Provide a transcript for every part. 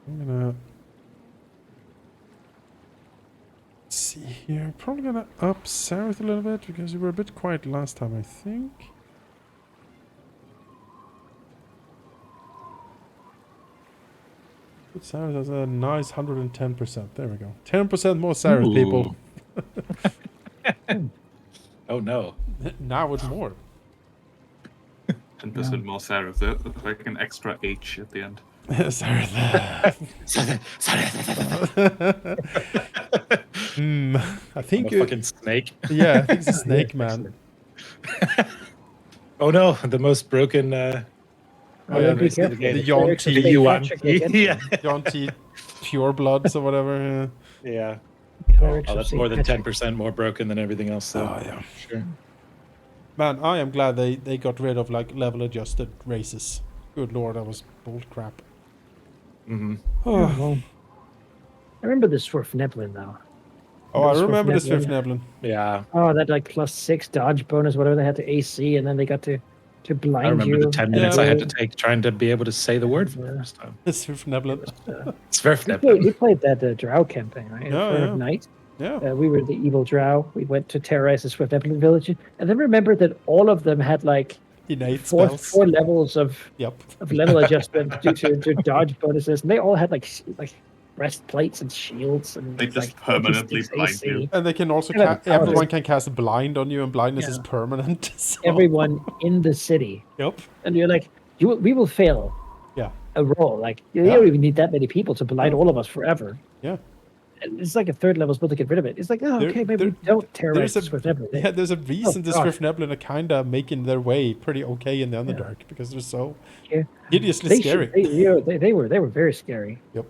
I'm gonna see here. Probably gonna up south a little bit because you were a bit quiet last time, I think. Put Sarah as a nice 110%. There we go. 10% more Sarah, people. Oh no. Now with more. 10% more serif. There's like an extra H at the end. Sarah. I think I'm a fucking snake. Yeah, I think it's a snake man. Oh no, the most broken. Oh, yeah, be careful. The Yon T. The Yuan. Yeah, Yon T. Pure Bloods or whatever. Yeah. Clerics Oh, of that's St. more than Patrick. 10% more broken than everything else. So. Oh yeah. Sure. Man, I am glad they got rid of like level adjusted races. Good lord, that was bull crap. Mm-hmm. Oh, well. I remember the Swerfneblin though. Oh, I remember the Swift Swerfneblin. Neblin. Yeah. Oh, that like +6 dodge bonus, whatever they had to AC, and then they got to blind I remember you. the 10 minutes I had to Yeah. take trying to be able to say the word for the first time. The Swift Neblin. He played that Drow campaign, right? Yeah. Night. Yeah. We were the evil Drow. We went to terrorize the Swerfneblin village, and then remember that all of them had like Innate four spells. levels of level adjustment due to dodge bonuses, and they all had like breastplates and shields, and they just like permanently 46 blind AC. you. And they can also everyone can cast blind on you, and blindness is permanent. So. Everyone in the city. Yep. And you're like, we will fail. Yeah. A roll. Like you don't even need that many people to blind all of us forever. Yeah. And it's like a third level spell to get rid of it. It's like, maybe we don't terrorize the Swerfneblin. Yeah, there's a reason the Swerfneblin are kind of making their way pretty okay in the Underdark because they're so hideously scary. They were very scary. Yep.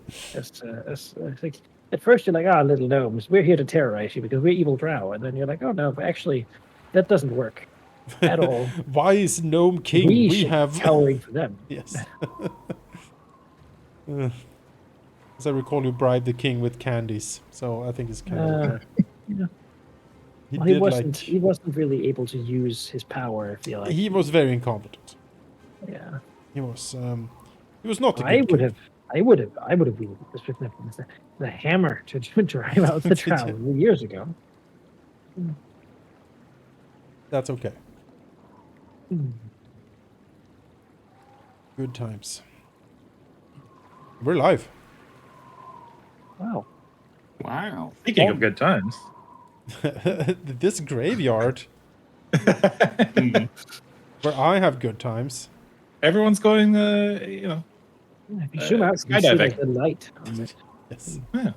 Like, at first you're like, little gnomes, we're here to terrorize you because we're evil Drow, and then you're like, oh no, but actually, that doesn't work at all. Why is Gnome King? We have towering for them. Yes. As I recall, you bribed the king with candies, so I think it's kind of. He wasn't really able to use his power. I feel like he was very incompetent. Yeah, he was. He was not. I would have wielded the hammer to drive out the Drow years ago. That's okay. Good times. We're live. Wow. Speaking of good times. This graveyard. Where I have good times. Everyone's going, If you zoom out, you see like the light on it. Yes. Yeah.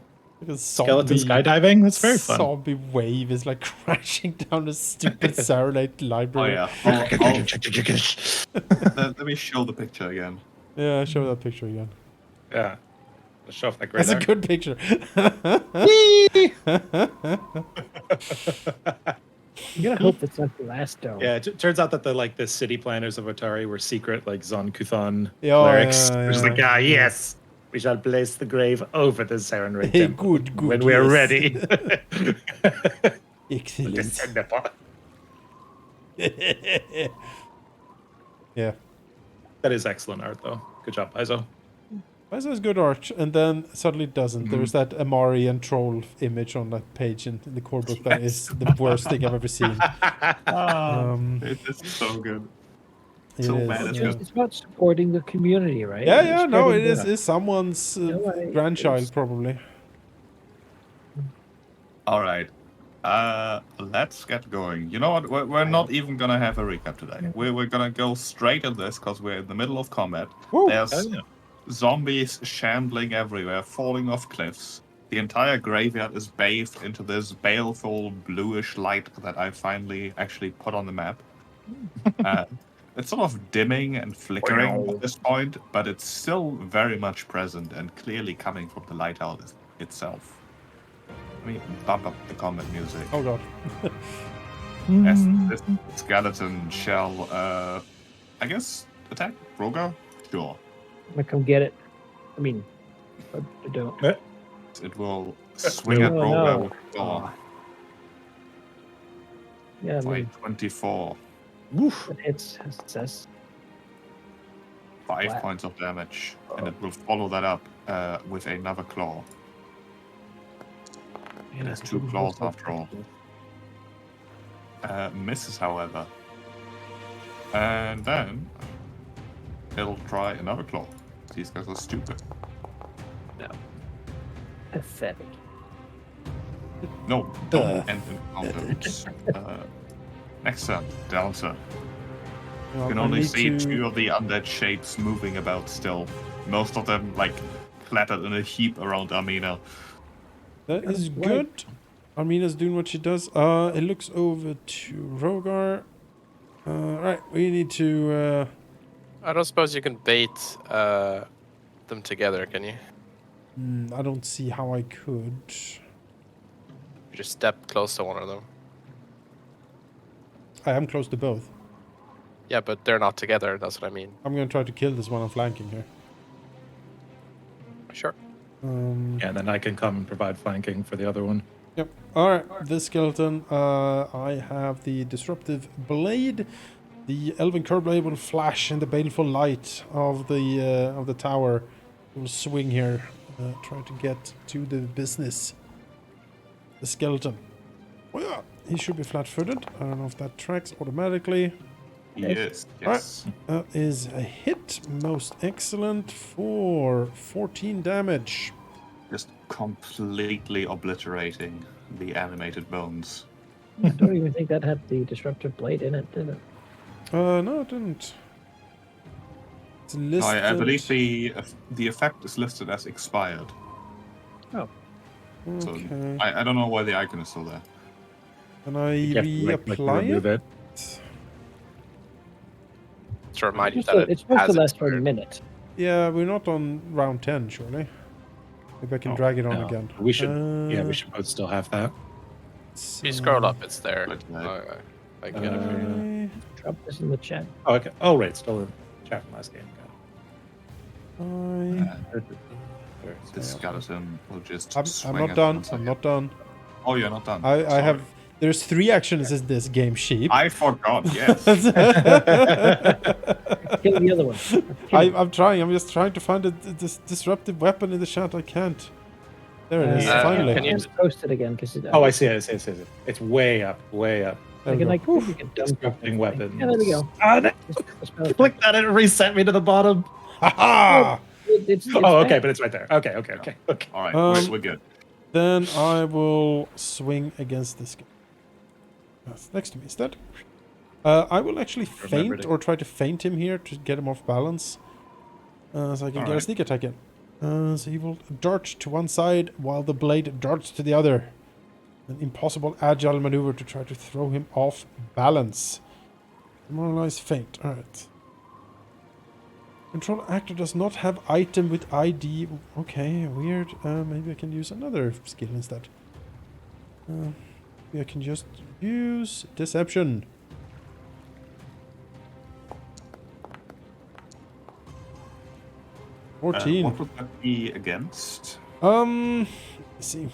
Skeleton skydiving. That's very fun. Zombie wave is like crashing down a stupid Saturday library. Oh yeah. Let me show the picture again. Yeah, show that picture again. Yeah. Let's show off that great That's a good picture. I'm gonna hope it's not the last dome. Yeah, it turns out that the city planners of Otari were secret, like Zon Kuthan Oh, clerics. yeah, There's like, yes, we shall place the grave over the Sarenrae Hey, temple good, when we are ready. Excellent. Yeah. That is excellent art, though. Good job, Paizo. Paizo is good art, and then suddenly it doesn't. There's that Amari and troll image on that page in the core book that is the worst thing I've ever seen. It's so good. It So is. bad. It's about supporting the community, right? Yeah, no, it Spreading is someone's grandchild, probably. All right. Let's get going. You know what? We're not even gonna have a recap today. We're gonna go straight at this because we're in the middle of combat. Woo. There's zombies shambling everywhere, falling off cliffs. The entire graveyard is bathed into this baleful bluish light that I finally actually put on the map. It's sort of dimming and flickering at this point, but it's still very much present and clearly coming from the lighthouse itself. Let me bump up the combat music. Oh god. As this skeleton shall, I guess, attack Rogar? Sure. I'm gonna come get it. I mean, I don't. It will swing at Rogar with its claw. Yeah, I For a mean, 24. it hits, as it says. 5 Wow. points of damage, and it will follow that up with another claw. It has 2 claws after all. Misses, however. And then it'll try another claw. These guys are stupid. Pathetic. No, don't end encounters. Next turn, Dancer. You Well, can I only need see to- 2 of the undead shapes moving about still. Most of them, like, clattered in a heap around Armina. That is Right. good. Armina's doing what she does. It looks over to Rogar. Right, we need to. I don't suppose you can bait them together, can you? I don't see how I could. You just step close to one of them. I am close to both. Yeah, but they're not together. That's what I mean. I'm gonna try to kill this one I'm flanking here. Sure. Yeah, then I can come and provide flanking for the other one. Yep. All right. This skeleton. I have the disruptive blade. The elven curve blade will flash in the baleful light of the tower. It will swing here. Try to get to the business. The skeleton. Oh yeah. He should be flat-footed. I don't know if that tracks automatically. Yes, Alright. yes. That is a hit. Most excellent for 14 damage. Just completely obliterating the animated bones. I don't even think that had the disruptive blade in it, did it? No, it didn't. It's listed. I believe the effect is listed as expired. Oh, So Okay. I don't know why the icon is still there. Can I You have to, like, reapply remove it? To remind you it's that supposed, it's supposed has to last for a expired. minute. Yeah, we're not on round 10, surely. Maybe I can Oh, drag it on No, again. we should. Yeah, Uh, we should both still have that. If you scroll up, it's there. But, I can get it for you. Drop this in the chat. Oh, okay. Oh, right, still in chat from last game. The skeleton will just I'm swing not at done. once I'm again. not done. Oh, you're not done. I Sorry. have. There's 3 actions in this game, sheep. I forgot, yes. Kill the other one. Kill him. I'm trying. I'm just trying to find this disruptive weapon in the chat. I can't. There it is. Yeah. Finally. Can you- Just post it again because Oh, I see it. I see it. I see it. It's way up. Way up. There I we can go. like make a dumb Disrupting weapons. Yeah, there we go. Ah, no, Spell it. click that and it reset me to the bottom. Ha-ha! It's Oh, okay, bad. but it's right there. Okay, okay, okay, okay. All right, we're good. Then I will swing against this guy. That's next to me instead. I will actually Remembered feint it. or try to feint him here to get him off balance. So I can get a Alright. sneak attack in. So he will dart to one side while the blade darts to the other. An impossible agile maneuver to try to throw him off balance. Demoralize feint. Alright. Control actor does not have item with ID. Okay, weird. Maybe I can use another skill instead. Maybe I can just use deception. What 14. would that be against? Let's see.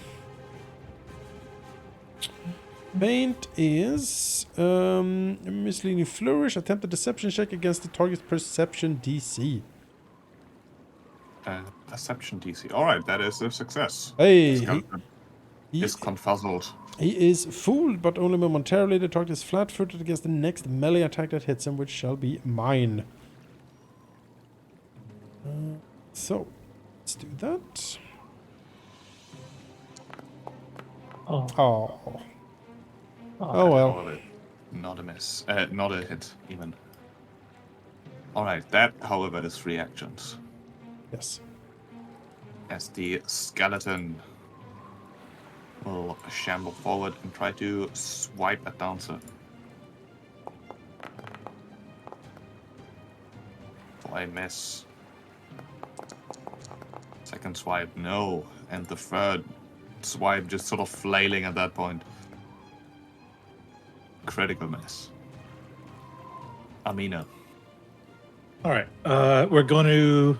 Feint is misleading flourish. Attempt a deception check against the target's perception DC. Perception DC. All right, that is a success. Hey, Skeleton he is confuzzled. is fooled, but only momentarily. The target is flat-footed against the next melee attack that hits him, which shall be mine. So, let's do that. Oh, Oh. Oh well. All of it. Not a miss. Not a hit, even. All right, that, however, is 3 actions. Yes. As the skeleton will shamble forward and try to swipe at Dancer. For a miss. Second swipe, no. And the third swipe just sort of flailing at that point. Critical miss. Amina. All right. We're going to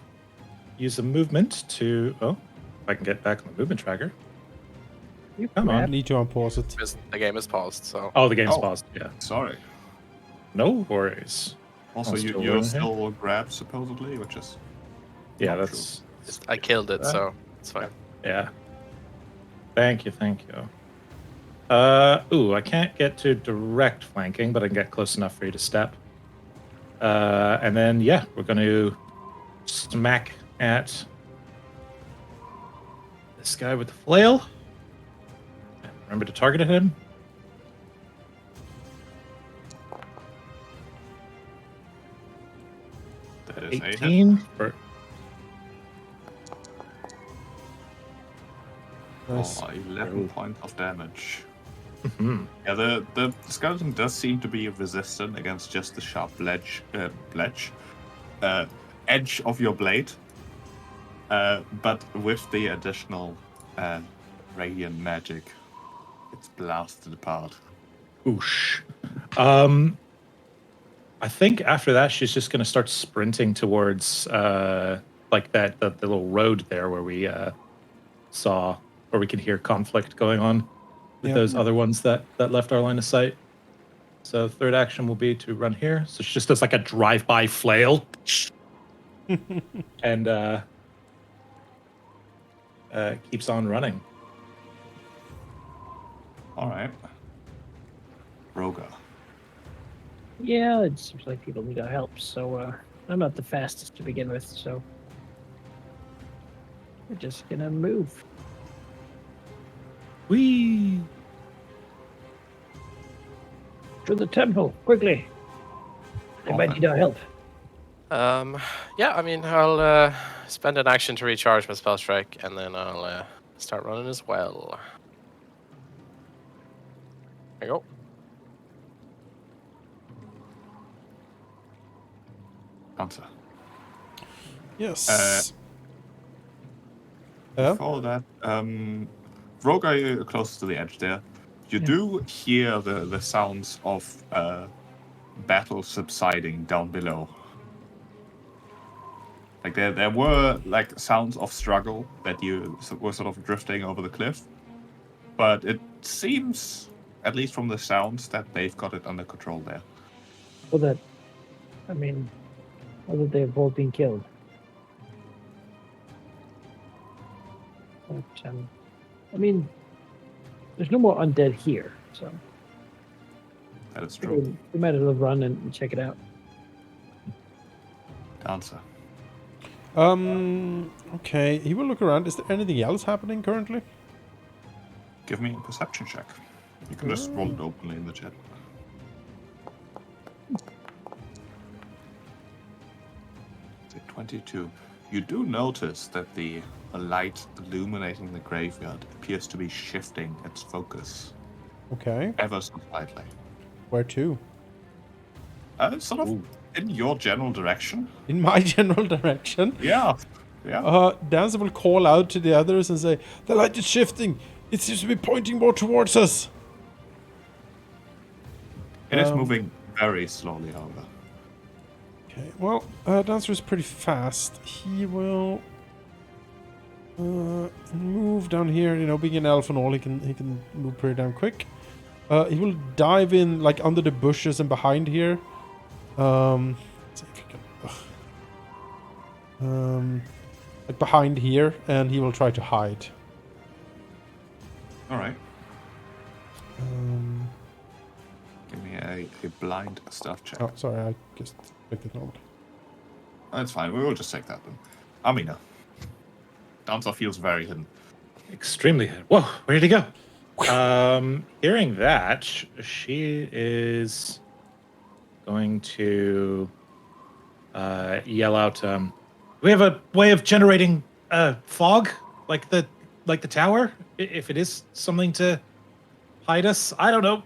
use the movement to. Oh, if I can get back on the movement tracker. you Come on. I crap. need to unpause it. Because the game is paused, so Oh, the game's Oh. paused. Yeah. Sorry. No worries. Also, I'll still you're run here. still grabbed, supposedly, which is Yeah, not that's. I killed it, that. so it's fine. Yeah. Thank you, thank you. Ooh, I can't get to direct flanking, but I can get close enough for you to step. And then, yeah, we're going to smack at this guy with the flail. And remember to target him. that is a hit. 18 for Nice. For 11 points of damage. Mhm. Yeah, the skeleton does seem to be resistant against just the sharp edge of your blade. But with the additional radiant magic, it's blasted apart. Oosh. I think after that, she's just going to start sprinting towards like the little road there where we saw, where we could hear conflict going on with Yeah. those other ones that left our line of sight. So third action will be to run here. So she just does like a drive-by flail, and keeps on running. All right. Roga. Yeah, it seems like people need our help, so I'm not the fastest to begin with, so we're just gonna move. Whee! To the temple, quickly. They might need our help. Yeah, I mean, I'll spend an action to recharge my spell strike, and then I'll start running as well. There you go. Answer. Yes. Yeah. Before that, Roga, you're close to the edge there. You Yeah. do hear the sounds of battle subsiding down below. Like there were like sounds of struggle that you were sort of drifting over the cliff, but it seems, at least from the sounds, that they've got it under control there. So that, I mean, or that they've both been killed. But, I mean, there's no more undead here, so That is true. we might as well run and check it out. Answer. Okay, he will look around. Is there anything else happening currently? Give me a perception check. You can just roll it openly in the chat. Say 22. You do notice that the light illuminating the graveyard appears to be shifting its focus Okay. ever so slightly. Where to? Sort of in your general direction. In my general direction. Yeah. Yeah. Dancer will call out to the others and say, "The light is shifting. It seems to be pointing more towards us." It is moving very slowly, however. Okay. Well, Dancer is pretty fast. He will move down here. You know, being an elf and all, he can move pretty damn quick. He will dive in like under the bushes and behind here. Let's see if he can. Like behind here, and he will try to hide. All right. Um, Give me a blind stealth check. oh, sorry, I just clicked it normal. That's fine. We will just take that then. Amina. Dancer feels very hidden. Extremely hit. Whoa, where did he go? Hearing that, she is going to yell out, "We have a way of generating fog, like the tower. If it is something to hide us, I don't know."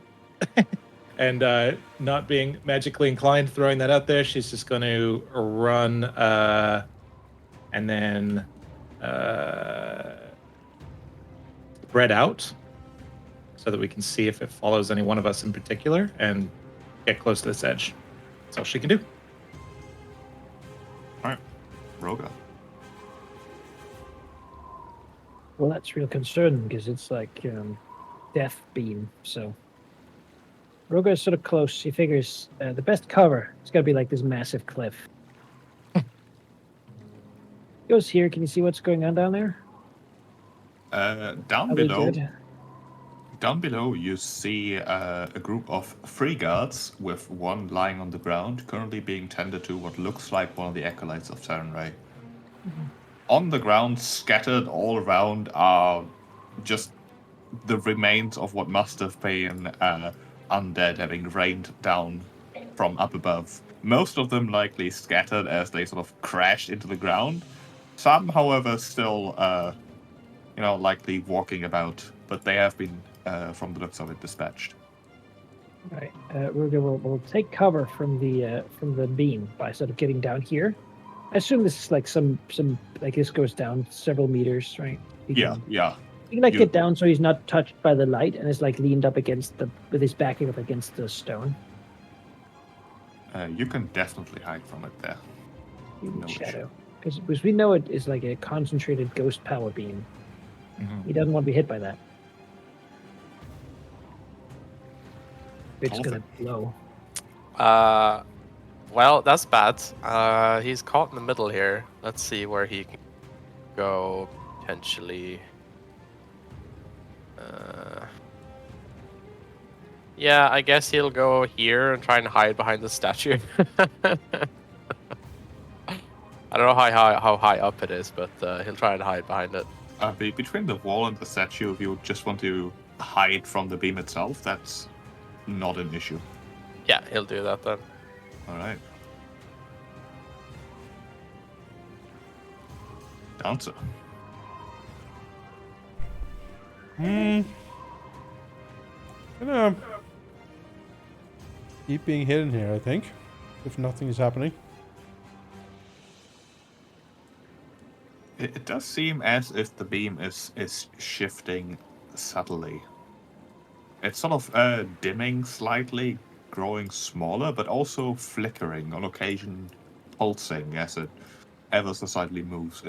And not being magically inclined, throwing that out there, she's just going to run and then spread out so that we can see if it follows any one of us in particular and get close to this edge. That's all she can do. All right. Roga. Well, that's real concerning because it's like death beam, so Roga is sort of close. He figures the best cover is got to be like this massive cliff. Goes here. Can you see what's going on down there? Down Are we below, good? you see a group of free guards with one lying on the ground, currently being tended to what looks like one of the acolytes of Terran Ray. On the ground, scattered all around, are just the remains of what must have been undead having rained down from up above. Most of them likely scattered as they sort of crashed into the ground. Some, however, still, likely walking about, but they have been, from the looks of it, dispatched. Right. Roga will take cover from the beam by sort of getting down here. I assume this is like some like this goes down several meters, right? He can You- get down so he's not touched by the light and is like leaned up against with his backing up against the stone. You can definitely hide from it there. In No shadow. Because we know it is like a concentrated ghost power beam. Mhm. He doesn't want to be hit by that. It's gonna blow. Well, that's bad. He's caught in the middle here. Let's see where he can go potentially. Yeah, I guess he'll go here and try and hide behind the statue. I don't know how high up it is, but he'll try and hide behind it. Between the wall and the statue, if you just want to hide from the beam itself, that's not an issue. Yeah, he'll do that then. All right. Dancer. Gonna keep being hidden here, I think, if nothing is happening. It does seem as if the beam is shifting subtly. It's sort of dimming slightly, growing smaller, but also flickering on occasion, pulsing as it ever so slightly moves.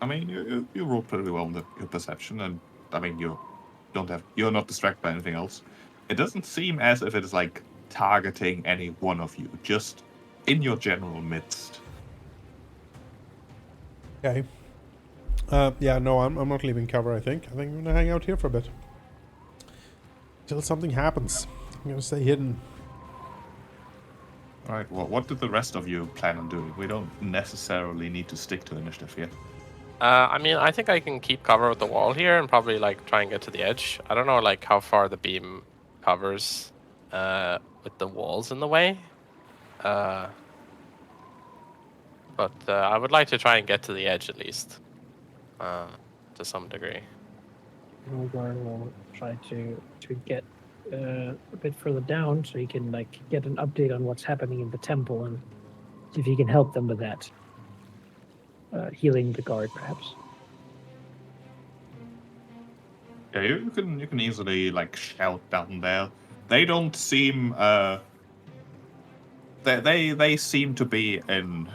You roll pretty well in your perception, and you're not distracted by anything else. It doesn't seem as if it is like targeting any one of you, just in your general midst. Okay. Yeah, no, I'm not leaving cover, I think. I think I'm gonna hang out here for a bit. Till something happens. I'm gonna stay hidden. Alright, well, what did the rest of you plan on doing? We don't necessarily need to stick to initiative here. I think I can keep cover with the wall here and probably like try and get to the edge. I don't know like how far the beam covers with the walls in the way. But I would like to try and get to the edge at least. To some degree. Rogar will try to get a bit further down so he can like get an update on what's happening in the temple and see if he can help them with that. Healing the guard, perhaps. Yeah, you can easily like shout down there. They don't seem they seem to be in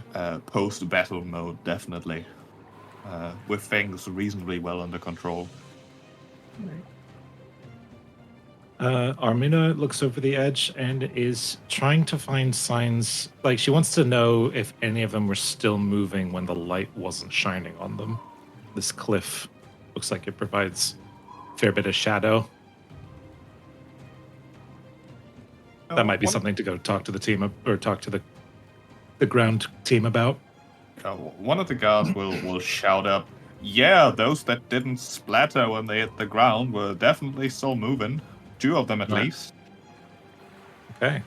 post battle mode, definitely. With things reasonably well under control. Armina looks over the edge and is trying to find signs. Like, she wants to know if any of them were still moving when the light wasn't shining on them. This cliff looks like it provides a fair bit of shadow. That might be something to go talk to the team or talk to the ground team about. One of the guards will shout up, "Yeah, those that didn't splatter when they hit the ground were definitely still moving. 2 of them at Right. least." Okay.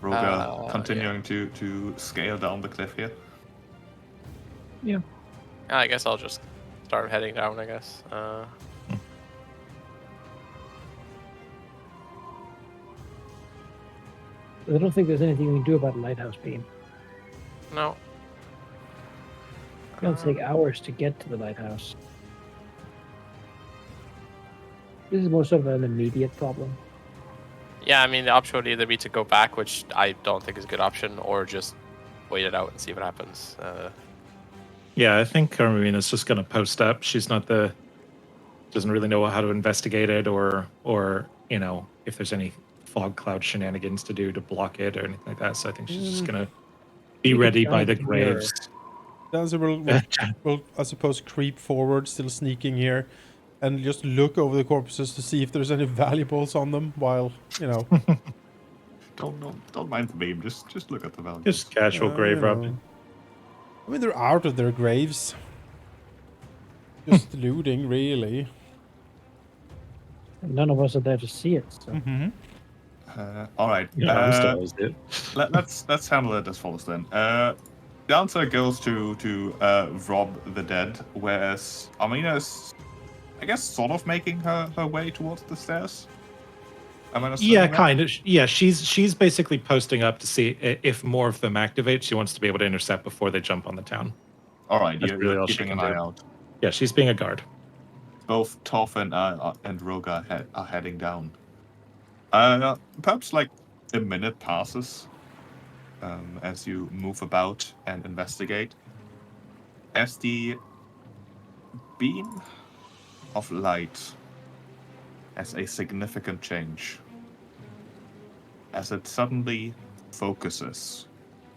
Roga continuing to scale down the cliff here. Yeah. I guess I'll just start heading down, I guess. I don't think there's anything we can do about a lighthouse beam. No. It'll take hours to get to the lighthouse. This is more sort of an immediate problem. Yeah, I mean, the option would either be to go back, which I don't think is a good option, or just wait it out and see what happens. Yeah, I think Carmina's just going to post up. She's not doesn't really know how to investigate it, or if there's any fog cloud shenanigans to do to block it or anything like that. So I think she's just going to be You could ready try by the to mirror. graves. Dancer will, I suppose, creep forward, still sneaking here, and just look over the corpses to see if there's any valuables on them. While Don't mind the beam. Just look at the values. Just casual grave robbing. I mean, they're out of their graves, just looting, really. None of us are there to see it. So. All right. Let's handle it as follows then. Dancer goes to rob the dead, whereas Amina is, I guess, sort of making her way towards the stairs. Yeah, kind of. Yeah, she's basically posting up to see if more of them activate. She wants to be able to intercept before they jump on the town. All right, That's really you're all she keeping can an eye do. out. Yeah, she's being a guard. Both Toph and Roga are heading down. Perhaps like a minute passes as you move about and investigate. As the beam of light has a significant change. As it suddenly focuses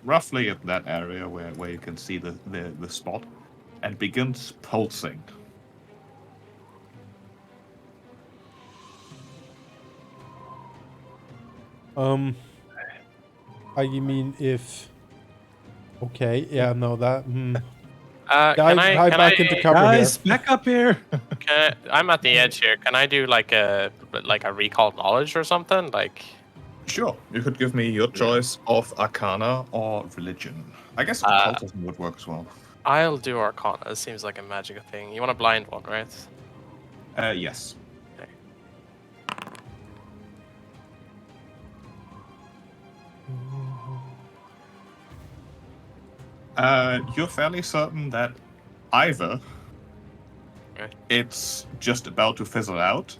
roughly at that area where you can see the spot and begins pulsing. I mean, if... Okay, yeah, no, that... Can back into cover Guys, here. back up here. I'm at the edge here. Can I do like a recall knowledge or something? Like, Sure, you could give me your choice of Arcana or Religion. I guess occultism would work as well. I'll do Arcana. It seems like a magic thing. You want a blind one, right? Yes. Okay. You're fairly certain that either Okay. it's just about to fizzle out,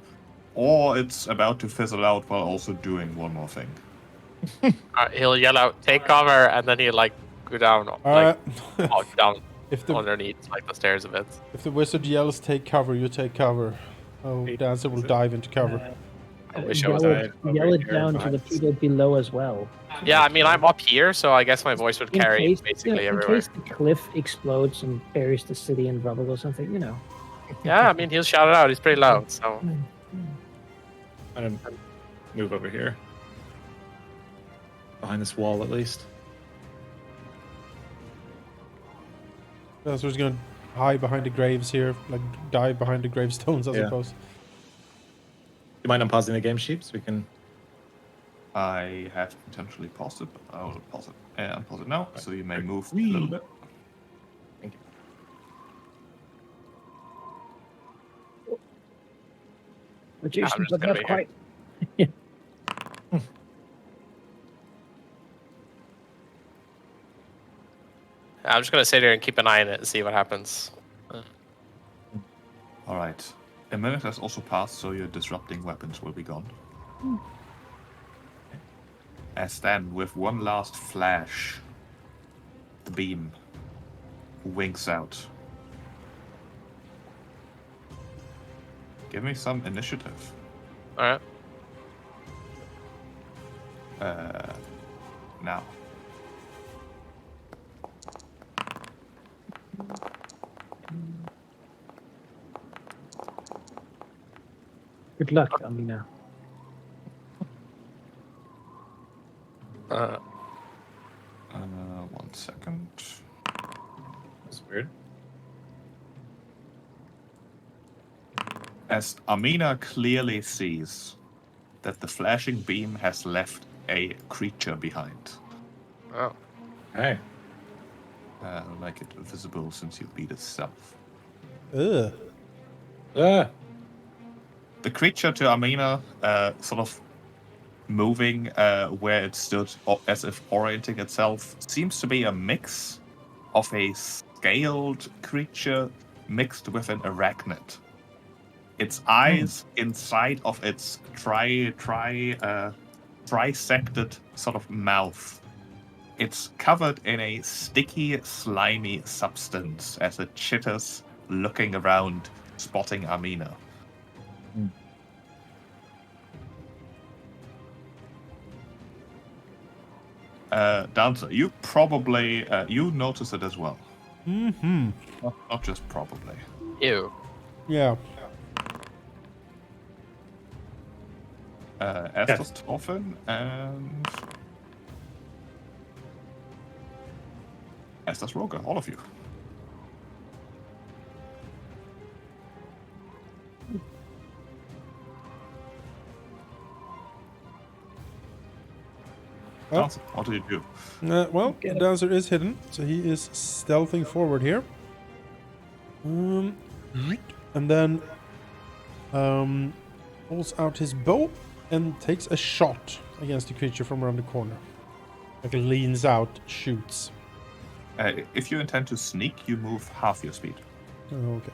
or it's about to fizzle out while also doing one more thing. He'll yell out, "Take cover!" and then he'll like go down, Alright. down If the underneath like the stairs a bit. if the wizard yells, take cover, you take cover. Oh, Dancer will dive into cover. I wish I was Yell it down to the people below as well. Yeah, I mean I'm up here, so I guess my voice would carry basically in everywhere. case the cliff explodes and buries the city in rubble or something, you know. Yeah, I mean he'll shout it out. He's pretty loud, so. I'm gonna move over here. Behind this wall, at least. Dancer's gonna hide behind the graves here, like dive behind the gravestones, I suppose. Do you mind unpausing the game sheet so we can... I have potentially paused it, but I will pause it and unpause it now, so you may move a Whee! little bit. Thank you. Magicians just are gonna not be quite. I'm just gonna sit here and keep an eye on it and see what happens. All right. A minute has also passed, so your disrupting weapons will be gone. As then, with one last flash, the beam winks out. Give me some initiative. All right. Now. Good luck, Amina. Uh, 1 second. That's weird. As Amina clearly sees that the flashing beam has left a creature behind. oh. Hey. Like it visible since you beat itself. Ugh. Ah. The creature to Amina, sort of moving where it stood as if orienting itself, seems to be a mix of a scaled creature mixed with an arachnid. its eyes inside of its trisected sort of mouth. It's covered in a sticky, slimy substance as it chitters, looking around, spotting Amina. Dancer, you probably you notice it as well. Mm-hmm. Not just probably. Ew. Yeah. Estes Toffin and Estes Roger, all of you. Oh. Dancer, what do you do? Well, the Get it. dancer is hidden, so he is stealthing forward here. And then pulls out his bow and takes a shot against the creature from around the corner. Like leans out, shoots. If you intend to sneak, you move half your speed. Oh, okay.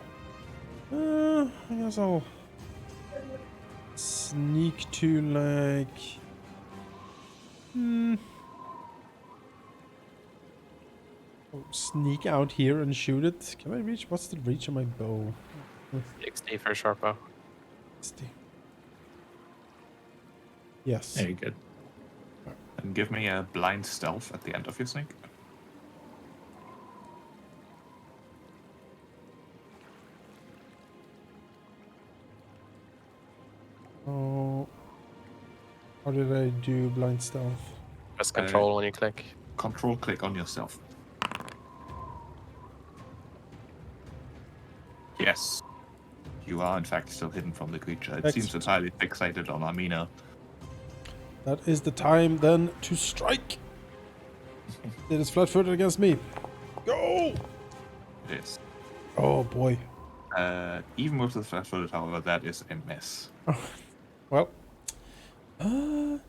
I guess I'll sneak to like. Oh, sneak out here and shoot it. Can I reach? What's the reach of my bow? 60 for short bow. 60. Yes. Very good. And give me a blind stealth at the end of your sneak. Oh. How did I do blind stealth? Press control when you click. Control click on yourself. Yes. You are in fact still hidden from the creature. It seems entirely fixated on Amina. That is the time then to strike. It is flat-footed against me. Go! It is. Oh boy. Even with the flat-footed, however, that is a miss. Well. Fine.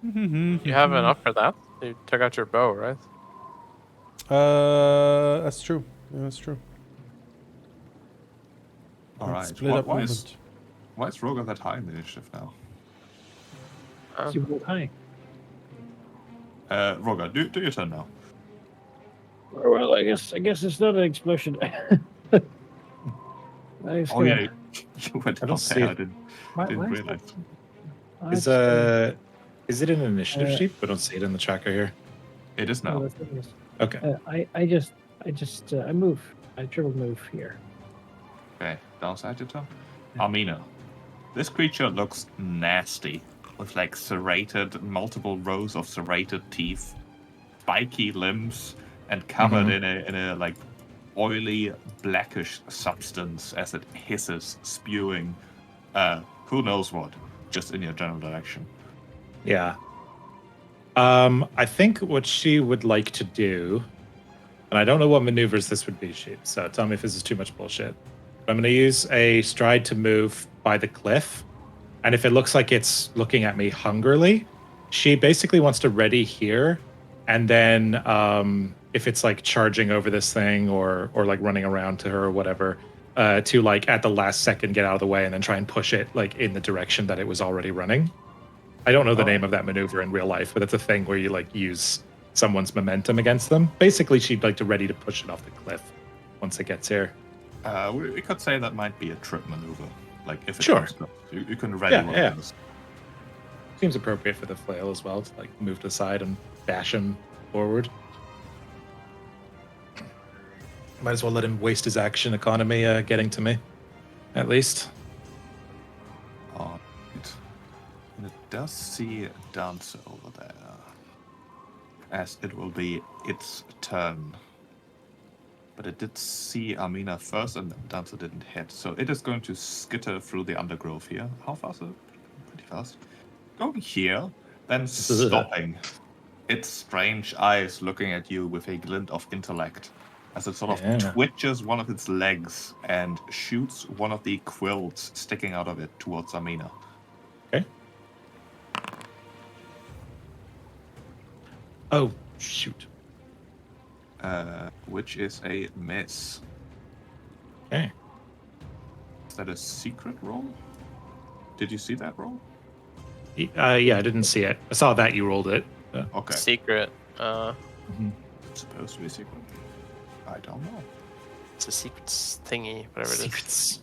You have enough for that? You took out your bow, right? That's true. Yeah, that's true. All right. Split up Why is movement. Roger that high in the initiative now? You rolled high. Roger, do your turn now. Well, I guess it's not an explosion. Oh yeah, you went I don't out see there. it. I didn't Why realize. Is is it an initiative sheet? I don't see it in the tracker here. It is No, now. that's what it is. Okay. I move. I triple move here. Okay, downside your turn. Yeah. Amina. This creature looks nasty, with like serrated, multiple rows of serrated teeth, spiky limbs, and covered in a like oily, blackish substance as it hisses, spewing, who knows what, just in your general direction. Yeah. I think what she would like to do, and I don't know what maneuvers this would be, Sheep, so tell me if this is too much bullshit. But I'm going to use a stride to move by the cliff, and if it looks like it's looking at me hungrily, she basically wants to ready here, and then if it's like charging over this thing or like running around to her or whatever, to like at the last second get out of the way and then try and push it like in the direction that it was already running. I don't know the name of that maneuver in real life, but it's a thing where you like use someone's momentum against them. Basically, she'd like to ready to push it off the cliff once it gets here. We could say that might be a trip maneuver. Like if it Sure. comes close, you can ready one Yeah. of those. Seems appropriate for the flail as well to like move to the side and bash him forward. Might as well let him waste his action economy getting to me, at least. And it does see Dancer over there, as it will be its turn. But it did see Amina first, and Dancer didn't hit, so it is going to skitter through the undergrowth here. How fast is it? Pretty fast. Going here, then stopping. Its strange eyes looking at you with a glint of intellect, as it sort of twitches one of its legs and shoots one of the quills sticking out of it towards Amina. Okay. Oh, shoot. which is a miss. Okay. Is that a secret roll? Did you see that roll? Yeah, I didn't see it. I saw that you rolled it. Okay. Secret. It's supposed to be secret. I don't know. It's a secret thingy, whatever it is. Secrets.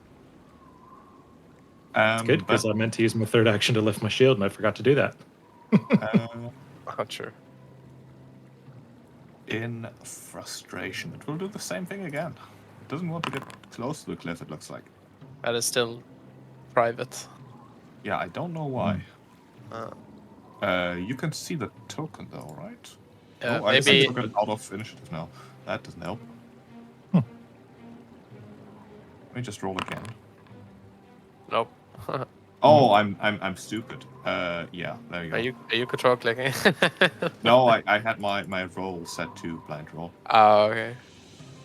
It's good But because I meant to use my third action to lift my shield and I forgot to do that. Oh, true. in frustration, it will do the same thing again. It doesn't want to get close to the cliff, it looks like. That is still private. Yeah, I don't know why. Uh, You can see the token though, right? Yeah, I guess I maybe. took it out of initiative now. That doesn't help. Hmm. Let me just roll again. Nope. Oh, I'm stupid. Yeah, there you go. Are you control clicking? No, I had my roll set to blind roll. Oh, okay.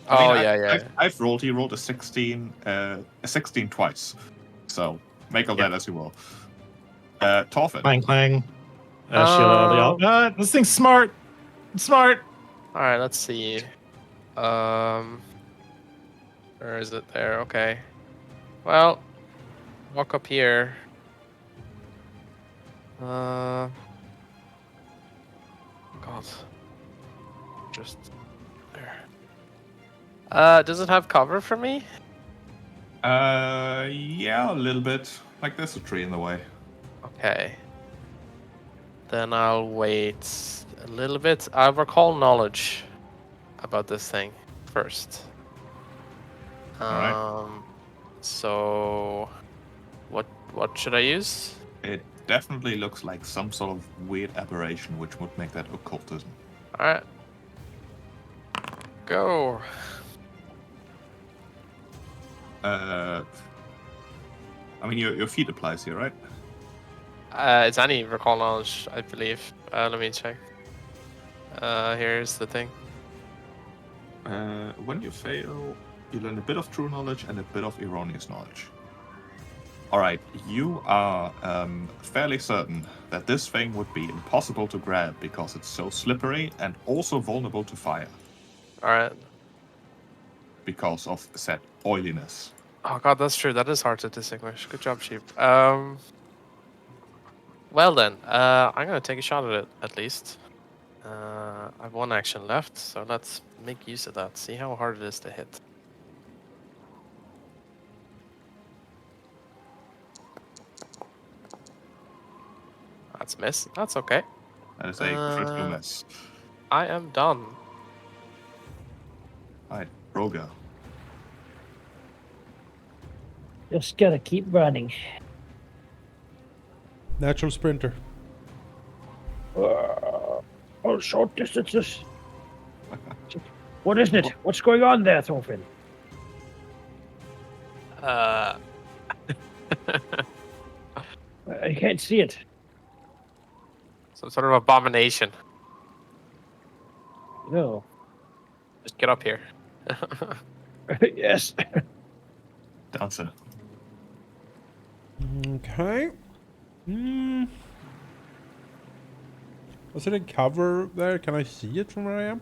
I mean, Yeah. I've rolled. He rolled a 16 twice. So make of that as you will. Torfin. Clang, clang. Shield out of the out. This thing's smart. It's smart. All right, let's see. Where is it? There. Okay. Well, walk up here. God. Just there. Does it have cover for me? Yeah, a little bit. Like there's a tree in the way. Okay. Then I'll wait a little bit. I'll recall knowledge about this thing first. Alright. So what should I use? It definitely looks like some sort of weird aberration, which would make that occultism. Alright. Go. I mean, your feet applies here, right? It's any recall knowledge, I believe. Let me check. Here's the thing. When you fail, you learn a bit of true knowledge and a bit of erroneous knowledge. Alright, you are fairly certain that this thing would be impossible to grab because it's so slippery and also vulnerable to fire Alright. because of said oiliness. Oh god, that's true. That is hard to distinguish. Good job, Sheep. Well then, I'm gonna take a shot at it, at least. I have one action left, so let's make use of that. See how hard it is to hit. That's miss. That's okay. That is a critical miss. I am done. Alright, Roga. Just gotta keep running. Natural sprinter. Oh, short distances. What is it? What's going on there, Thorfinn? I can't see it. Some sort of abomination. No. Just get up here. Yes. Dancer. Okay. Was it a cover there? Can I see it from where I am?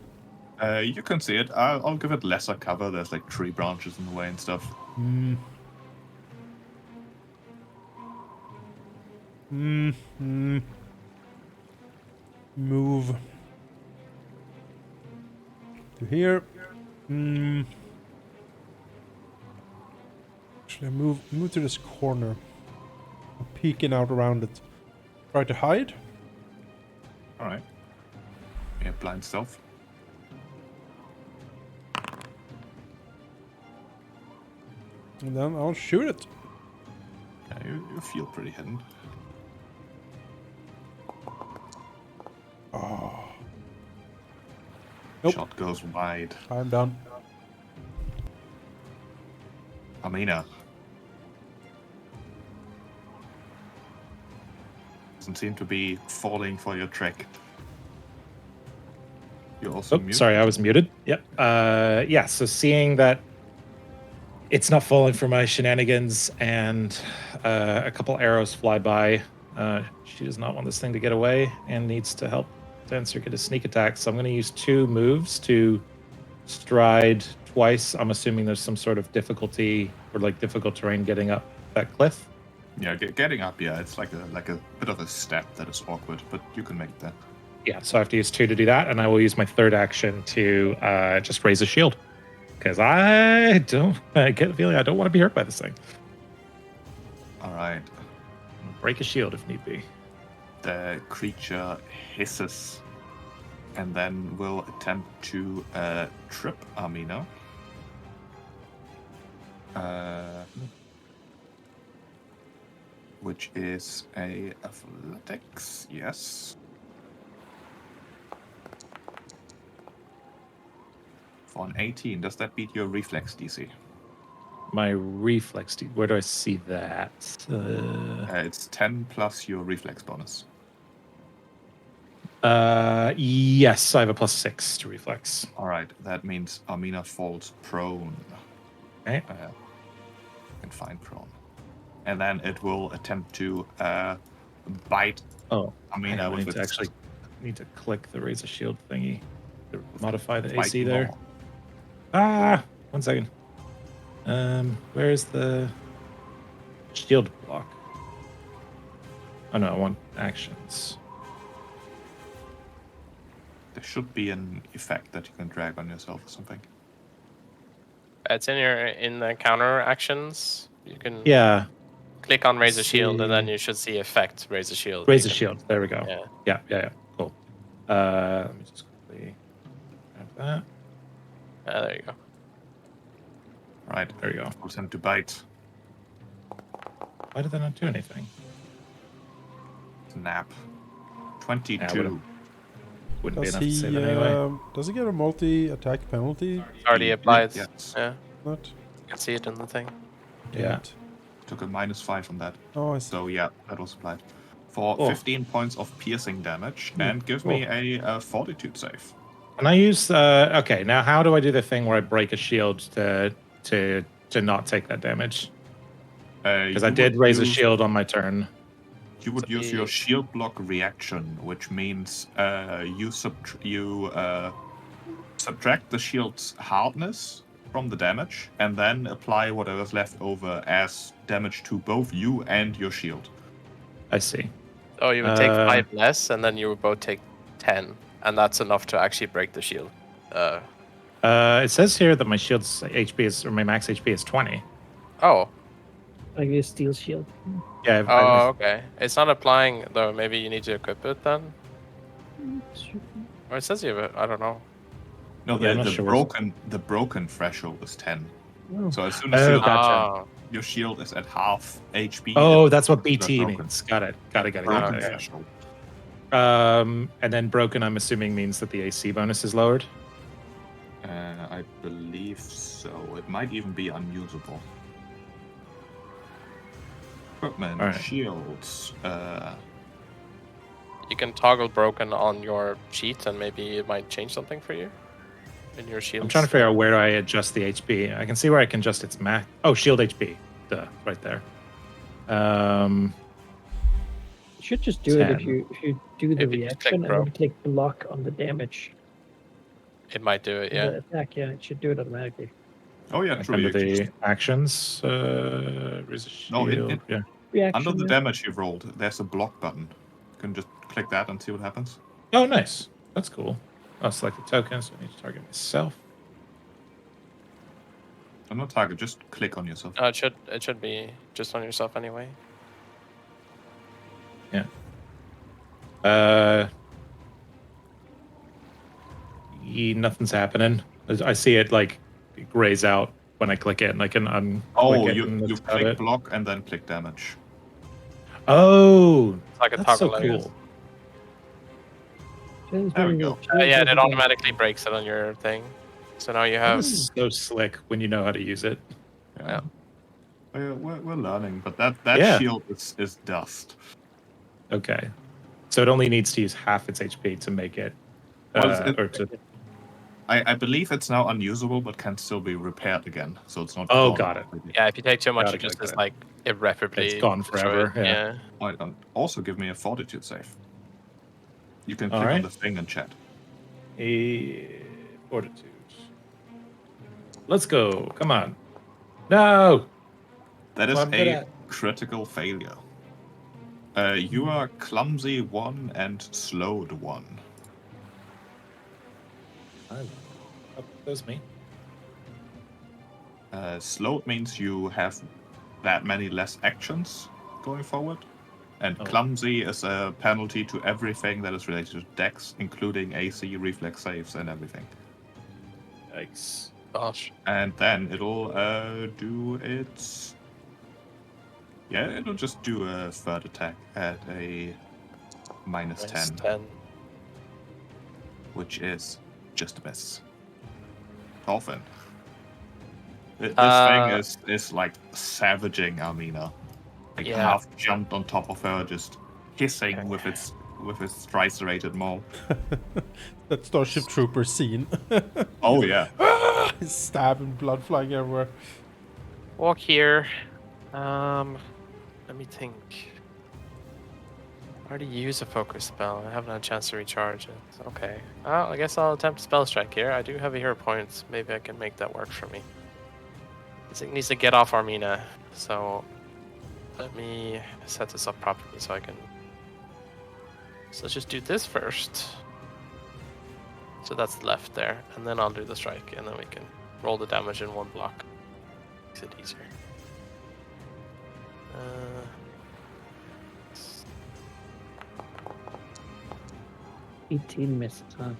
You can see it. I'll give it lesser cover. There's like tree branches in the way and stuff. Move to here. Should I move to this corner? I'm peeking out around it. Try to hide. Alright. Yeah, blind stealth. And then I'll shoot it. Yeah, you feel pretty hidden. Oh. Nope. Shot goes wide. I'm done. Amina. Doesn't seem to be falling for your trick. You're also muted. Sorry, I was muted. Yep. Yeah, so seeing that it's not falling for my shenanigans and a couple arrows fly by, she does not want this thing to get away and needs to help Dancer get a sneak attack. So I'm going to use 2 moves to stride twice. I'm assuming there's some sort of difficulty or like difficult terrain getting up that cliff. Yeah, getting up. Yeah, it's like a bit of a step that is awkward, but you can make that. Yeah, so I have to use 2 to do that, and I will use my third action to just raise a shield because I get the feeling I don't want to be hurt by this thing. All right. Break a shield if need be. The creature hisses and then will attempt to trip Amina. Which is a athletics, yes. For an 18, does that beat your reflex DC? My reflex. Where do I see that? It's 10 plus your reflex bonus. Yes, I have a +6 to reflex. All right, that means Amina falls prone. Okay. And find prone. And then it will attempt to bite Oh, Amina I with need to its actually need to click the raise a shield thingy to modify the bite AC there. maw. 1 second. Where's the shield block? Oh no, I want actions. There should be an effect that you can drag on yourself or something. It's in the counter actions. You can Yeah, click on raise a shield, and then see. you should see effect raise a shield. raise You a can- shield. There we go. Yeah. Yeah. Cool. Let me just quickly grab that. There you go. Right. There you go. Will attempt to bite. Why did that not do anything? Snap. 22. Wouldn't be Does enough to he save it anyway. does he get a multi-attack penalty? It's already applied. Yes. Yeah, Not. you can see it in the thing. Yeah. Took a -5 on that. Oh, I see. So yeah, that was applied. For Cool. 15 points of piercing damage, and give cool. me a fortitude save. Can I use? Okay, now how do I do the thing where I break a shield to not take that damage? Because I did raise a shield on my turn. You would use your shield block reaction, which means you subtract the shield's hardness from the damage, and then apply whatever's left over as damage to both you and your shield. I see. Oh, you would take 5 less, and then you would both take 10, and that's enough to actually break the shield. It says here that my shield's HP is, or my max HP is 20. Oh. Like a steel shield. Yeah. Oh, okay. It's not applying though. Maybe you need to equip it then. Or it says you have it. I don't know. No, Yeah, I'm not the sure the broken threshold is 10. Oh. So as soon as you gotcha. your shield is at half HP. Oh, that's what BT broken. means. Got it. Broken Got it. threshold. And then broken, I'm assuming means that the AC bonus is lowered. I believe so. It might even be unusable. Equipment, All right. shields. You can toggle broken on your sheet, and maybe it might change something for you in your shield. I'm trying to figure out where do I adjust the HP. I can see where I can adjust its max. Oh, shield HP. Duh, right there. You should just do it 10. if you do the If you just click reaction and pro. then click block on the damage. It might do it. The Yeah. attack, yeah, it should do it automatically. Oh yeah, true. Under You can the just- actions, raise a No, shield. Yeah. Reaction. under the yeah. damage you've rolled, there's a block button. You can just click that and see what happens. Oh, nice. That's cool. I'll select the token, so I need to target myself. I'm not target, just click on yourself. It should be just on yourself anyway. Nothing's happening. I see it like grays out when I click it, and I can unclick Oh, it. you and that's about click it. block and then click damage. Oh, It's like a that's so toggle. I guess. cool. There we go. Yeah, it automatically breaks it on your thing. So now you That have. is so slick when you know how to use it. Yeah. We're learning, but that Yeah. shield is dust. Okay, so it only needs to use half its HP to make it, Well, or to. I believe it's now unusable, but can still be repaired again. So it's not. Oh, gone got it. completely. Yeah, if you take too much, Got it it, just got is it. like irreparably. It's gone destroyed. forever, yeah. Also, give me a fortitude save. You can All click on right. the thing and chat. A fortitude. Let's go. Come on. No. That is Well, I'm good a at- critical failure. You are clumsy 1 and slowed 1. Oh, that was me. Slowed means you have that many less actions going forward. And Oh. clumsy is a penalty to everything that is related to dex, including AC, reflex saves, and everything. Yikes. Gosh. And then it'll do its... Yeah, it'll just do a third attack at a minus 10, 10. which is just a miss. Dolphin. This thing is like savaging Armina. Like Yeah. half jumped on top of her, just hissing Okay. with its tricerated maul. That Starship Trooper scene. Oh yeah. Stabbing, blood flying everywhere. Walk here. Let me think. I already used a focus spell. I haven't had a chance to recharge it. Okay. Well, I guess I'll attempt spell strike here. I do have a hero point. Maybe I can make that work for me. It needs to get off Armina. So let me set this up properly so I can. So let's just do this first. So that's left there, and then I'll do the strike, and then we can roll the damage in one block. Makes it easier. 18 misses, huh?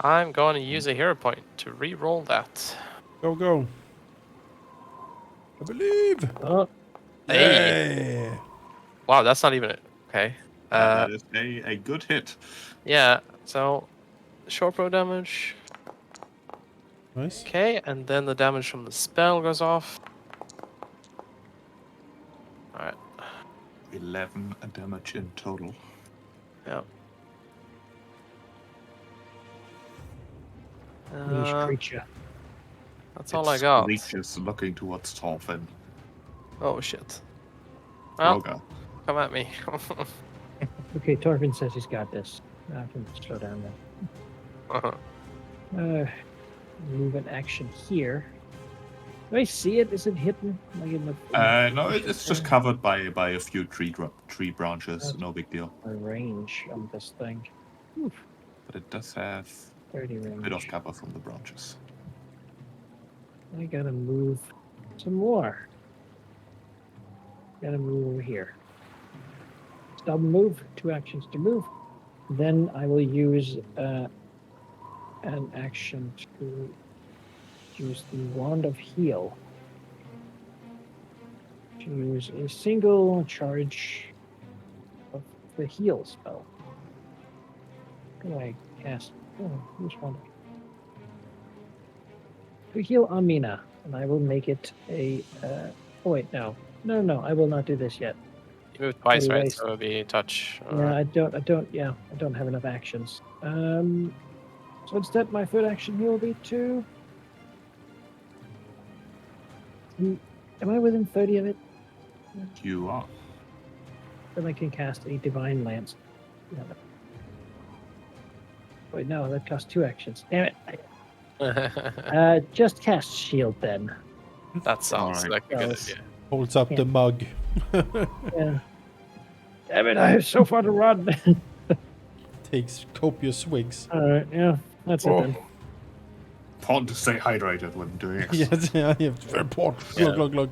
I'm going to use a hero point to re-roll that. Go, go. I believe. Oh, Hey. Yeah. Wow, that's not even it. Okay. That is a good hit. Yeah. So, short bow damage. Nice. Okay, and then the damage from the spell goes off. All right. 11 damage in total. Yeah. niche creature. That's all I got. Reaches looking towards Torfin. Oh shit. Well, Roga. come at me. Okay, Torvin says he's got this. I can slow down then. Move an action here. Do I see it? Is it hidden? Like in the No, it's just covered by a few tree branches. No big deal. a range on this thing. But it does have 30 a range. bit of cover from the branches. I gotta move some more. Gotta move over here. Double move, 2 actions to move. Then I will use an action to use the Wand of Heal. To use a single charge of the heal spell. How do I cast? Oh, which one? To heal Amina, and I will make it a. Oh wait, no, I will not do this yet. You moved twice, right? Anyways. So it would be touch. Yeah, I don't have enough actions. So instead, my third action here will be to. Am I within 30 of it? You are. Then I can cast a Divine Lance. Yeah. Wait, no, that costs 2 actions. Damn it. Just cast Shield then. That sounds Alright. like a good Yes. idea. Holds up Yeah. the mug. Yeah. Damn it, I have so far to run. Takes copious swigs. Alright, yeah, that's it then. Important to stay hydrated when doing it. Yes, yeah, you have to report. Glug, glug, glug.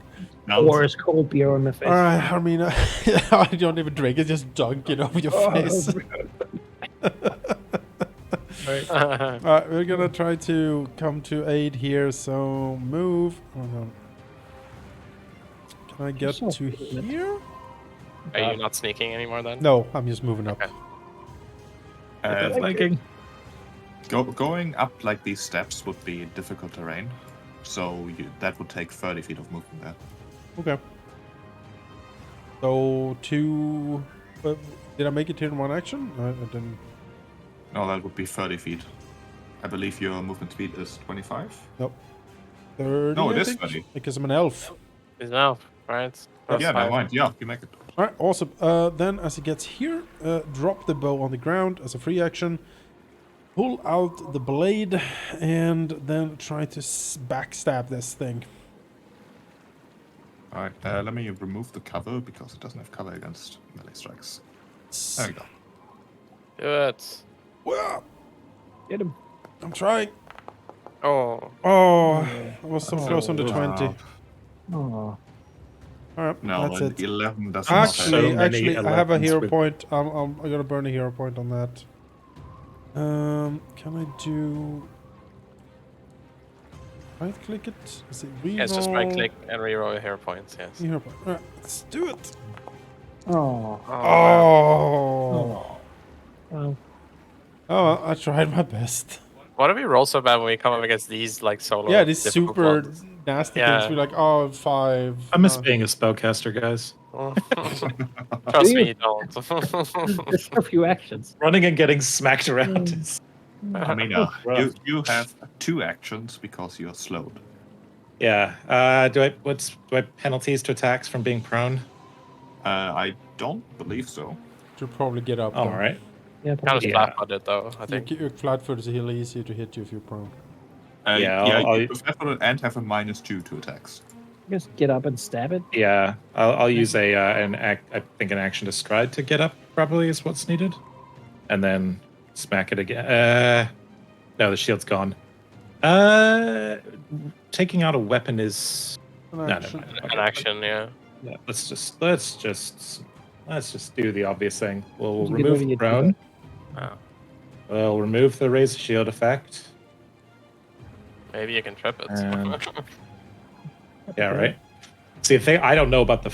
Now Pours cold beer on the face. Alright, I mean, I don't even drink it, just dunk it over your face. Alright, we're gonna try to come to aid here, so move. Hold on. Can I get so to fluid. here? Are you not sneaking anymore then? No, I'm just moving up. Okay. Going up like these steps would be difficult terrain, so that would take 30 feet of movement there. Okay. So, did I make it here in one action? I didn't. No, that would be 30 feet. I believe your movement speed is 25? Nope. 30, No, it I is think, 30. because I'm an elf. Is now, right? Plus Yeah, 5. never mind. Yeah, you make it. Alright, awesome. Then as it gets here, drop the bow on the ground as a free action. pull out the blade and then try to backstab this thing. All right, let me remove the cover because it doesn't have cover against melee strikes. There we go. Do it. Well, Get him. I'm trying. Oh. Oh, Yeah. I was so Oh, close on the 20. wow. Oh. All right, No, that's an it. 11 does So not Actually, hit. many I have a 11s hero with- point. I'm gonna burn a hero point on that. Can I do? Right click it. Is it reroll? Yeah, it's just right click and reroll your hero points. Yes. Hero point. All right, let's do it. Oh. Oh. Oh. Well, Oh, I tried my best. Why do we roll so bad when we come up against these like solo? Yeah, these difficult super ones? nasty Yeah. things. We're like, oh, 5. I miss being a spellcaster, guys. Trust Do me, you? you don't. there's a few actions. Running and getting smacked around is. I mean, Rough. you have 2 actions because you're slowed. Yeah. Do I have penalties to attacks from being prone? I don't believe so. Should probably get up. All though. right. Yeah, Kind of Yeah. flat-footed though, I You think. keep your flat-footed, so he'll easier to hit you if you're prone. Yeah, yeah, I'll- you have and have a -2 to attacks. just get up and stab it. Yeah. I'll use a I think an action to stride to get up. Probably is what's needed, and then smack it again. No, the shield's gone. Taking out a weapon is An no, action. never mind. An action, yeah. Yeah, let's just do the obvious thing. We'll You can remove only the get two prone. Oh. We'll remove the raise shield effect. Maybe you can trip it. And yeah, right. See, the thing I don't know about the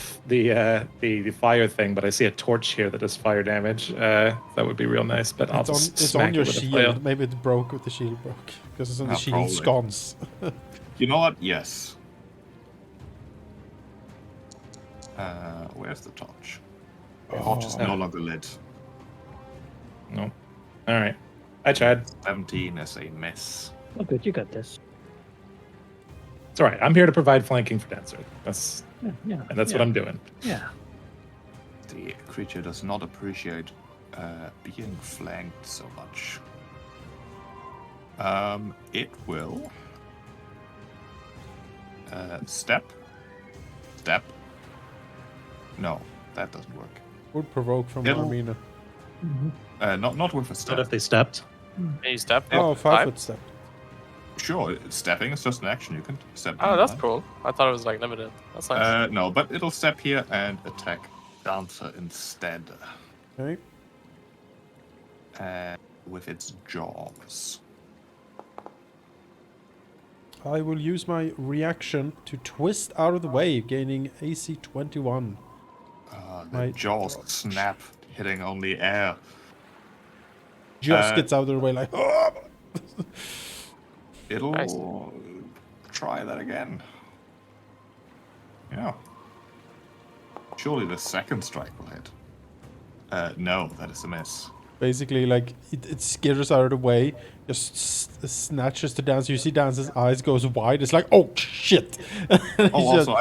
fire thing, but I see a torch here that does fire damage. That would be real nice. But I'll just It's smack on your it with a shield. flail. Maybe it broke with the shield broke because it's on the Yeah, shield probably. sconce. You know what? Yes. Where's the torch? The torch is no longer lit. No. All right. I tried. 17 is a miss. Oh, good. You got this. It's all right. I'm here to provide flanking for Dancer. That's Yeah. and that's what I'm doing. Yeah. The creature does not appreciate being flanked so much. It will step. No, that doesn't work. Would provoke from It'll- Armina. Mhm. Not with a What step. if they stepped? Can you step? Oh, up 5-foot step. Sure, stepping is just an action. You can step. Oh, that's anytime. cool. I thought it was like limited. That's nice. No, but it'll step here and attack Dancer instead. Okay. With its jaws. I will use my reaction to twist out of the way, gaining AC 21. The My jaws God. snap, hitting only air. Just gets out of the way like, oh! It'll Nice. try that again. Yeah. Surely the second strike will hit. No, that is a miss. Basically, like, it skitters out of the way, just snatches to Dance. You see Dance's eyes goes wide. It's like, oh, shit! Oh, He's also,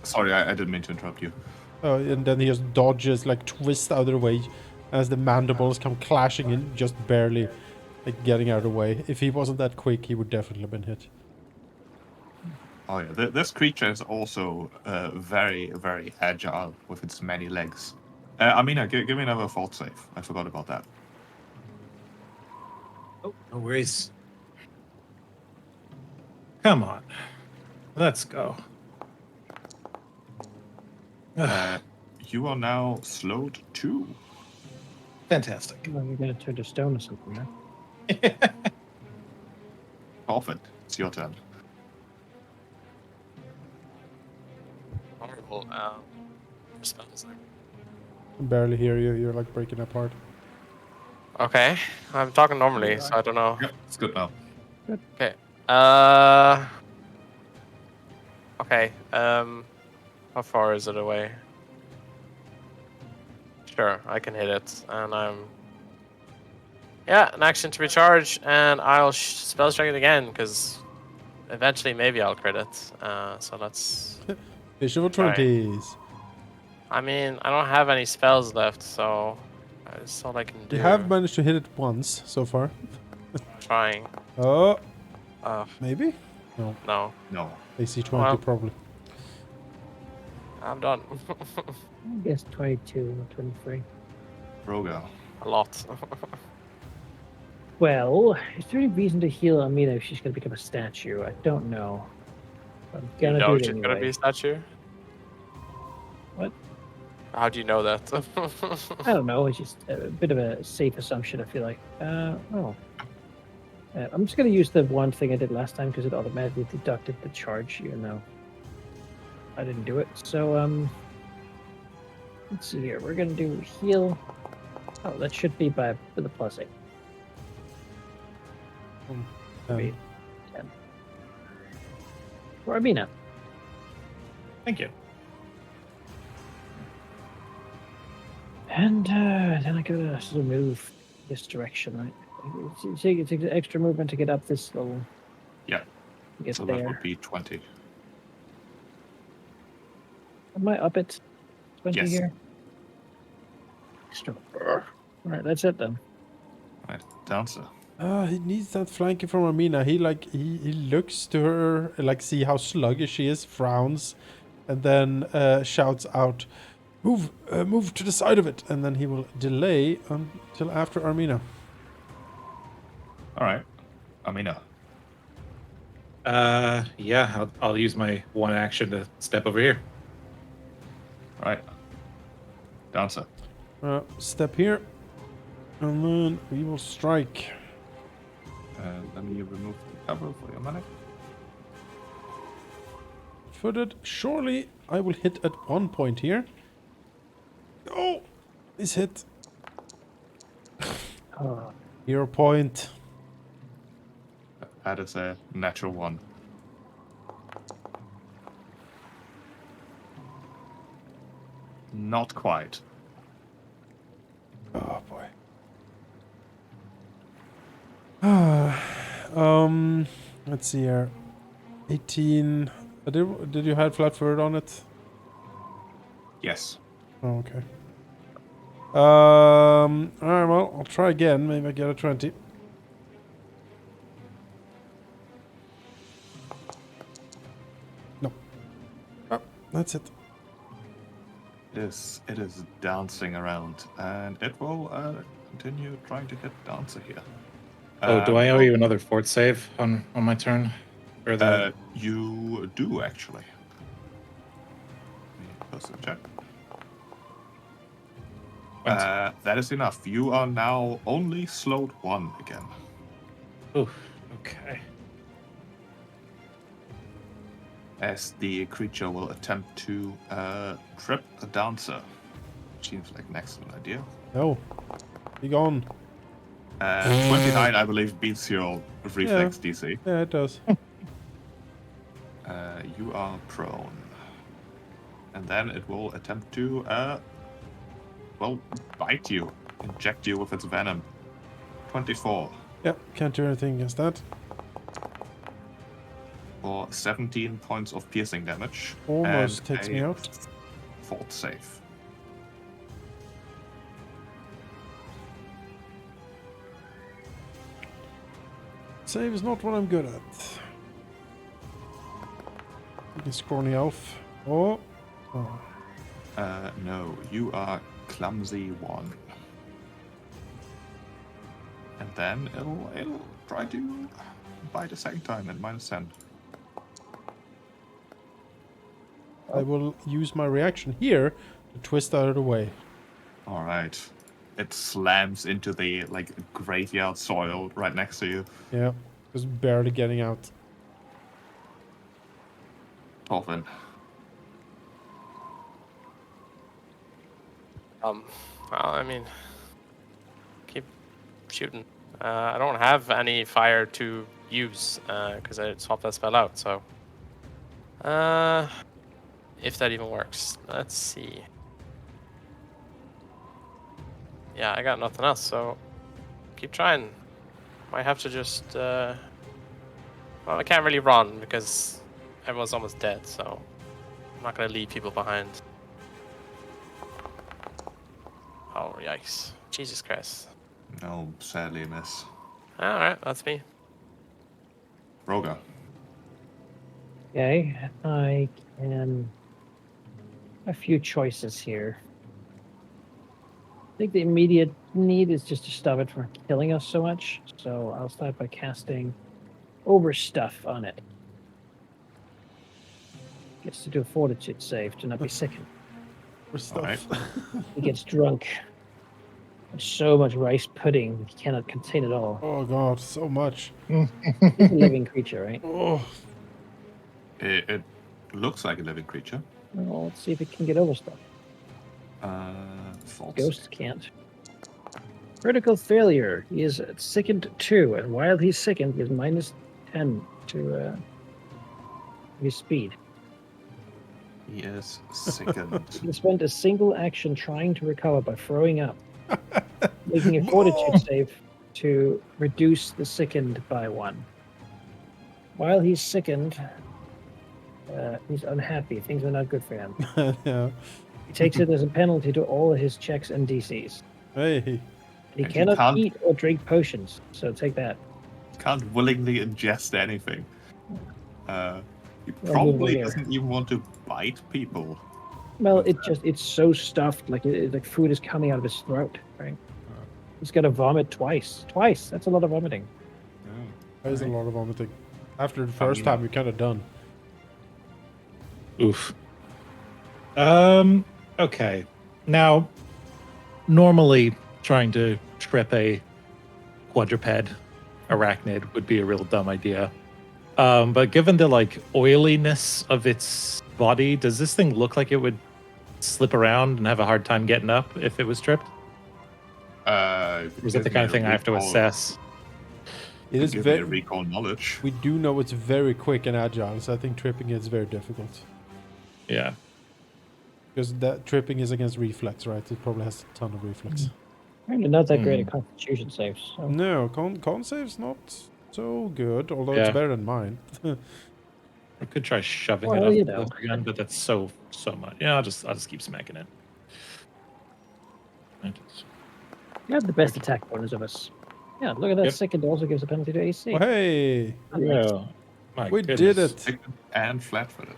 sorry, I didn't mean to interrupt you. and then he just dodges, like, twist out of the way as the mandibles come clashing in, just barely, like, getting out of the way. If he wasn't that quick, he would definitely have been hit. Oh yeah, this creature is also very, very agile with its many legs. Amina, give me another fault save. I forgot about that. Oh, no worries. Come on. Let's go. You are now slowed 2. Fantastic. Well, you're gonna turn to stone or something, right? Perfect. It's your turn. Horrible. Spells there. I can barely hear you. You're, like, breaking apart. Okay, I'm talking normally, so I don't know. Yep, it's good now. Okay. Okay. How far is it away? Sure, I can hit it, and yeah, an action to recharge, and I'll spell strike it again because eventually maybe I'll crit it. So let's. Visual Right. 20s. I mean, I don't have any spells left, so That's all I can do. You have managed to hit it once so far. Trying. Oh, Uh, maybe? no. No. AC20 Well. probably. I'm done. I guess 22 or 23. Rogo. A lot. Well, is there any reason to heal Amina if she's going to become a statue? I don't know. I'm You gonna know do it she's anyway. gonna be a statue? What? How do you know that? I don't know. It's just a bit of a safe assumption. I feel like. I'm just gonna use the one thing I did last time because it automatically deducted the charge, even though I didn't do it. So let's see here. We're gonna do heal. Oh, that should be with a +8. Maybe 10. For Amina. Thank you. And then I gotta sort of move this direction, right? It takes extra movement to get up this level. Yeah. To get So there. that would be 20. Am I up it? 20 Yes. here? Extra. All right, that's it then. Right. Dancer. He needs that flanking from Amina. He looks to her, like see how sluggish she is, frowns, and then shouts out, "Move, move to the side of it!" And then he will delay until after Armina. All right. Amina. Yeah, I'll use my one action to step over here. Right. Dancer. Step here, and then we will strike. Let me remove the cover for your money. Footed. Surely I will hit at one point here. Oh, this hit. Oh, 0 point. That is a natural 1. Not quite. Oh boy. Let's see here. 18. Did you have flat footed on it? Yes. Oh, okay. Alright, well, I'll try again. Maybe I get a 20. No. Oh, that's it. It is dancing around, and it will continue trying to get Dancer here. Oh, do I owe you another fort save on my turn? Or the You do, actually. Let me post a check. That is enough. You are now only slowed 1 again. Oof, okay. As the creature will attempt to trip the Dancer. Seems like an excellent idea. No. Be gone. 29, I believe, beats your reflex DC. Yeah, it does. You are prone. And then it will attempt to, bite you. Inject you with its venom. 24. Yep, can't do anything against that. For 17 points of piercing damage. Almost and takes a me out. Fort save. Save is not what I'm good at. The scrawny elf. Oh. No, you are clumsy 1. And then it'll try to bite a second time at -10. I will use my reaction here to twist out of the way. All right. It slams into the graveyard soil right next to you. Yeah, just barely getting out. Torvin. Well, I mean, keep shooting. I don't have any fire to use because I swapped that spell out. So, if that even works, let's see. Yeah, I got nothing else. So, keep trying. Might have to just. Well, I can't really run because everyone's almost dead. So, I'm not gonna leave people behind. Oh, yikes. Jesus Christ. No, sadly miss. Alright, that's me. Roga. Okay, I can. A few choices here. I think the immediate need is just to stop it from killing us so much. So I'll start by casting Overstuff on it. Gets to do a fortitude save to not be sickened. For stuff. Alright. He gets drunk. There's so much rice pudding, he cannot contain it all. Oh god, so much. He's a living creature, right? Oh, It looks like a living creature. Well, let's see if it can get Overstuff. False. Ghosts can't. Critical failure. He is sickened 2, and while he's sickened, he is minus 10 to his speed. He is sickened. He can spend a single action trying to recover by throwing up, making a fortitude save to reduce the sickened by 1. While he's sickened, he's unhappy. Things are not good for him. yeah. He takes it as a penalty to all of his checks and DCs. Hey. He And he cannot can't- eat or drink potions, so take that. Can't willingly ingest anything. He Well, probably here. doesn't even want to bite people. Well, it's so stuffed, like like food is coming out of his throat, right? He's got to vomit twice. Twice. That's a lot of vomiting. That is a lot of vomiting. After the I first mean, time, you're kind of done. Oof. Okay. Now, normally trying to trip a quadruped arachnid would be a real dumb idea. But given the like oiliness of its body, does this thing look like it would slip around and have a hard time getting up if it was tripped? Or is that the kind of thing I have to assess? It is Give me a very. recall knowledge. We do know it's very quick and agile, so I think tripping is very difficult. Yeah. Because that tripping is against reflex, right? It probably has a ton of reflex. Apparently not that great at Constitution saves. So. No, con save's not so good, although it's Yeah. better than mine. I could try shoving Well, it up you the know. cliff again, but that's so much. Yeah, I'll just keep smacking it. You have the best attack bonus of us. Yeah, look at that. Yep. Sickened also gives a penalty to AC. Oh, hey, Yeah. My we goodness. did it. Sickened and flat-footed.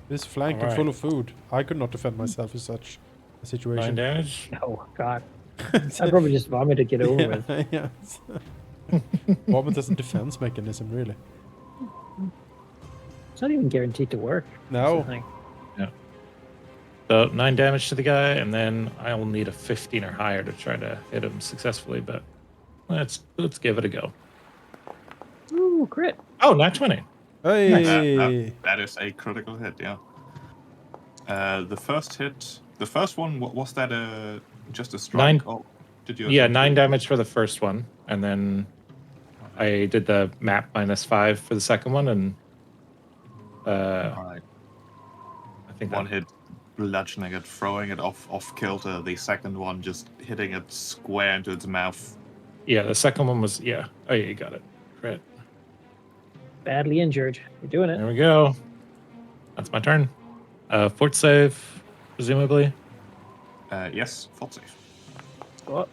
This flank and Alright. full of food. I could not defend myself in such a 9 situation. damage. Oh, God. I'd probably just vomit to get over with. yeah. Vomit is a defense mechanism, really. It's not even guaranteed to work. That's No. the thing. So 9 damage to the guy, and then I'll need a 15 or higher to try to hit him successfully. But let's give it a go. Ooh, crit. Oh, not 20. Hey. That is a critical hit, yeah. The first hit, the first one, was that just a strike? 9 Oh, did you? Yeah, attempt 9 to- damage for the first one, and then I did the map -5 for the second one, and All right. I think One that, hit, bludgeoning it, throwing it off kilter. The second one just hitting it square into its mouth. yeah, the second one was Oh yeah, you got it. Crit. Badly injured. You're doing it. There we go. That's my turn. Fort save, presumably. Yes, fault save. Oh,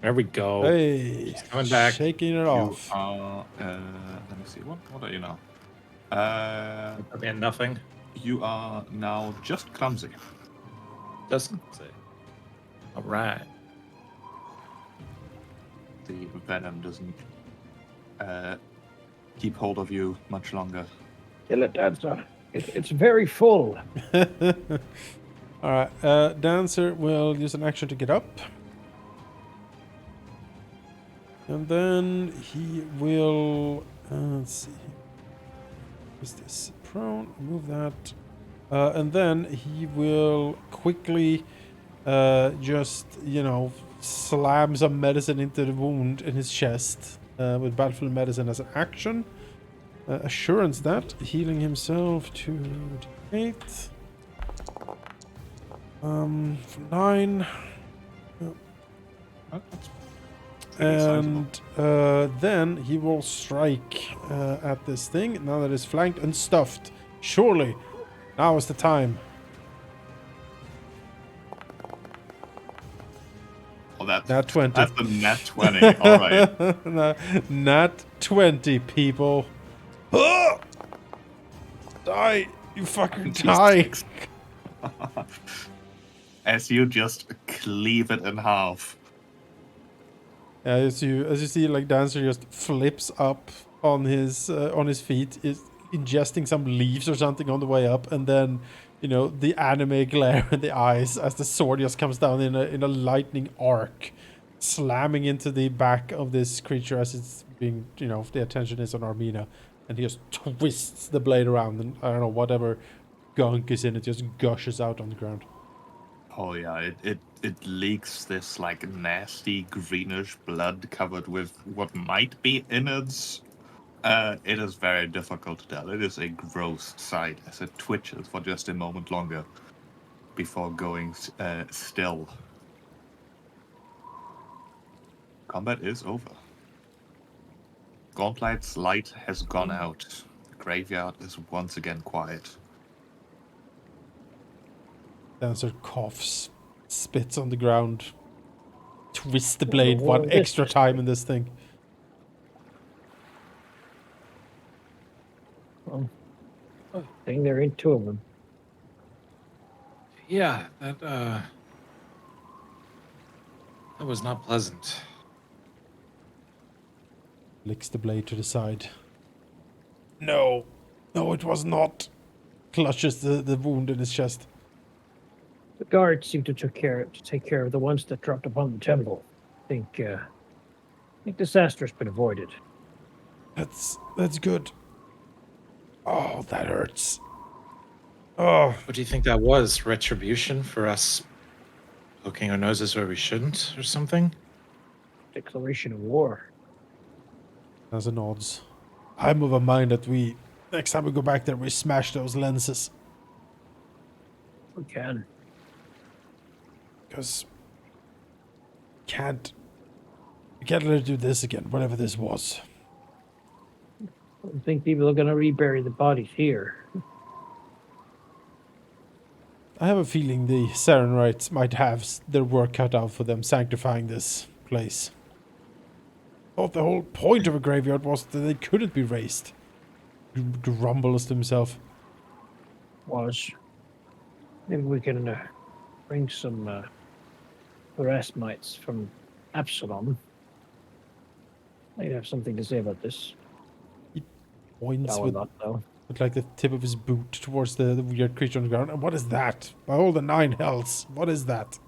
There we go. Hey. coming back. Shaking it You off. are. Let me see. What are you now? And nothing. You are now just clumsy. Doesn't say. All right. The venom doesn't keep hold of you much longer. kill it, Dancer. It's very full. Alright, Dancer will use an action to get up. And then he will... let's see. Is this prone? Move that. And then he will quickly just, slam some medicine into the wound in his chest with Battlefield Medicine as an action. Assurance that, healing himself to 8. For 9. Oh, that's pretty sizable. And then he will strike at this thing now that it's flanked and stuffed. Surely, now is the time. that's Nat 20. That's a nat 20. All right. Nat 20, people. Oh! Die! You fucker, die! D6. As you just cleave it in half. Yeah, as you see, like Dancer just flips up on his feet, is ingesting some leaves or something on the way up, and then the anime glare in the eyes as the sword just comes down in a lightning arc, slamming into the back of this creature as it's being the attention is on Armina, and he just twists the blade around, and I don't know, whatever gunk is in it just gushes out on the ground. Oh yeah, it leaks this like nasty greenish blood covered with what might be innards. It is very difficult to tell. It is a gross sight as it twitches for just a moment longer before going still. Combat is over. Gauntlet's light has gone out. The graveyard is once again quiet. Dancer coughs, spits on the ground, twists the Wonder blade what one this extra is. time in this thing. Well, I think there ain't two of them. Yeah, that was not pleasant. Licks the blade to the side. No, it was not. Clutches the wound in his chest. The guards seem to take care of the ones that dropped upon the temple. I think disaster's been avoided. That's good. Oh, that hurts. Oh, What do you think that was? Retribution for us poking our noses where we shouldn't, or something? Declaration of war. as a nods. I'm of a mind that next time we go back there, we smash those lenses. We can. Because we can't let her do this again, whatever this was. I don't think people are going to rebury the bodies here. I have a feeling the Sarenrites might have their work cut out for them sanctifying this place. Thought the whole point of a graveyard was that they couldn't be raised. Grumbles to himself. Was. Maybe we can bring some Erasmites from Absalom. They'd have something to say about this. Points That with not, though. like the tip of his boot towards the weird creature on the ground. And what is that? By all the nine hells, what is that?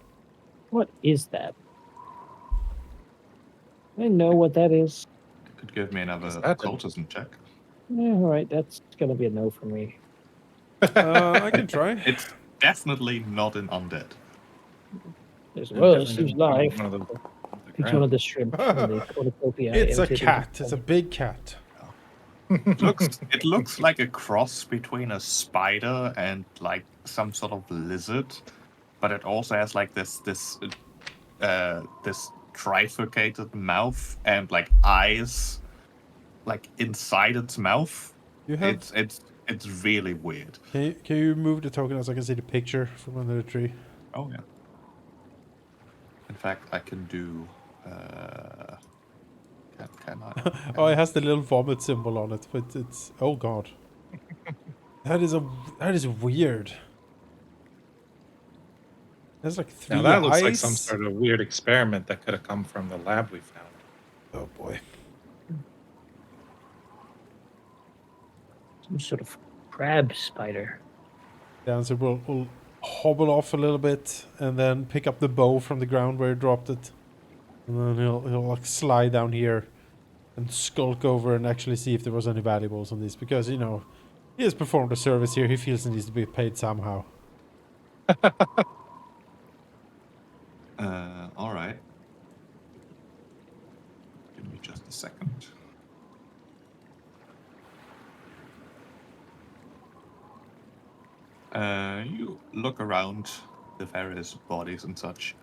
What is that? I know what that is. You could give me another Is that occultism check. Yeah, all right, that's going to be a no for me. I can try. It's definitely not an undead. There's, Yeah, well, definitely it seems didn't come live. from one of the It's ground. one of the shrimp from the cornucopia. It's a imitating cat. the- It's a big cat. It looks like a cross between a spider and like some sort of lizard, but it also has like this trifurcated mouth and like eyes like inside its mouth. You have. It's really weird. Can you move the token so I can see the picture from under the tree? Oh yeah. In fact, I can do. Can I? Oh, it has the little vomit symbol on it, but it's oh god. That is weird. There's like three Now that eyes. looks like some sort of weird experiment that could have come from the lab we found. Oh boy. Some sort of crab spider. Dancer will hobble off a little bit and then pick up the bow from the ground where he dropped it. And then he'll like slide down here and skulk over and actually see if there was any valuables on this, because he has performed a service here. He feels he needs to be paid somehow. All right. Give me just a second. You look around the various bodies and such.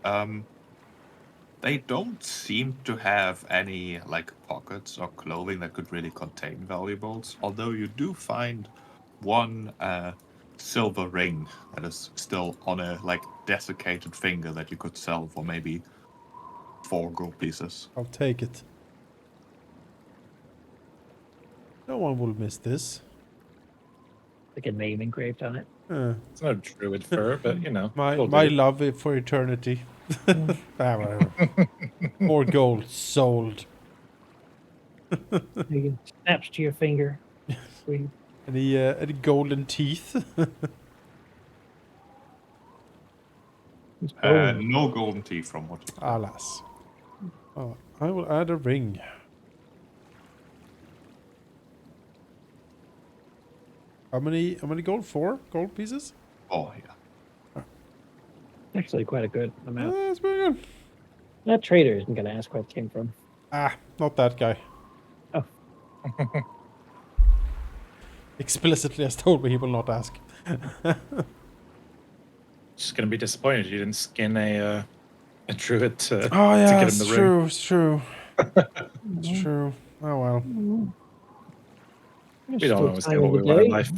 They don't seem to have any like pockets or clothing that could really contain valuables. Although you do find one silver ring that is still on a like desiccated finger that you could sell for maybe 4 gold pieces. I'll take it. No one will miss this. Like a name engraved on it. It's not a druid fur, but you know. My we'll my dig it. love it for eternity. Whatever. 4 gold sold. You can snaps to your finger. Sweet. Any golden teeth? It's boom. No golden teeth from what you said. Alas. Oh, I will add a ring. How many gold? 4 gold pieces? Oh, yeah. Actually, quite a good amount. That's very good. That trader isn't going to ask where it came from. Ah, not that guy. Oh. Explicitly has told me he will not ask. Just gonna be disappointed you didn't skin a druid to, Oh to yeah, get him it's the ring. true, it's true. It's true. Oh well. There's We don't still always time get what in we the want in day. life.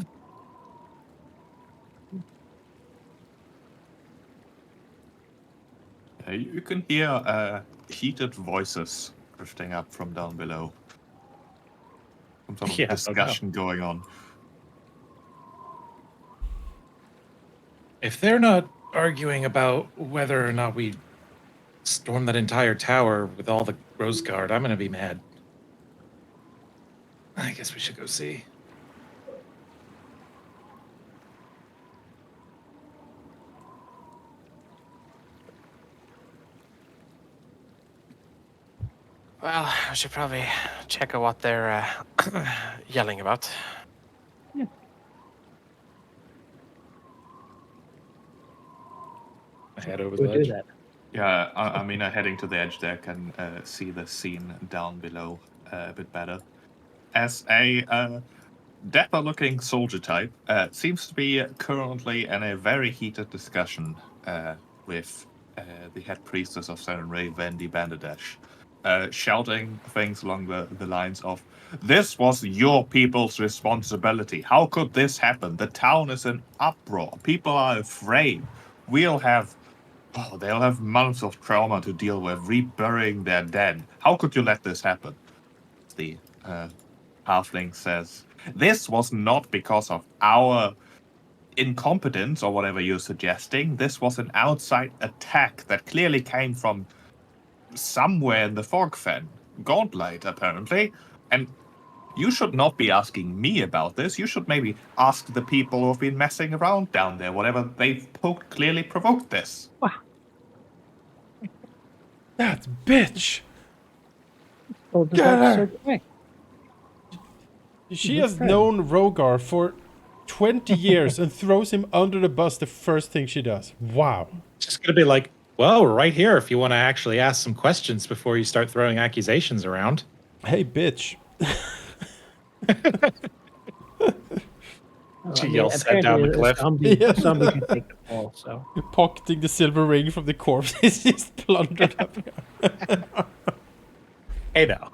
You can hear heated voices drifting up from down below. Some sort of Yeah, no doubt. discussion going on. If they're not arguing about whether or not we storm that entire tower with all the Rose Guard, I'm gonna be mad. I guess we should go see. Well, I should probably check out what they're yelling about. I head over We'll the do ledge. that. Yeah, I mean, heading to the edge there can see the scene down below a bit better. As a dapper-looking soldier type, seems to be currently in a very heated discussion with the head priestess of Seren Ray, Vendi Bandadesh, shouting things along the lines of, "This was your people's responsibility. How could this happen? The town is in uproar. People are afraid. They'll have months of trauma to deal with, reburying their dead. How could you let this happen?" The halfling says, "This was not because of our incompetence or whatever you're suggesting. This was an outside attack that clearly came from somewhere in the Fogfen. Godlight, apparently. And you should not be asking me about this. You should maybe ask the people who've been messing around down there. Whatever they've clearly provoked this." That bitch! Oh, the Get box her! are quick. She Mhm. has known Rogar for 20 years and throws him under the bus the first thing she does. Wow. It's just gonna be like, well, we're right here if you want to actually ask some questions before you start throwing accusations around. Hey, bitch. Oh, She yells that apparently down the cliff. Yeah. A zombie can take the fall, so. Pocketing the silver ring from the corpse is just plundered up. Hey now.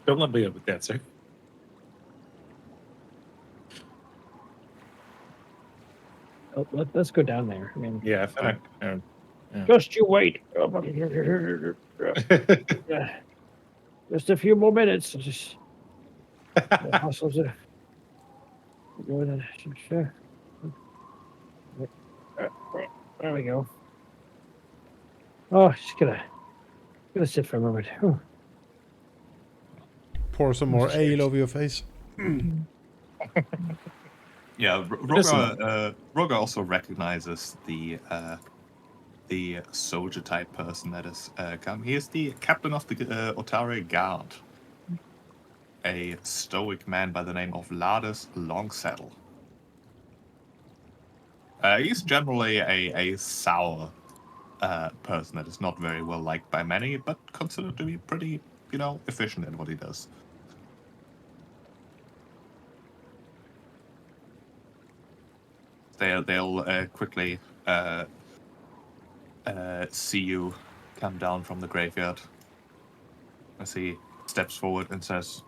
Don't let me up with that, sir. Oh, let's go down there. I mean, Yeah, I think just you wait. Just a few more minutes. Just the hustles are going. Sure. There we go. Oh, just gonna sit for a moment. Whew. Pour some more ale over your face. Yeah, Roger also recognizes the soldier type person that has come. He is the captain of the Otari Guard, a stoic man by the name of Lardus Longsaddle. He's generally a sour person that is not very well liked by many, but considered to be pretty, efficient in what he does. They'll quickly see you come down from the graveyard as he steps forward and says,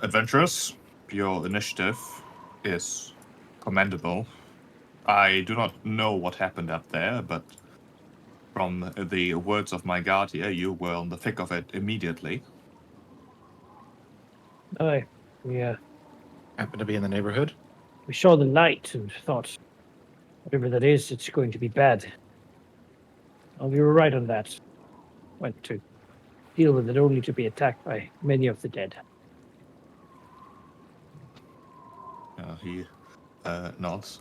"Adventurous, your initiative is commendable. I do not know what happened up there, but From the words of my guard here, you were on the thick of it immediately. Aye, yeah. Happen to be in the neighborhood. We saw the light and thought, whatever that is, it's going to be bad. Oh, we were right on that. Went to deal with it only to be attacked by many of the dead. He nods.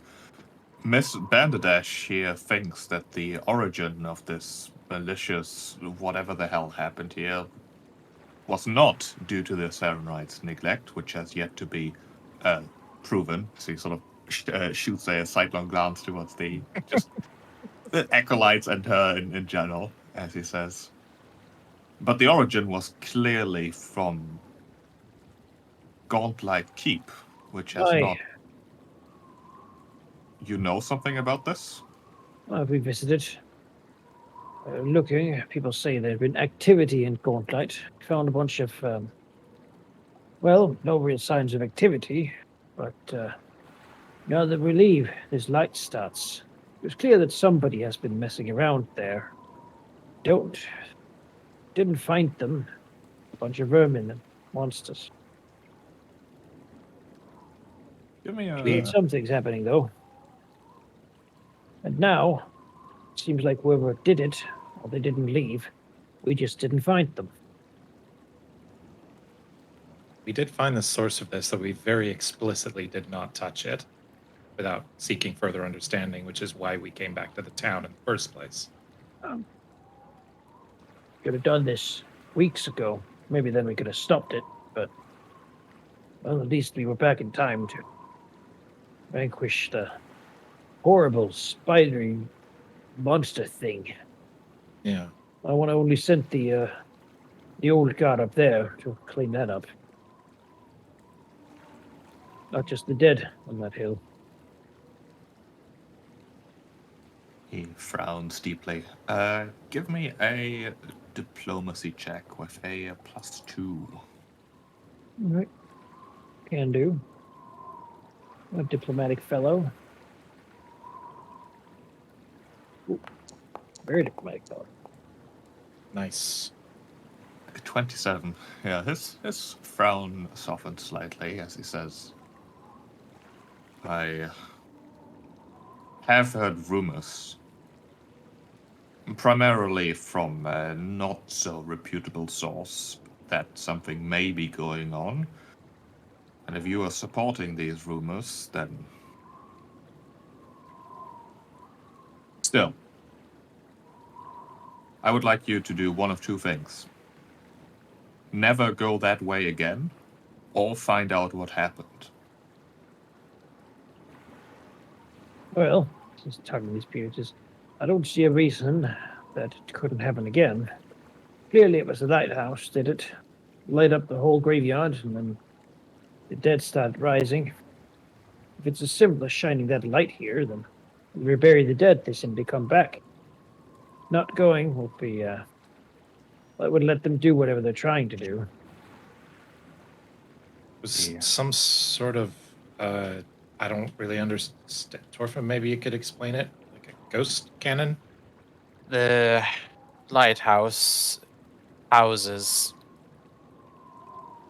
Miss Banderdash here thinks that the origin of this malicious whatever the hell happened here was not due to the Sarenite's neglect, which has yet to be proven. So he sort of shoots a sidelong glance towards the just the acolytes and her in general, as he says. But the origin was clearly from Gauntlight Keep, which has Aye. not. You know something about this? We visited. Looking, people say there had been activity in Gauntlet. Found a bunch of, well, no real signs of activity, but now that we leave, this light starts. It was clear that somebody has been messing around there. Didn't find them. A bunch of vermin and monsters. Give me We- a. Something's happening, though. And now, it seems like whoever did it, or they didn't leave, we just didn't find them. We did find the source of this, though we very explicitly did not touch it without seeking further understanding, which is why we came back to the town in the first place. Could have done this weeks ago. Maybe then we could have stopped it, but well, at least we were back in time to vanquish the horrible spidery monster thing. Yeah. I want to only sent the old guard up there to clean that up. Not just the dead on that hill. He frowns deeply. Give me a diplomacy check with a +2. All right. Can do. A diplomatic fellow. Ooh, very diplomatic fellow. Nice. 27. Yeah, his frown softens slightly as he says, I have heard rumors, primarily from a not so reputable source, that something may be going on. And if you are supporting these rumors, then still, I would like you to do one of two things. Never go that way again, or find out what happened. Well, just tugging these periods, I don't see a reason that it couldn't happen again. Clearly, it was the lighthouse did it. Light up the whole graveyard, and then the dead started rising. If it's as simple as shining that light here, then we bury the dead, they simply come back. Not going will be, I would let them do whatever they're trying to do. Was Yeah. some sort of I don't really understand. Torfa, maybe you could explain it, like a ghost cannon. The lighthouse houses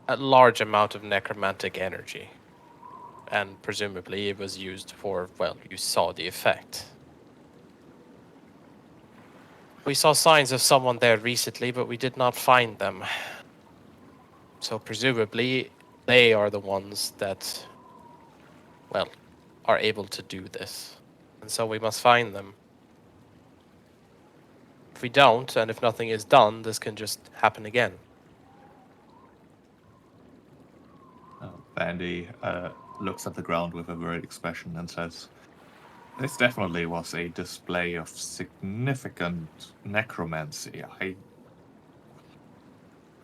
a large amount of necromantic energy, and presumably it was used for, well, you saw the effect. We saw signs of someone there recently, but we did not find them. So presumably they are the ones that, well, are able to do this. And so we must find them. If we don't, and if nothing is done, this can just happen again. Bandy looks at the ground with a worried expression and says, this definitely was a display of significant necromancy. I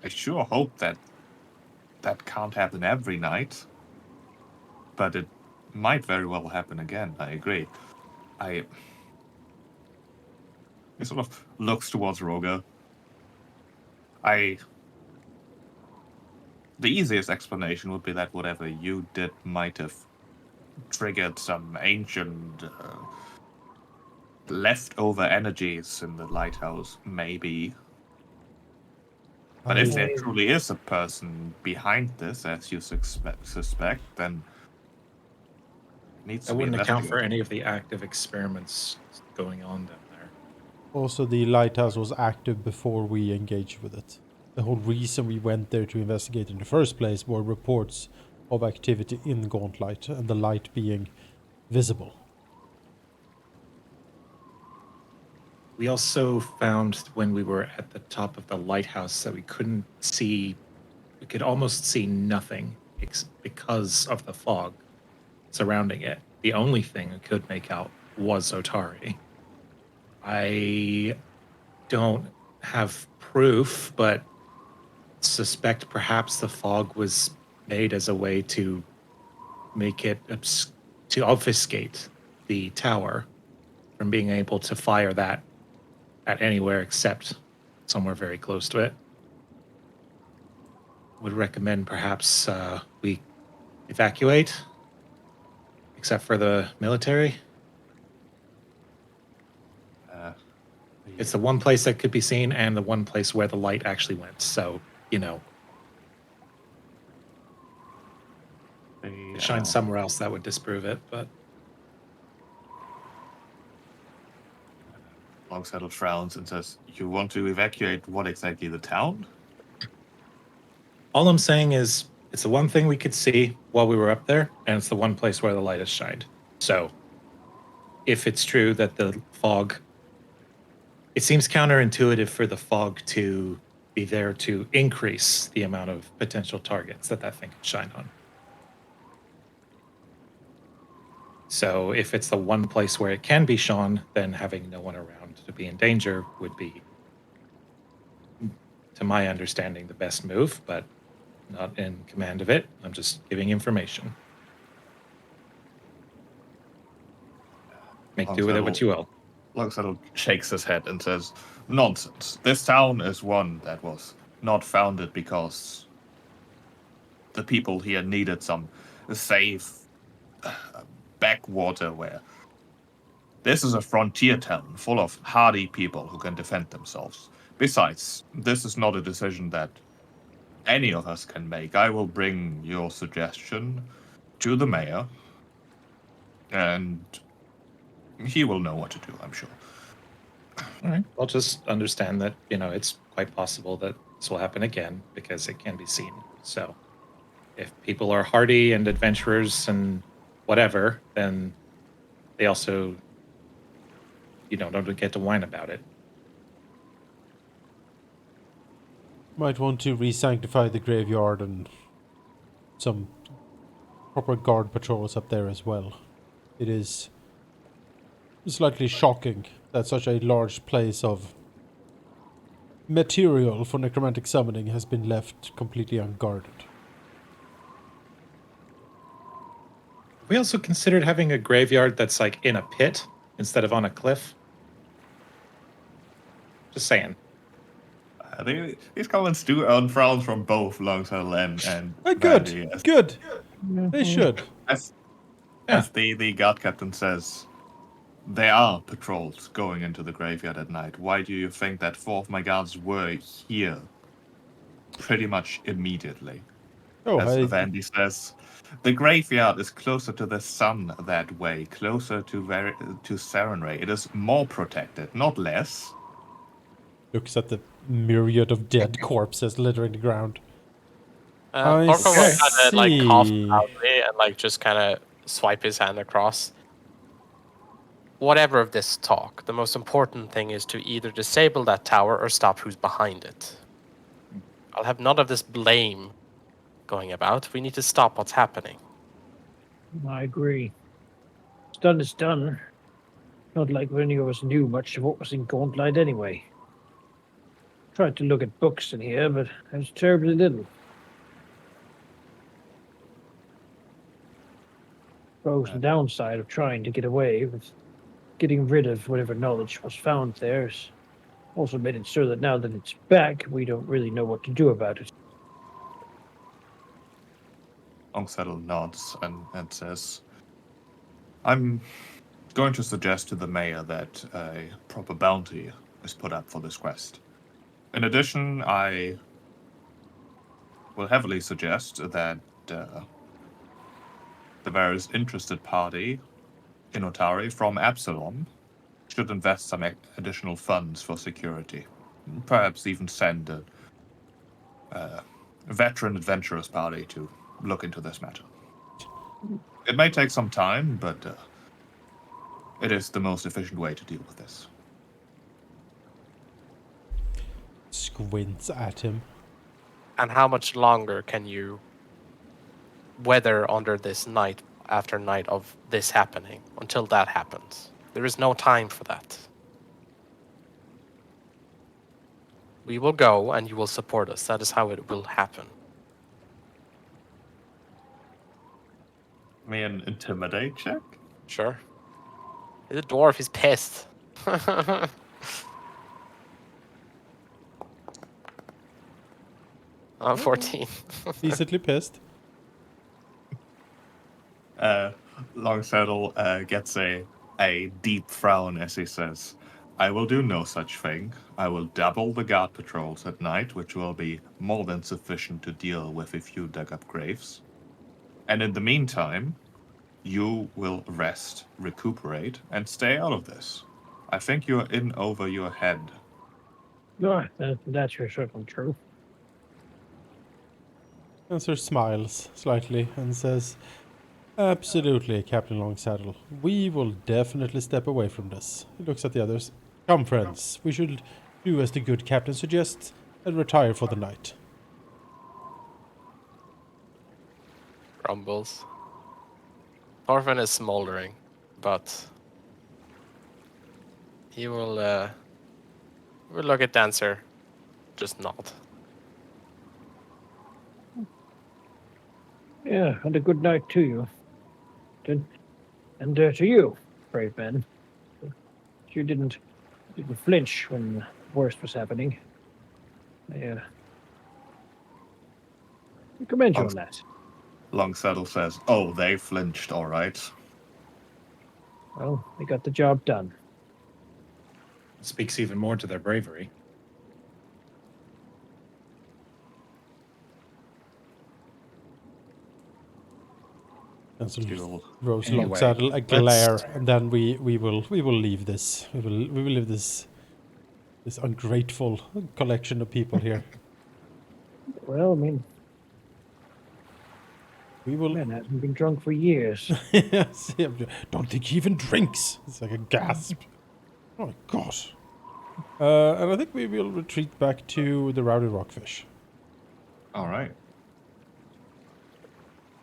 sure hope that can't happen every night, but it might very well happen again. I agree. He sort of looks towards Roga. The easiest explanation would be that whatever you did might have triggered some ancient leftover energies in the lighthouse, maybe. But I- if there I- truly is a person behind this, as you suspect, then it needs That to be wouldn't account for investigated. any of the active experiments going on down there. Also, the lighthouse was active before we engaged with it. The whole reason we went there to investigate in the first place were reports of activity in Gauntlet and the light being visible. We also found when we were at the top of the lighthouse that we could almost see nothing because of the fog surrounding it. The only thing we could make out was Otari. I don't have proof, but suspect perhaps the fog was made as a way to make it to obfuscate the tower from being able to fire that at anywhere except somewhere very close to it. Would recommend perhaps we evacuate, except for the military. It's the one place that could be seen and the one place where the light actually went. So, it shines somewhere else that would disprove it, but Longsaddle frowns and says, "You want to evacuate what exactly? The town?" all I'm saying is it's the one thing we could see while we were up there, and it's the one place where the light has shined. So, if it's true that the fog, it seems counterintuitive for the fog to be there to increase the amount of potential targets that thing could shine on. So if it's the one place where it can be shone, then having no one around to be in danger would be, to my understanding, the best move, but not in command of it. I'm just giving information. Make do with it what you will. Longsaddle shakes his head and says, "Nonsense. This town is one that was not founded because the people here needed some safe backwater where this is a frontier town full of hardy people who can defend themselves. Besides, this is not a decision that any of us can make. I will bring your suggestion to the mayor, and he will know what to do, I'm sure." All right. I'll just understand that, it's quite possible that this will happen again because it can be seen. So if people are hardy and adventurers and whatever, then they also, don't get to whine about it. Might want to re-sanctify the graveyard and some proper guard patrols up there as well. It is slightly shocking that such a large place of material for necromantic summoning has been left completely unguarded. We also considered having a graveyard that's like in a pit instead of on a cliff. Just saying. These comments do earn frowns from both Longsaddle and Good, Vandy, as- good. They should. As Yeah. the guard captain says, there are patrols going into the graveyard at night. Why do you think that 4 of my guards were here pretty much immediately? Oh, As Vandy says, the graveyard is closer to the sun that way, closer to Sarenrae. It is more protected, not less. looks at the myriad of dead corpses littering the ground. I Orko will kind of like cough see. loudly and just kind of swipe his hand across. Whatever of this talk, the most important thing is to either disable that tower or stop who's behind it. I'll have none of this blame going about. We need to stop what's happening. I agree. What's done is done. Not like any of us knew much of what was in Gauntlet anyway. Tried to look at books in here, but I was terribly little. Suppose the downside of trying to get away with getting rid of whatever knowledge was found there has also made it so that now that it's back, we don't really know what to do about it. Longsaddle nods and says, "I'm going to suggest to the mayor that a proper bounty is put up for this quest. In addition, I will heavily suggest that the various interested party in Otari from Absalom should invest some additional funds for security. Perhaps even send a veteran adventurers party to look into this matter. It may take some time, but it is the most efficient way to deal with this. Squints at him. And how much longer can you weather under this night after night of this happening until that happens? There is no time for that. We will go and you will support us. That is how it will happen. Me an intimidate check? Sure. The dwarf is pissed. 14. Decently pissed. Longsaddle gets a deep frown as he says, I will do no such thing. I will double the guard patrols at night, which will be more than sufficient to deal with a few dug-up graves. And in the meantime, you will rest, recuperate, and stay out of this. I think you're in over your head. No, that's for certain true. Answer smiles slightly and says, absolutely, Captain Longsaddle. We will definitely step away from this. He looks at the others. Come, friends. We should do as the good captain suggests and retire for the night. Grumbles. Thorfinn is smoldering, but he will look at Dancer, just nod. Yeah, and a good night to you. And to you, brave man. You didn't flinch when the worst was happening. I commend you on that. Longsaddle says, oh, they flinched, all right. Well, they got the job done. Speaks even more to their bravery. And so You'll- Rose Anyway, Longsaddle a glare, let's- and then we will leave this. We will leave this ungrateful collection of people here. Well, I mean, We will. man hasn't been drunk for years. Yes, don't think he even drinks. It's like a gasp. Oh my god. And I think we will retreat back to the Rowdy Rockfish. All right.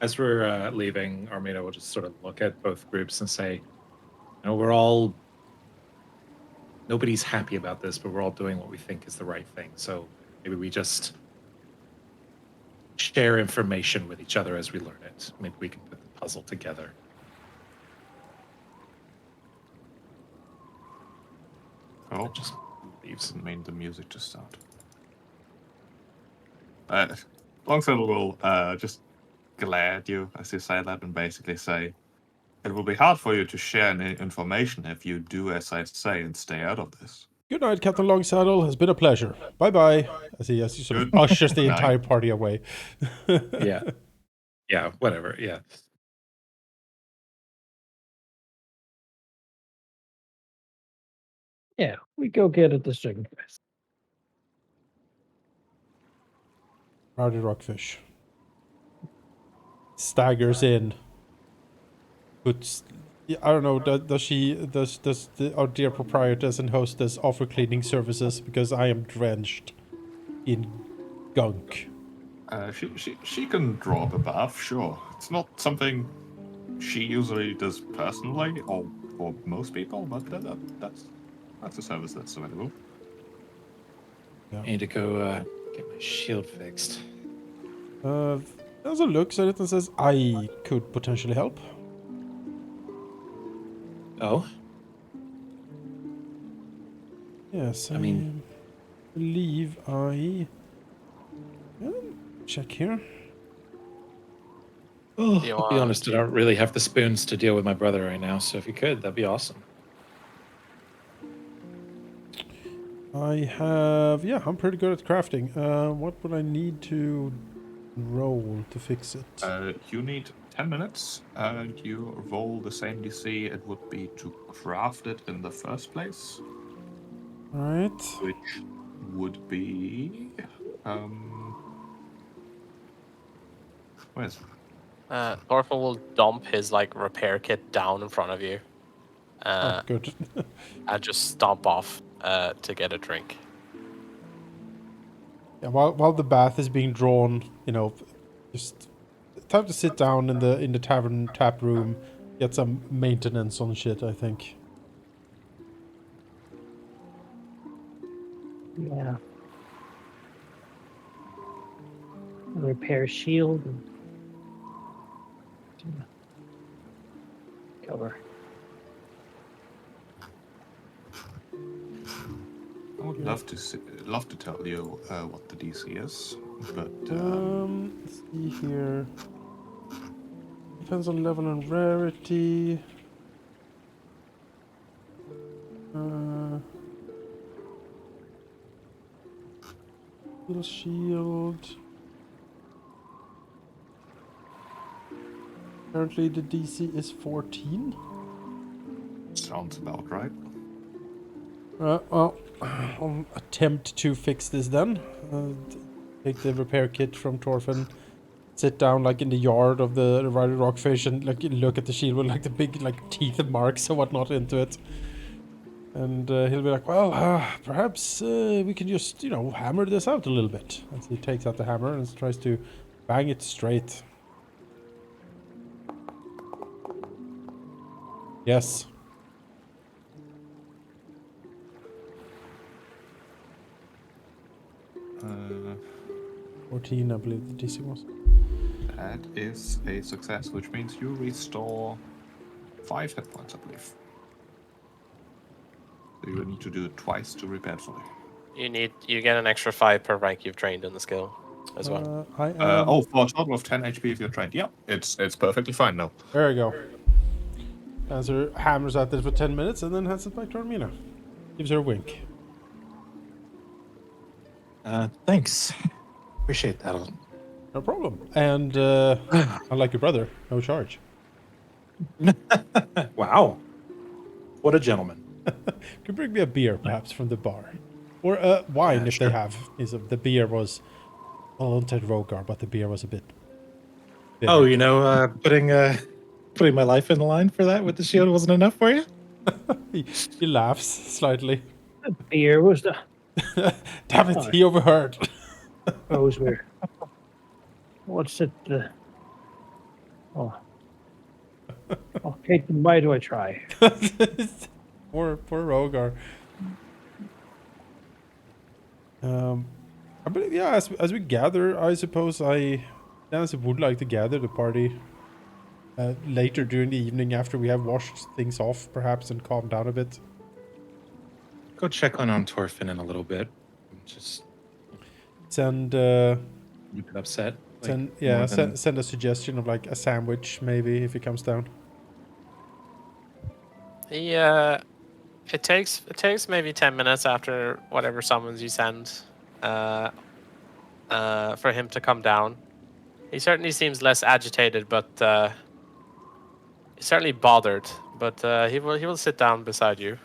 As we're leaving, Armina will just sort of look at both groups and say, you know, nobody's happy about this, but we're all doing what we think is the right thing. So maybe we just share information with each other as we learn it. Maybe we can put the puzzle together. Oh, It just leaves. didn't mean the music to start. Longsaddle will just glare at you as you say that and basically say, it will be hard for you to share any information if you do as I say and stay out of this. Good night, Captain Longsaddle. Has been a pleasure. Bye bye. As he sort of Good ushers the night. entire party away. Yeah. Yeah, whatever. Yeah. Yeah, we go get at the second quest. Rowdy Rockfish staggers in. Puts. I don't know. Does our dear proprietress and hostess offer cleaning services? Because I am drenched in gunk. She can draw up a bath, sure. It's not something she usually does personally, or for most people, but that's a service that's available. I need to go get my shield fixed. Also looks at it and says, "I could potentially help." Oh? Yes, I mean- believe I check here. Oh, You I'll be want honest, I don't really have the spoons to deal with my brother right now. So if you could, that'd be awesome. I have... Yeah, I'm pretty good at crafting. What would I need to roll to fix it? You need 10 minutes. You roll the same DC it would be to craft it in the first place, Alright. which would be where's Thorfinn will dump his like repair kit down in front of you, Oh, good. and just stomp off to get a drink. Yeah, while the bath is being drawn, you know, just time to sit down in the tavern tap room, get some maintenance on shit, I think. Yeah. Repair shield and cover. I would love to tell you what the DC is, but Let's see here. Depends on level and rarity. Heal shield. Currently the DC is 14. sounds about right. Well, I'll attempt to fix this then. Take the repair kit from Thorfinn, sit down like in the yard of the Rider Rockfish and like look at the shield with like the big like teeth marks and whatnot into it. And he'll be like, well, perhaps we can just, you know, hammer this out a little bit. As he takes out the hammer and tries to bang it straight. Yes. 14, I believe the DC was. That is a success, which means you restore 5 hit points, I believe. So you need to do it twice to repair it fully. You get an extra 5 per rank you've trained in the skill as well. I am... Oh, for a total of 10 HP if you're trained. Yeah, it's perfectly fine now. There you go. Answer hammers at this for 10 minutes and then hands it back to Armina. Gives her a wink. Thanks. Appreciate that. No problem. And unlike your brother, no charge. Wow. What a gentleman. Could bring me a beer, perhaps, from the bar. Or wine, if sure. they have. The beer was... Well, I wanted Rogar, but the beer was a bit... bitter. Oh, you know, putting my life in the line for that with the shield wasn't enough for you? He laughs slightly. The beer was the Damn it, he overheard. those were. What's it? Oh. Okay, why do I try? Poor Rogar. I believe, yeah, as we gather, I suppose Nancy would like to gather the party later during the evening after we have washed things off, perhaps, and calmed down a bit. Go check on Thorfinn in a little bit. Just Send, a bit upset. send a suggestion of like a sandwich, maybe, if he comes down. Yeah, it takes maybe 10 minutes after whatever summons you send for him to come down. He certainly seems less agitated, but he's certainly bothered. But he will sit down beside you.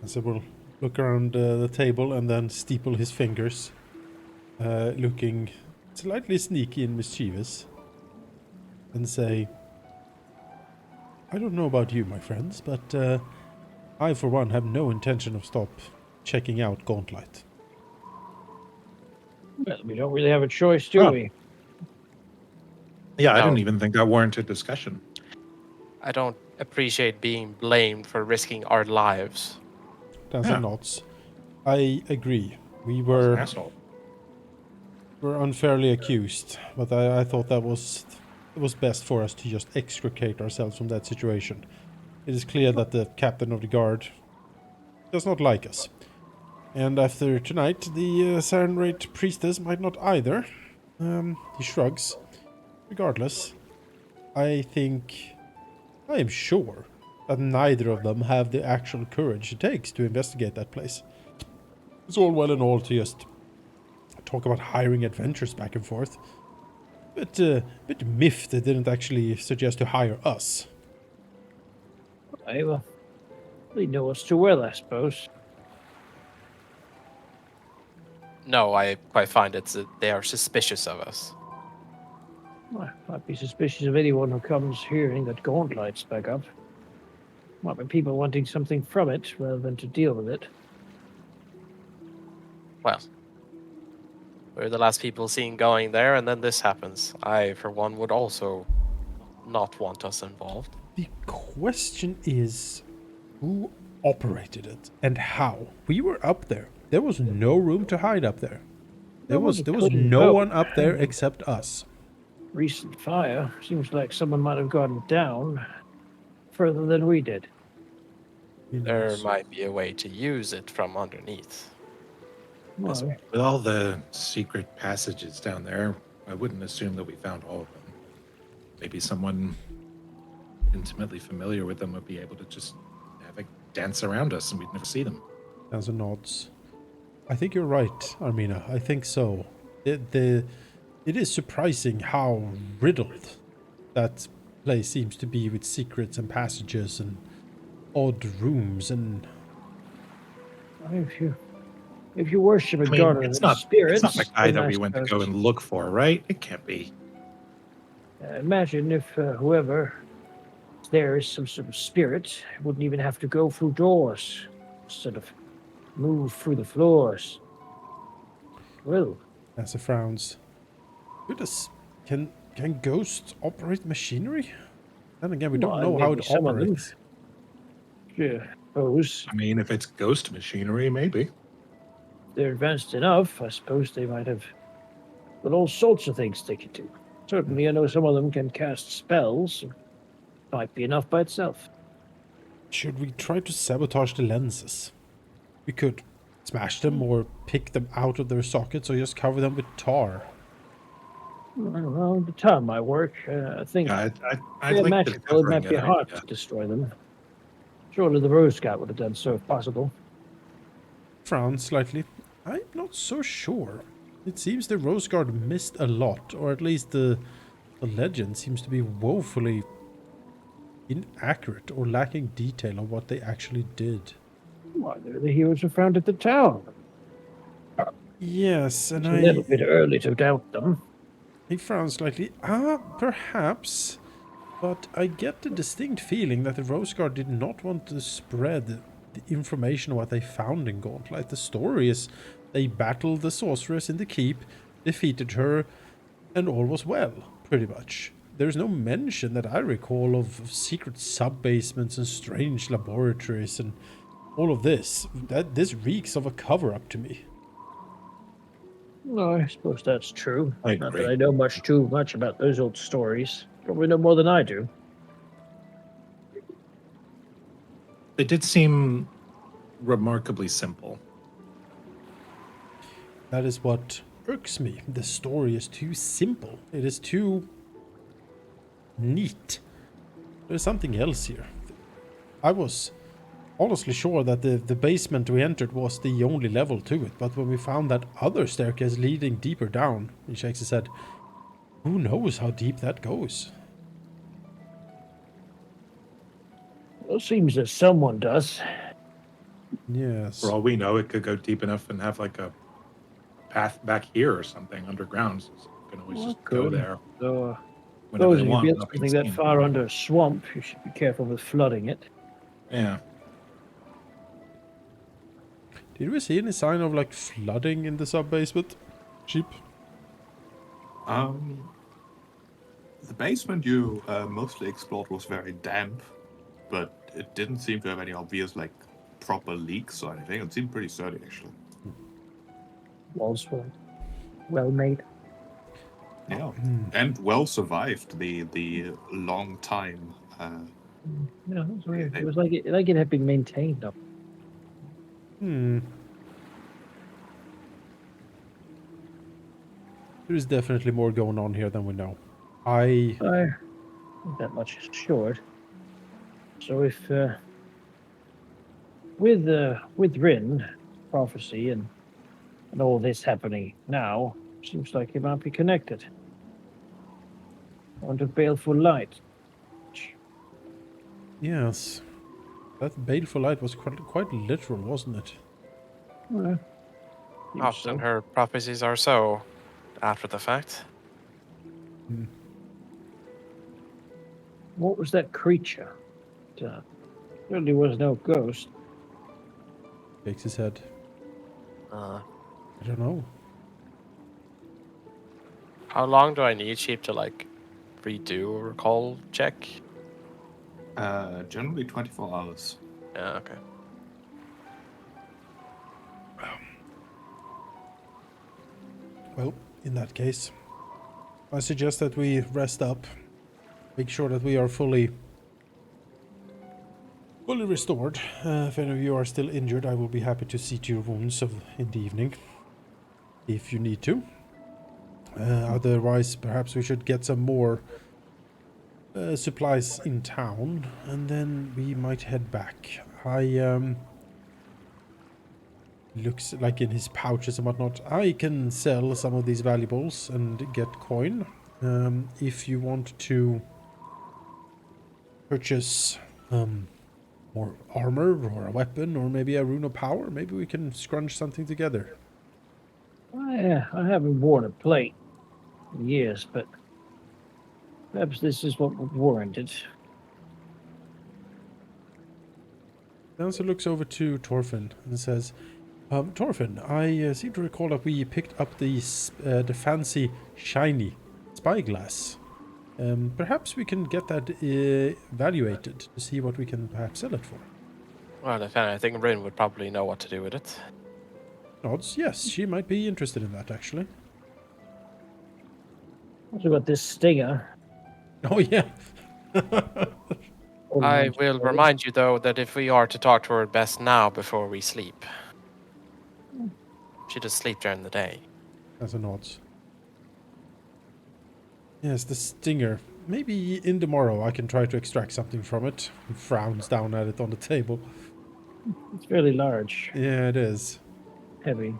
So we'll look around the table and then steeple his fingers, looking slightly sneaky and mischievous, and say, I don't know about you, my friends, but I, for one, have no intention of checking out Gauntlet. Well, we don't really have a choice, do Huh. we? Yeah, I No. didn't even think that warranted discussion. I don't appreciate being blamed for risking our lives. Dancer Yeah. nods. I agree. We Were... were Asshole. unfairly accused, but I thought it was best for us to just extricate ourselves from that situation. It is clear that the captain of the guard does not like us. And after tonight, the Sarenrate priestess might not either. He shrugs. Regardless, I am sure that neither of them have the actual courage it takes to investigate that place. It's all well and all to just talk about hiring adventurers back and forth. But bit miffed they didn't actually suggest to hire us. I well, they know us too well, I suppose. No, I quite find they are suspicious of us. I might be suspicious of anyone who comes hearing that Gaunt lights back up. Might be people wanting something from it rather than to deal with it. Well, we're the last people seen going there, and then this happens. I, for one, would also not want us involved. The question is, who operated it and how? We were up there. There was no room to hide up there. There was no one up there except us. Recent fire seems like someone might have gone down further than we did. There might be a way to use it from underneath. Well, With all the secret passages down there, I wouldn't assume that we found all of them. Maybe someone intimately familiar with them would be able to just have a dance around us and we'd never see them. As a nods. I think you're right, Armina. I think so. It is surprising how riddled that place seems to be with secrets and passages and odd rooms and... if you worship a I mean, god it's of not spirits, the guy then that I we went to go suppose- and look for, right? It can't be. Imagine if whoever there is some sort of spirit wouldn't even have to go through doors, instead of move through the floors. Well, Asa frowns. Goodness, can ghosts operate machinery? Then again, we don't well, know how maybe it some of them. operates. Yeah, suppose I mean, if it's ghost machinery, maybe. they're advanced enough. I suppose they might have got all sorts of things they could do. Certainly, I know some of them can cast spells. Might be enough by itself. Should we try to sabotage the lenses? We could smash them or pick them out of their sockets or just cover them with tar. Well, the time might work. I think Yeah, I'd they're like to magical. It covering might be it, hard idea. to destroy them. Surely the Rose Scout would have done so if possible. Frowns slightly. I'm not so sure. It seems the Rose Guard missed a lot, or at least the legend seems to be woefully inaccurate or lacking detail on what they actually did. Why, they're the heroes who founded the town. Yes, and It's a little bit early to doubt them. he frowns slightly. Perhaps. But I get the distinct feeling that the Rose Guard did not want to spread the information on what they found in Gauntlet. The story is they battled the sorceress in the keep, defeated her, and all was well, pretty much. There's no mention that I recall of secret sub-basements and strange laboratories and all of this. This reeks of a cover-up to me. No, I suppose that's true. I Not agree. that I know too much about those old stories. Probably know more than I do. They did seem remarkably simple. That is what irks me. The story is too simple. It is too neat. There's something else here. I was honestly sure that the basement we entered was the only level to it, but when we found that other staircase leading deeper down, he shakes his head, who knows how deep that goes? Well, it seems that someone does. Yes. For all we know, it could go deep enough and have like a path back here or something underground. So you can always Well, just go could. there So, whenever suppose they if you want. build without something being that seen. far under a swamp, you should be careful with flooding it. Yeah. Did we see any sign of like flooding in the sub-basement? Cheap. The basement you mostly explored was very damp, but it didn't seem to have any obvious like proper leaks or anything. It seemed pretty sturdy actually. Walls were well made. Yeah, and well survived the long time. Yeah, it was weird. It was like it had been maintained up. There is definitely more going on here than we know. I That much is assured. So if with Rin prophecy and all this happening now, seems like it might be connected. Onto baleful light. yes, that baleful light was quite literal, wasn't it? Well, seems Often so. her prophecies are so after the fact. Hmm. What was that creature? Certainly was no ghost. Shakes his head. Uh, I don't know. how long do I need, Sheep, to like redo a recall check? Generally 24 hours. Yeah, okay. Well, in that case, I suggest that we rest up, make sure that we are fully restored. If any of you are still injured, I will be happy to see to your wounds in the evening, if you need to. Otherwise, perhaps we should get some more supplies in town, and then we might head back. Looks like in his pouches and whatnot. I can sell some of these valuables and get coin. If you want to purchase more armor or a weapon or maybe a rune of power, maybe we can scrunch something together. I haven't worn a plate in years, but perhaps this is what would warrant it. Dancer looks over to Torfin and says, Torfin, I seem to recall that we picked up the fancy shiny spyglass. Perhaps we can get that evaluated to see what we can perhaps sell it for. Well, if anything, I think Rin would probably know what to do with it. Odds, yes, she might be interested in that actually. What about this stinger? Oh yeah. I will remind you, though, that if we are to talk to her, best now before we sleep. She does sleep during the day. That's an odds. Yes, the stinger. Maybe in tomorrow I can try to extract something from it. He frowns down at it on the table. It's fairly large, Yeah, it is. heavy.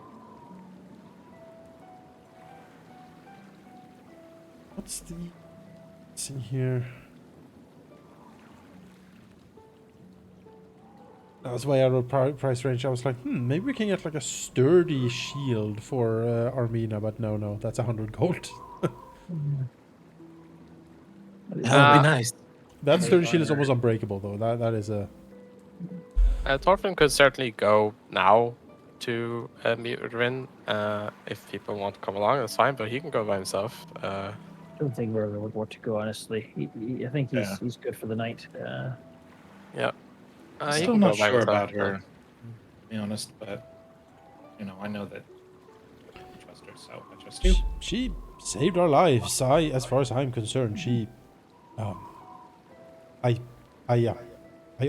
What's the... Let's see here. That was way out of price range. I was like, maybe we can get like a sturdy shield for Armina, but no, that's 100 gold. That would be nice. That sturdy shield is almost unbreakable, though. That is a... Thorfinn could certainly go now to meet with Rin. If people want to come along, that's fine, but he can go by himself. I don't think Rover would want to go, honestly. I think Yeah. he's good for the night. Yeah. I'm He still can not go by sure himself, about her, to be honest, but I know that I trust her, so I trust you. She saved our lives. As far as I'm concerned, she... I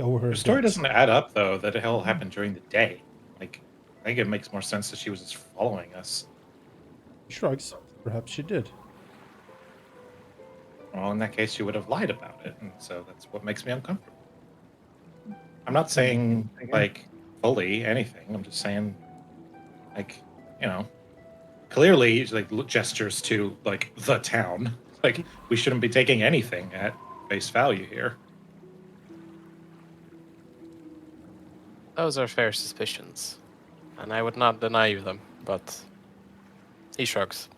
owe her. Her story debt. doesn't add up, though, that it all happened during the day. Like, I think it makes more sense that she was just following us. Shrugs. Perhaps she did. Well, in that case, she would have lied about it, and so that's what makes me uncomfortable. I'm not saying, like, fully anything. I'm just saying, like, clearly, like, gestures to, like, the town. Like, we shouldn't be taking anything at face value here. Those are fair suspicions, and I would not deny you them, but he shrugs.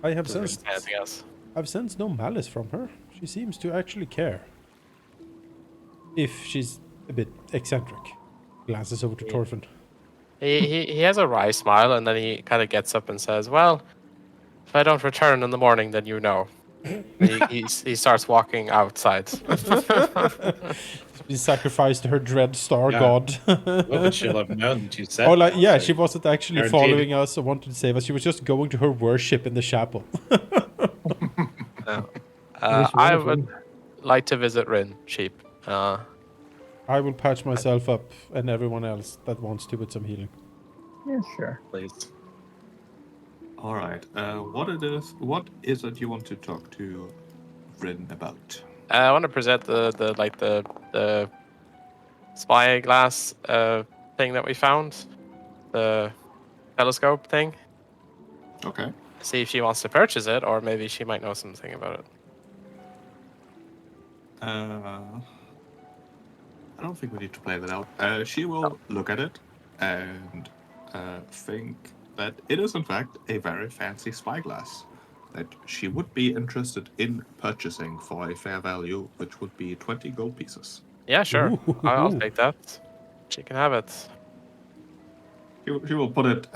I have Doesn't really sensed. say anything else. I've sensed no malice from her. She seems to actually care. If she's a bit eccentric. Glances over to Torfin. He has a wry smile, and then he kind of gets up and says, "Well, if I don't return in the morning, then you know." he starts walking outside. She sacrificed her dread star Yeah. god. What would she have known that you said? Oh, like, that? yeah, So she wasn't actually guaranteed. following us or wanted to save us. She was just going to her worship in the chapel. I would like to visit Rin, Sheep. I will patch myself up and everyone else that wants to with some healing. Yeah, sure. Please. All right. What is it you want to talk to Rin about? I want to present the spyglass thing that we found, the telescope thing. Okay. See if she wants to purchase it, or maybe she might know something about it. I don't think we need to play that out. She will look at it and think that it is, in fact, a very fancy spyglass that she would be interested in purchasing for a fair value, which would be 20 gold pieces. Yeah, sure. I'll Ooh. take that. She can have it. She will put it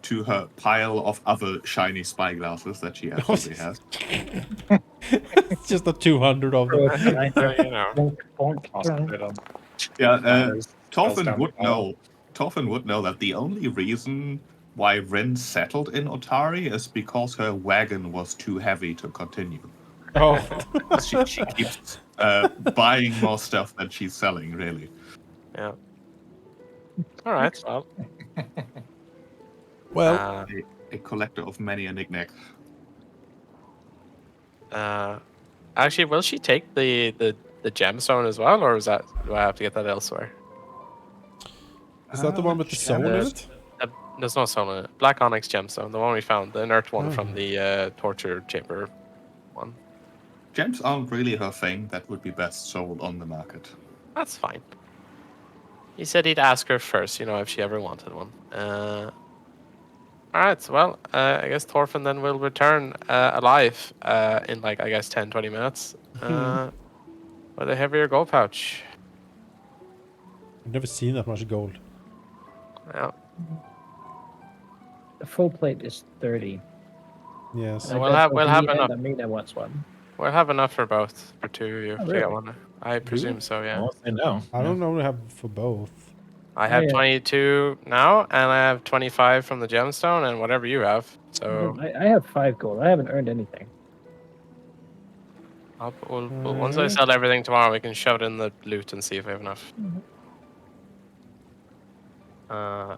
to her pile of other shiny spyglasses that she absolutely has. It's just the 200 of them. Throw it behind her. You know. Bonk, bonk, Also right. put on Yeah, spiders, falls Torfin down would the pile. know. Torfin would know that the only reason why Rin settled in Otari is because her wagon was too heavy to continue. Oh. She keeps buying more stuff than she's selling, really. Yeah. All right. Well, Well, A collector of many a knickknack. actually, will she take the gemstone as well, or is that do I have to get that elsewhere? is that the one with the soul in it? There's no stone in it. Black onyx gemstone, the one we found, the inert one from Oh. the torture chamber one. Gems aren't really her thing. That would be best sold on the market. That's fine. He said he'd ask her first, if she ever wanted one. All right. Well, I guess Thorfinn then will return alive in 10, 20 minutes with a heavier gold pouch. I've never seen that much gold. Yeah. The full plate is 30. Yes. So we'll have enough. Amina wants one. We'll have enough for both, for two of you. Oh, If you get really? one. I presume so. Yeah. Well, I know. I don't know. We have for both. I have yeah. 22 now, and I have 25 from the gemstone, and whatever you have. So I have 5 gold. I haven't earned anything. once I sell everything tomorrow, we can shove it in the loot and see if we have enough. I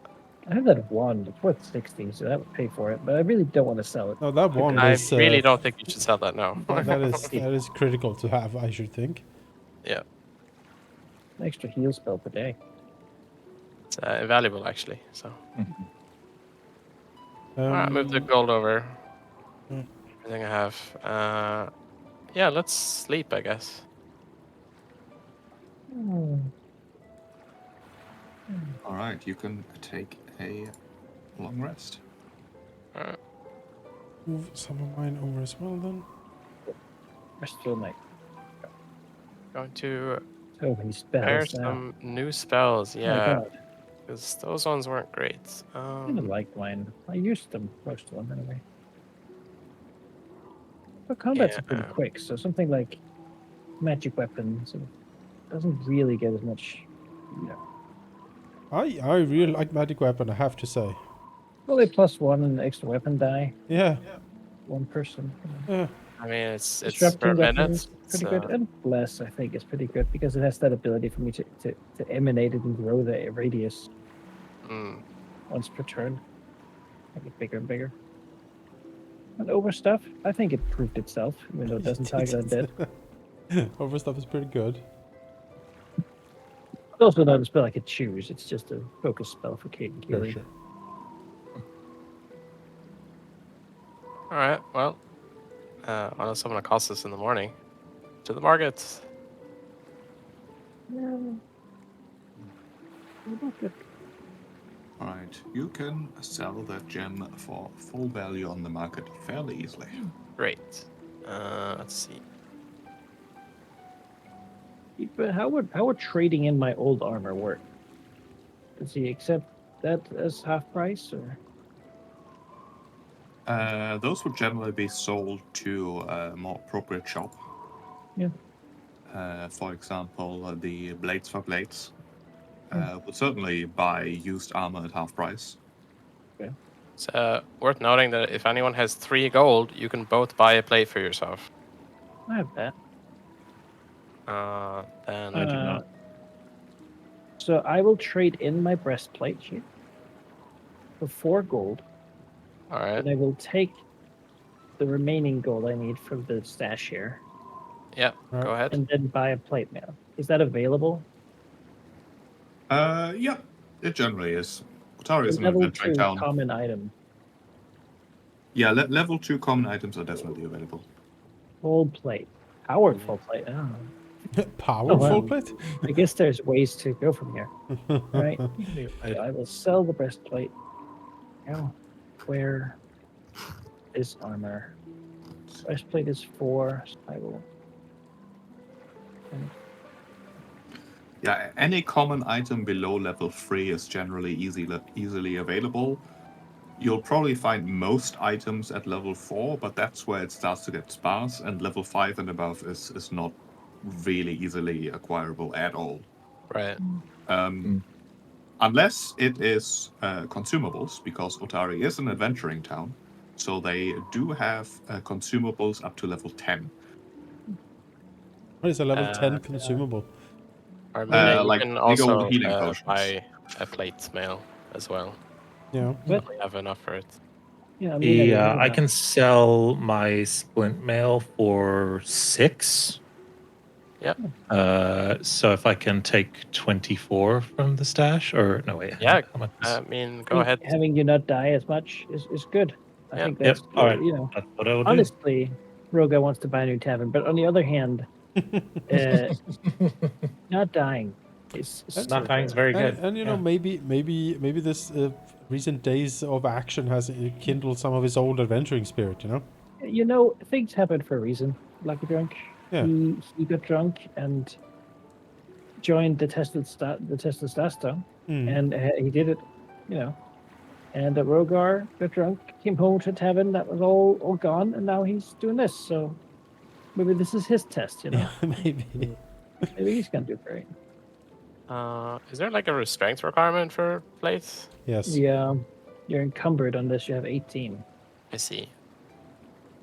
have that one. It's worth 60, so that would pay for it. But I really don't want to sell it. No, that one I is. really don't think you should sell that now. that is critical to have, I should think. Yeah, An extra heal spell per day. it's invaluable actually. So all right, move the Um, gold over. Mm. Everything I have. Yeah, let's sleep, I guess. All right, you can take a long rest. All right. move some of mine over as well then. Rest of the night. Going to So many prepare spells now. some new spells. Oh my Yeah, god. because those ones weren't great. I didn't like mine. I used them, most of them anyway. But combat's pretty Yeah. quick, so something like magic weapons doesn't really get as much. I really like magic weapon, I have to say. Well, they +1 and extra weapon die. Yeah. 1 person. Yeah. I mean, it's per Disrupting minute. weapons pretty good, and bless I think is pretty good because it has that ability for me to emanate it and grow the radius once per turn. Make it bigger and bigger. And overstuff, I think it proved itself, even though it doesn't target undead. Overstuff is pretty good. It's also not a spell I could choose. It's just a focus spell for Kate and Sure, Keely. sure. All right. Well, unless someone calls us in the morning, to the market. All right, you can sell that gem for full value on the market fairly easily. Great. Let's see. But how would trading in my old armor work? Does he accept that as half price, or? Those would generally be sold to a more appropriate shop. Yeah. For example, the Blades for Blades would certainly buy used armor at half price. It's worth noting that if anyone has 3 gold, you can both buy a plate for yourself. I have that. Then I do not. So I will trade in my breastplate here for 4 gold All right. And I will take the remaining gold I need from the stash here, Yeah. All Go right. ahead. and then buy a plate mail. Is that available? Yeah, it generally is. Otari is an Level adventuring 2 town. common item. Yeah, level 2 common items are definitely available. Full plate. Powered full plate. Oh. Powerful wow. plate? I guess there's ways to go from here. All right. I- I will sell the breastplate. Now, where is armor? Breastplate is 4. So I will. Yeah, any common item below level 3 is generally easily available. You'll probably find most items at level 4, but that's where it starts to get sparse, and level 5 and above is not really easily acquirable at all. Right. Unless it is consumables, because Otari is an adventuring town, so they do have consumables up to level 10. What is a level 10 Uh, consumable? Or maybe you like can big old also healing potions. buy a plate mail as well. Yeah. But We have enough for it. yeah, I mean, I can sell my splint mail for 6. Yep. So if I can take 24 from the stash, or no wait, Yeah. how much? I mean, go ahead. Having you not die as much is good. I Yep. think Yep. that's All right. you know. That's what I will do. Honestly, Roga wants to buy a new tavern, but on the other hand, not dying is Not so dying's good. very good. And you know, maybe this recent days of action has kindled some of his old adventuring spirit. You know. You know, things happen for a reason. Lucky Drunk. Yeah. He got drunk and joined the tested Stasta, Mm. and he did it, you know. And the Rogar got drunk, came home to tavern that was all gone, and now he's doing this. So maybe this is his test, you know. Yeah, maybe. Maybe he's gonna do great. Is there like a strength requirement for plates? Yes. Yeah, you're encumbered unless you have 18. I see.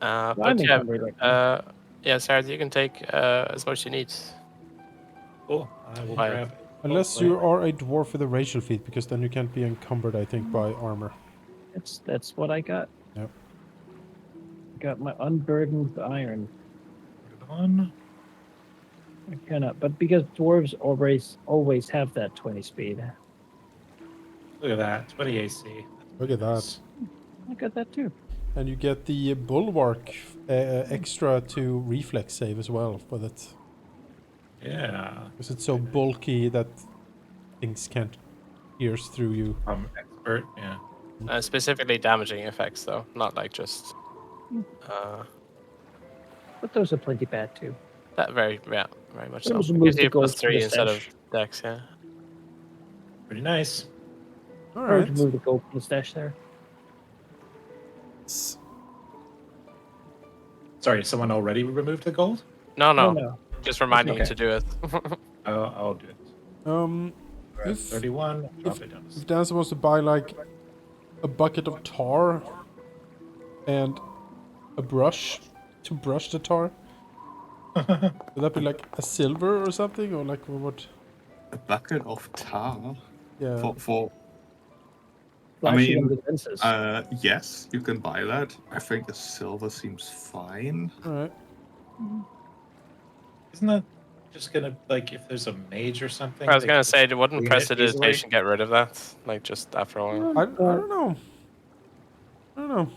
Well, But I'm yeah, encumbered right now. yeah, Sarah, you can take as much as you need. Cool. I will Fine. grab. Unless you are a dwarf with a racial feat, because then you can't be encumbered, I think, by armor. That's what I got. Yep. Got my unburdened iron. On. I cannot, but because dwarves always have that 20 speed. Look at that. 20 AC. Look at that. I got that too. And you get the bulwark extra to reflex save as well for that. Yeah. Because it's so bulky that things can't pierce through you. I'm expert. Yeah. Specifically damaging effects, though, not like just. But those are plenty bad too. That very much so. Those It move gives the you gold plus from 3 the instead of stash. dex, yeah. Pretty nice. All Or right. to move the gold from the stash there. Sorry, someone already removed the gold? No, No. just reminding you Okay. to do it. I'll do it. We're at If 31. Drop it down. if Dan wants to buy like a bucket of tar and a brush to brush the tar, would that be like a silver or something, or like what? A bucket of tar Yeah. for Flashing mean, on the lenses. yes, you can buy that. I think the silver seems fine. All right. Isn't that just gonna, like, if there's a mage or something? I was they gonna can say, just wouldn't clean it easily? prestidigitation get rid of that? Like, just after a while? I don't know. I don't know.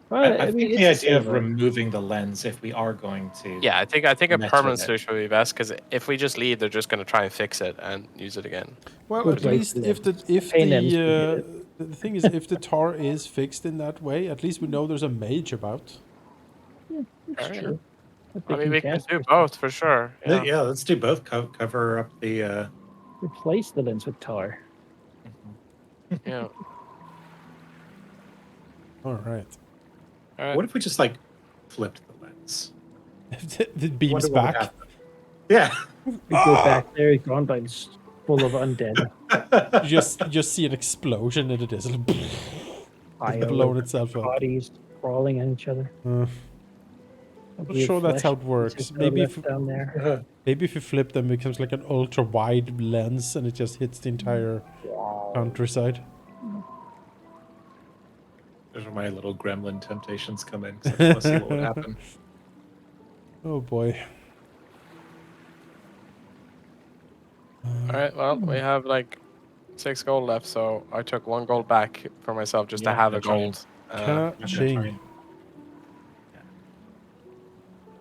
Well, I mean, think the it's a idea of silver. removing the lens, if we are going to. Yeah, I think a mess permanent with it. solution would be best, because if we just leave, they're just gonna try and fix it and use it again. Well, Good at way least to if the pain ends would get the thing is, if the tar is fixed in that way, at least we know there's a mage about. It's Alright. true. But I they mean, we can cast do it. both for sure. Yeah, Yeah. let's do both. Cover up the. Replace the lens with tar. Yeah. All right. All right. What if we just, like, flipped the lens? The beams Wonder what would back. happen. Yeah. We go back there, he's gone, but it's full of undead. You just see an explosion and it is Pile blown of itself up. bodies crawling on each other. I'm not sure that's how it works. Maybe if down there. maybe if you flip them, it becomes like an ultra wide lens and it just hits the entire countryside. There's where my little gremlin temptations come in, 'cause I just want to see what would happen. Oh boy. All right. Well, we have like 6 gold left, so I took 1 gold back for myself just to Yeah, have a that's right. gold. Ka-ching. Yeah.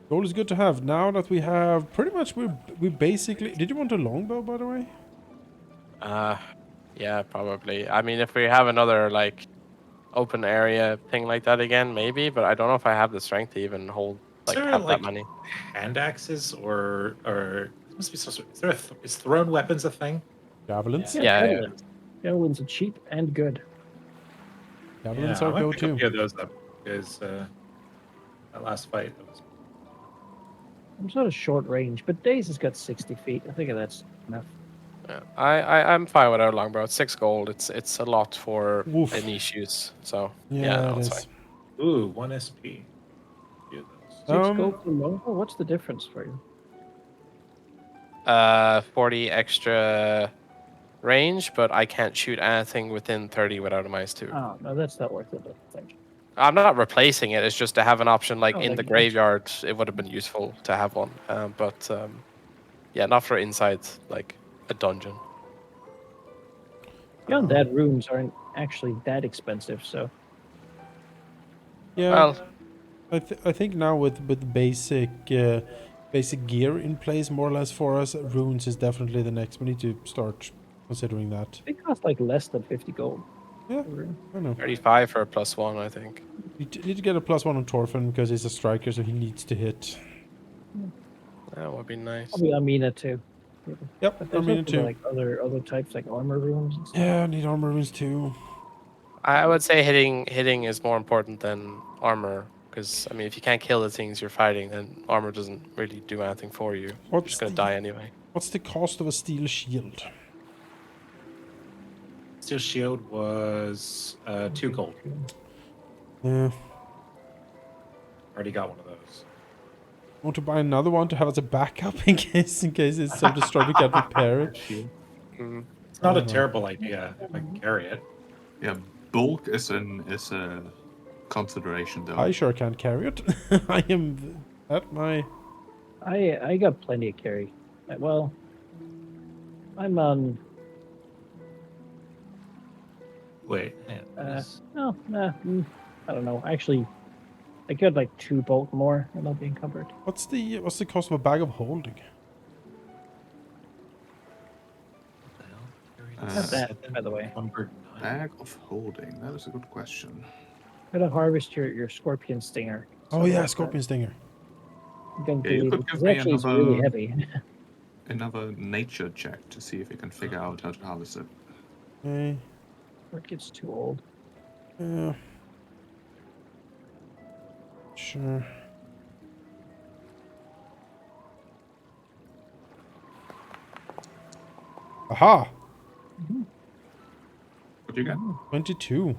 Gold is good to have. Now that we have pretty much, we basically. Did you want a longbow, by the way? Yeah, probably. I mean, if we have another like open area thing like that again, maybe. But I don't know if I have the strength to even hold Is like there have like that many. hand axes or there must be some sort? Is there is thrown weapons a thing? Javelins. Yeah, Yeah, yeah. javelins. Javelins are cheap and good. Javelins Yeah, I are might pick a go-to. few of those up because that last fight that was. I'm sort of short range, but Daze has got 60 feet. I think that's enough. Yeah. I'm fine with our longbow. It's 6 gold. It's a lot for Oof. a niche use. So Yeah, no, it it's is. Ooh, 1 SP. Few of those. 6 gold for longbow? What's the difference for you? fine. 40 extra range, but I can't shoot anything within 30 without a -2. Oh, no, that's not worth it, I don't think. I'm not replacing it. It's just to have an option like Oh, in like the an graveyard. It would have been useful to have one, but yeah, not for inside like a dungeon. The undead runes aren't actually that expensive, so Yeah, Well, I think now with basic gear in place more or less for us, runes is definitely the next. We need to start considering that. they cost like less than 50 gold. Yeah, a rune. I know. 35 for a +1, I think. We need to get a +1 on Torfin because he's a striker, so he needs to hit. That would be nice. Probably Amina too. Yep, But I there's mean also too. like other types like armor runes and stuff. Yeah, I need armor runes too. I would say hitting is more important than armor because I mean, if you can't kill the things you're fighting, then armor doesn't really do anything for you. You're What's just gonna the die anyway. what's the cost of a steel shield? Steel shield was 2 gold. Yeah. Already got one of those. Want to buy another one to have as a backup in case it's so destroyed we can't repair it. Mm. It's not a Oh. terrible idea if I can carry it. Yeah, bulk is a consideration though. I sure can't carry it. I am at my. I got plenty of carry. Well, I'm on. Wait, hang on, what is- No, I don't know. Actually, I got like 2 bulk more. I'm not being covered. What's the cost of a bag of holding? what the hell? Carry Uh, this Not that, seven, by the way. numbered 9. Bag of holding. That is a good question. Gotta harvest your scorpion stinger. Oh So yeah, that's Scorpion Stinger. Don't Yeah, you delete could it. give It's me actually it's really another- heavy. Another nature check to see if you can figure out how to harvest it. Okay. Or it gets too old. Yeah. Sure. Aha! What do you get? 22.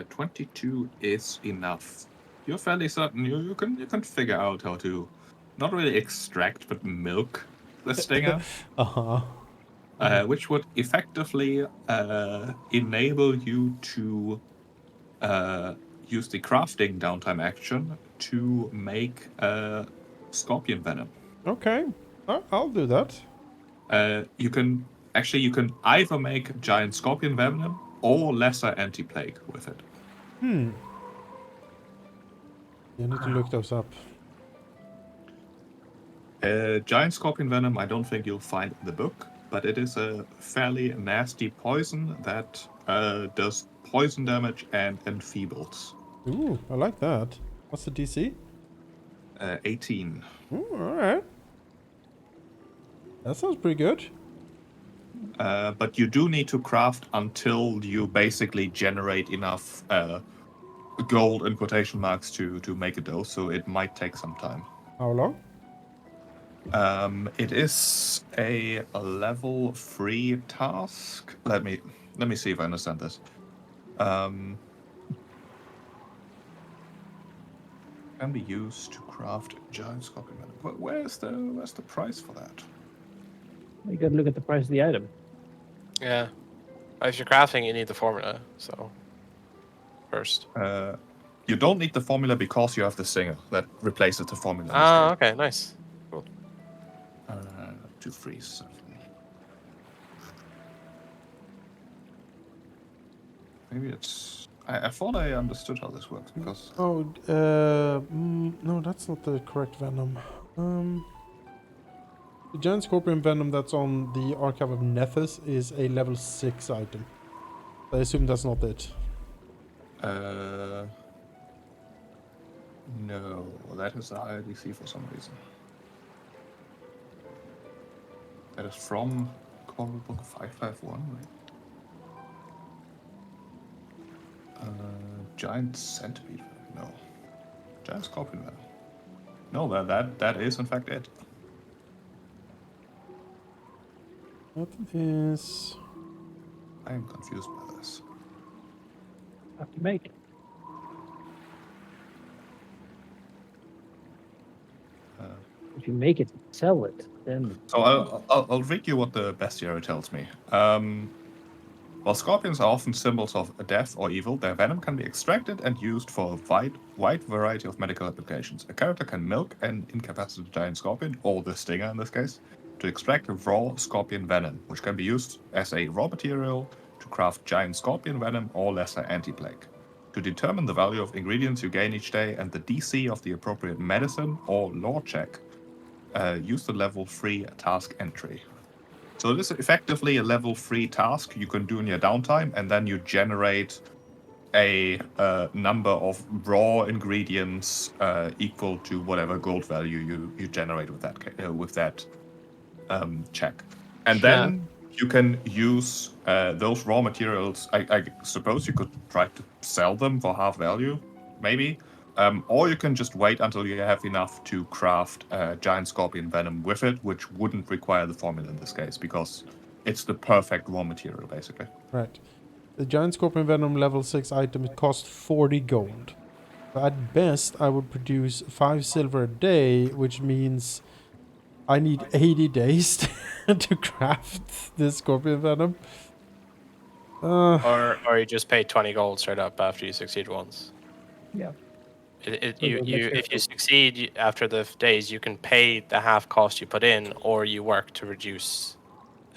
22 is enough. You're fairly certain you can figure out how to not really extract but milk the stinger, Uh-huh. which would effectively enable you to use the crafting downtime action to make scorpion venom. Okay. I'll do that. You can either make giant scorpion venom or lesser anti-plague with it. You need to look those up. Giant scorpion venom, I don't think you'll find in the book, but it is a fairly nasty poison that does poison damage and enfeebles. Ooh, I like that. What's the DC? 18. Ooh, alright. That sounds pretty good. But you do need to craft until you basically generate enough gold in quotation marks to make a dose, so it might take some time. How long? It is a level 3 task. Let me see if I understand this. Can be used to craft giant scorpion venom. Where's the price for that? You gotta look at the price of the item. Yeah. If you're crafting, you need the formula. So first? You don't need the formula because you have the singer that replaces the formula. In this Ah, game. okay, nice. Cool. To freeze something. Maybe it's. I thought I understood how this works because. Oh, no, that's not the correct venom. The giant scorpion venom that's on the Archive of Nethys is a level 6 item. I assume that's not it. No, that is the higher DC for some reason. That is from Core Book 551, right? Giant centipede. No. Giant scorpion venom. No, that is in fact it. That is... I am confused by this. Have to make it. If you make it, sell it, then So I'll read you what the bestiary tells me. While scorpions are often symbols of death or evil, their venom can be extracted and used for a wide variety of medical applications. A character can milk an incapacitated giant scorpion, or the stinger in this case, to extract raw scorpion venom, which can be used as a raw material to craft giant scorpion venom or lesser anti-plague. To determine the value of ingredients you gain each day and the DC of the appropriate medicine or lore check, use the level 3 task entry. So this is effectively a level 3 task you can do in your downtime, and then you generate a number of raw ingredients equal to whatever gold value you generate with that check. And then you can use those raw materials. I suppose you could try to sell them for half value, maybe. Or you can just wait until you have enough to craft giant scorpion venom with it, which wouldn't require the formula in this case, because it's the perfect raw material, basically. Right. The giant scorpion venom level 6 item, it costs 40 gold. At best, I would produce 5 silver a day, which means I need 80 days to craft this scorpion venom. Or you just pay 20 gold straight up after you succeed once. yeah. If you succeed after the days, you can pay the half cost you put in, or you work to reduce,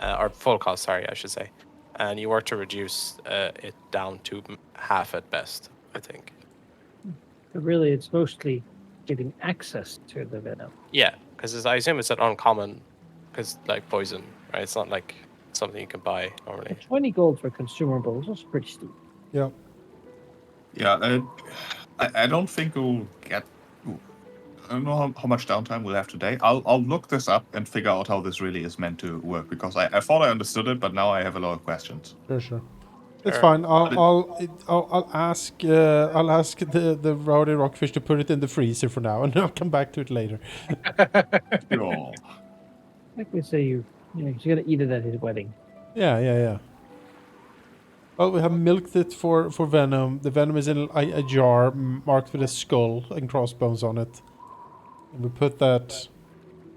or full cost, sorry, I should say, and you work to reduce it down to half at best, I think. But really, it's mostly getting access to the venom. Yeah, because I assume it's an uncommon, because like poison, right? It's not like something you can buy normally. 20 gold for consumables is pretty steep. Yeah. Yeah, I don't think we'll get. I don't know how much downtime we'll have today. I'll look this up and figure out how this really is meant to work, because I thought I understood it, but now I have a lot of questions. Sure. It's Sure. fine. I'll ask the rowdy rockfish to put it in the freezer for now, and I'll come back to it later. Sure. Like we say, you gotta eat it at his wedding. Yeah. Well, we have milked it for venom. The venom is in a jar marked with a skull and crossbones on it. And we put that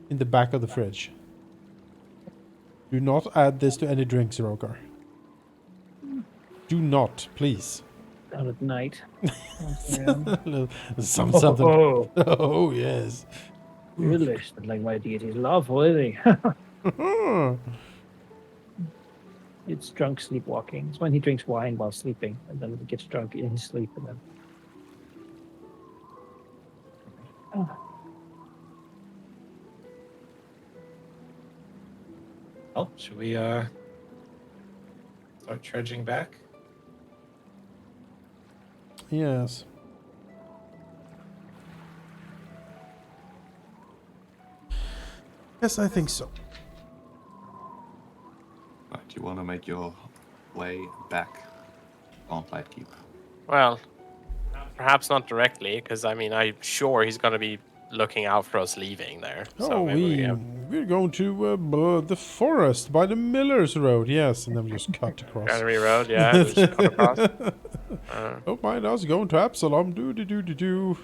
in the back of the fridge. Do not add this to any drinks, Rogar. Do not, please. Down at night. Something. Oh, Oh, yes. really? Like my deity's lawful, isn't he? It's drunk sleepwalking. It's when he drinks wine while sleeping, and then he gets drunk in his sleep, and then. Well, should we start trudging back? Yes. Yes, I think so. Right, you want to make your way back on Lightkeep? Well, perhaps not directly, because I mean, I'm sure he's going to be looking out for us leaving there. So We're going to the forest by the Miller's Road. Yes, and then we just cut across. Granary Road, yeah. Just cut across. Don't mind us going to Absalom. Do.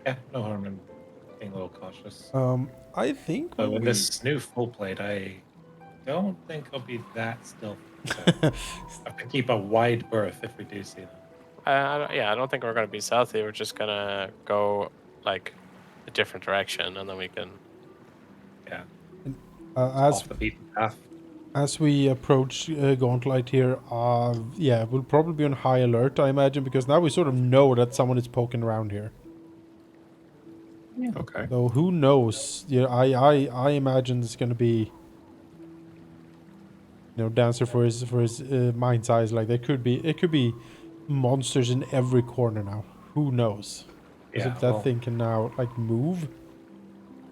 Yeah, no harm in being a little cautious. I think But when with we... this new full plate, I don't think I'll be that stealthy. So I have to keep a wide berth if we do see them. Yeah, I don't think we're gonna be stealthy. We're just gonna go like a different direction, and then we can. Yeah, As off the beaten path. as we approach Gauntlet here, yeah, we'll probably be on high alert, I imagine, because now we sort of know that someone is poking around here. Okay. So who knows? Yeah, I imagine it's gonna be, Dancer for his mind's eyes. Like it could be monsters in every corner now. Who knows? Because Yeah. if that Well, thing can now like move,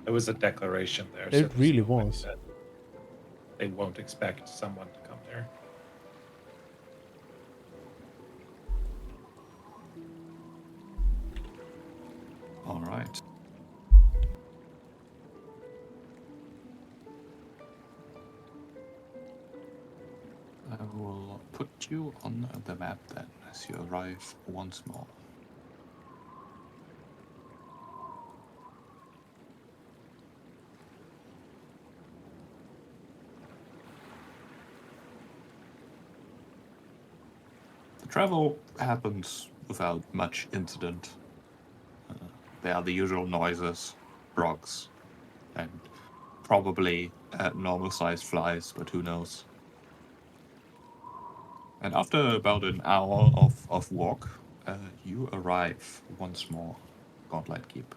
there was a declaration there, so it really presumably was. that they won't expect someone to come there. All right. I will put you on the map then as you arrive once more. The travel happens without much incident. There are the usual noises, frogs, and probably normal-sized flies, but who knows. And after about an hour of walk, you arrive once more, Gauntlet Keep.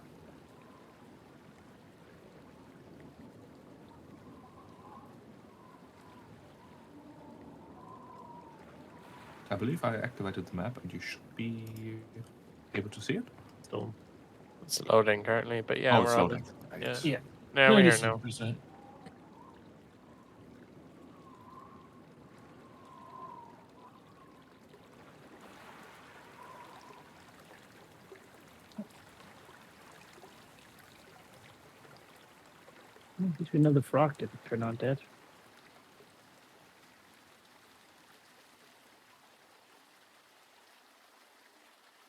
I believe I activated the map, and you should be able to see it. Still, it's loading currently, but yeah, Oh, we're it's on it. loading. Right. Yeah. Yeah. Yeah, we're here now. 97%. At least we know the frog didn't turn on dead.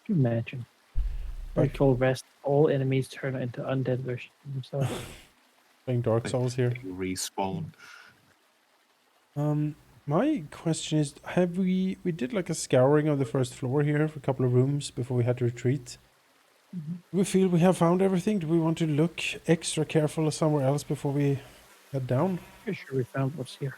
Can you imagine? Very Like full rest. All enemies turn into undead versions of themselves. playing Dark Souls here. They respawn. My question is, have we did like a scouring of the first floor here for a couple of rooms before we had to retreat? Do we feel we have found everything? Do we want to look extra careful somewhere else before we head down? Pretty sure we found what's here.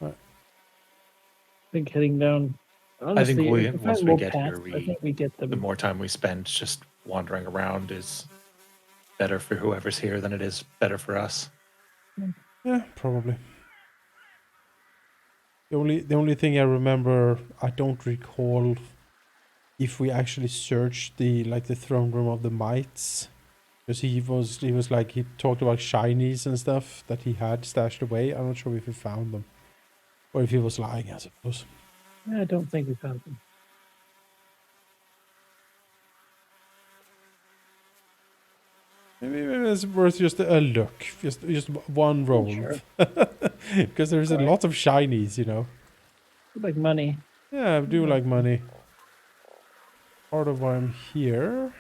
Right. I think heading down. I Honestly, think if we once find we more get paths, here, I think we get the them. more time we spend just wandering around is better for whoever's here than it is better for us. Yeah, probably. The only thing I remember, I don't recall if we actually searched the throne room of the mites, because he was like he talked about shinies and stuff that he had stashed away. I'm not sure if we found them, or if he was lying, I suppose. I don't think we found them. Maybe it's worth just a look, just one roll, Sure. because there's a lot of shinies, Like money. Yeah, I do like money. Part of why I'm here.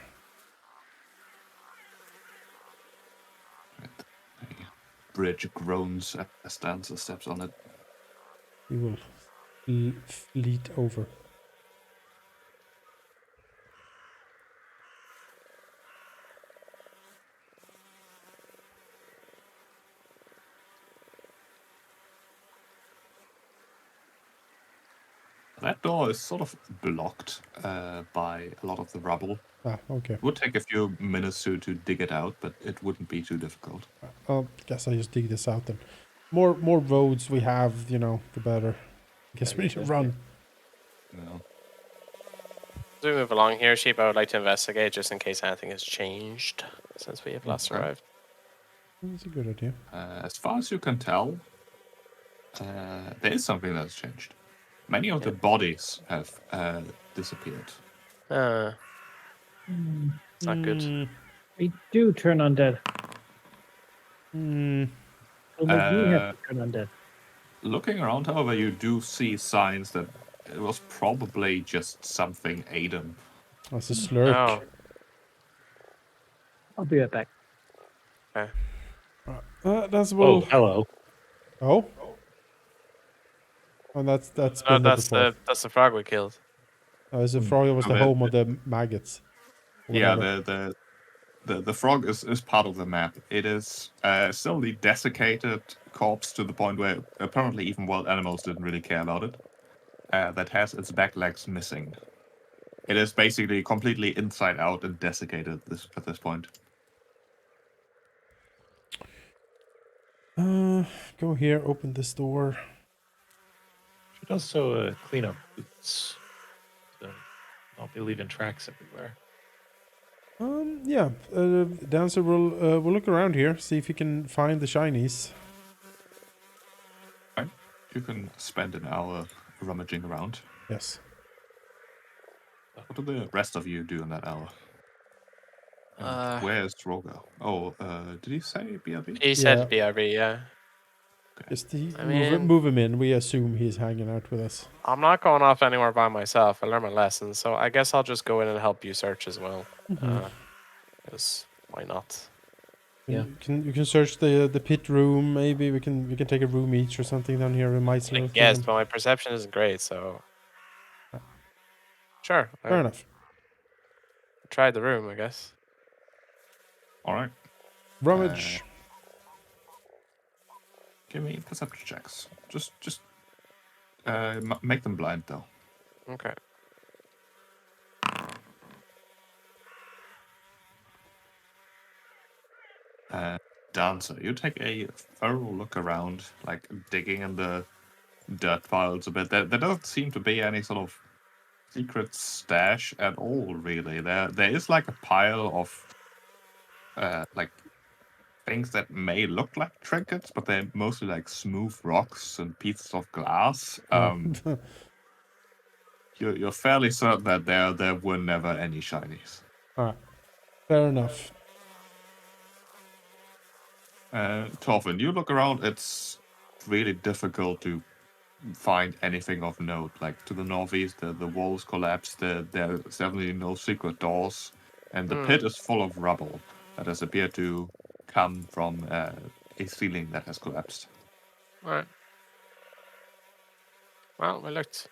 A bridge groans as Dancer steps on it. We will fleet over. That door is sort of blocked by a lot of the rubble. Ah, okay. It would take a few minutes to dig it out, but it wouldn't be too difficult. Guess I just dig this out then. More roads we have, the better. Guess we need to run. No. As we move along here, Sheep, I would like to investigate just in case anything has changed since we have last Okay. arrived. That's a good idea. As far as you can tell, there is something that's changed. Many of the bodies have disappeared. It's not good. Mm, We do turn undead. mm, We'll make you have to turn undead. Looking around, however, you do see signs that it was probably just something ate them. that's a slurk. I'll be right back. That's Oh, well. hello. Oh. Oh, that's No, been there that's before. the frog we killed. As if Frog was the Okay. home of the maggots. or Yeah, whatever. the frog is part of the map. It is still the desiccated corpse to the point where apparently even wild animals didn't really care about it. That has its back legs missing. It is basically completely inside out and desiccated at this point. Go here, open this door. Should also clean up boots. So not be leaving tracks everywhere. Yeah, Dancer will look around here, see if he can find the shinies. Right? You can spend an hour rummaging around. Yes. What do the rest of you do in that hour? And Uh, where's Drogo? Oh, did he say BRB? he Yeah. said BRB, yeah. Just I move mean- move him in. We assume he's hanging out with us. I'm not going off anywhere by myself. I learned my lesson, so I guess I'll just go in and help you search as well. Mhm. Because why not? Yeah. You can search the pit room. Maybe we can take a room each or something down here. We might I guess, but my perception isn't great, so sure. Fair I enough. tried the room, I guess. All right. Rummage. Give me perception checks. Just make them blind though. Okay. Dancer, you take a thorough look around, like digging in the dirt piles a bit. There doesn't seem to be any sort of secret stash at all, really. There is like a pile of like things that may look like trinkets, but they're mostly like smooth rocks and pieces of glass. You're fairly certain that there were never any shinies. Alright. Fair enough. Torvin, you look around, it's really difficult to find anything of note. Like to the northeast, the walls collapsed, there's definitely no secret doors, and the pit is full of rubble that has appeared to come from a ceiling that has collapsed. Alright. Well, we looked.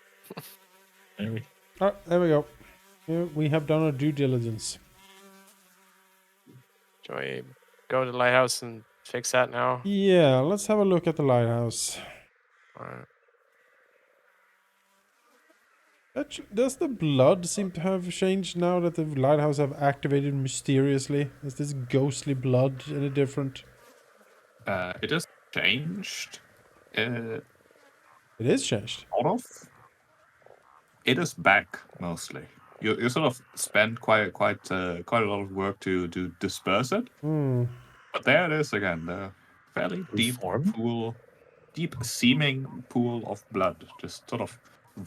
There Alright, there we go. Yeah, we have done our due diligence. Shall we go to the lighthouse and fix that now? Yeah, let's have a look at the lighthouse. Alright. Does the blood seem to have changed now that the lighthouse have activated mysteriously? Is this ghostly blood any different? It is changed. It is changed. Sort of. It is back mostly. You sort of spend quite a lot of work to disperse it, but there it is again. The fairly deep Reformed? pool, deep seeming pool of blood, just sort of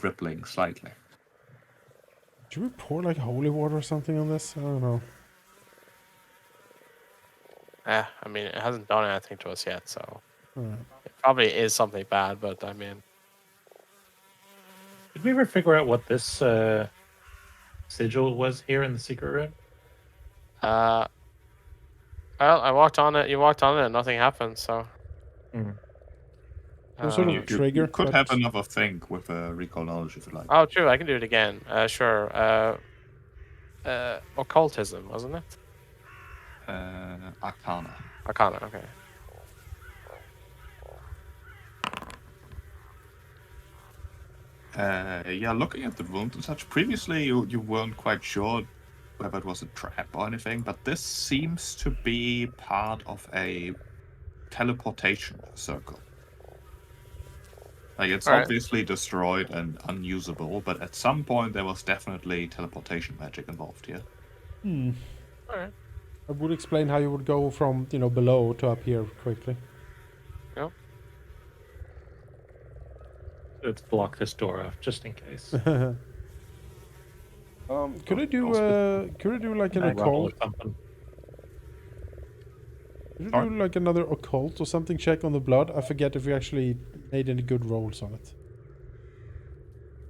rippling slightly. Should we pour like holy water or something on this? I don't know. I mean, it hasn't done anything to us yet, so Alright. it probably is something bad, but I mean, Did we ever figure out what this sigil was here in the secret room? well, I walked on it, you walked on it, and nothing happened, so. Some sort of You trigger. could but- have another think with recall knowledge if you like. Oh, true, I can do it again. Sure. Occultism, wasn't it? Arcana. Arcana, okay. Yeah, looking at the wound and such, previously you weren't quite sure whether it was a trap or anything, but this seems to be part of a teleportation circle. Like, it's Alright. obviously destroyed and unusable, but at some point there was definitely teleportation magic involved here. Alright. I would explain how you would go from, below to up here quickly. Yep. Let's block this door off just in case. Could I do like an Rubble occult? or something. Could you Sorry? do like another occult or something check on the blood? I forget if we actually made any good rolls on it.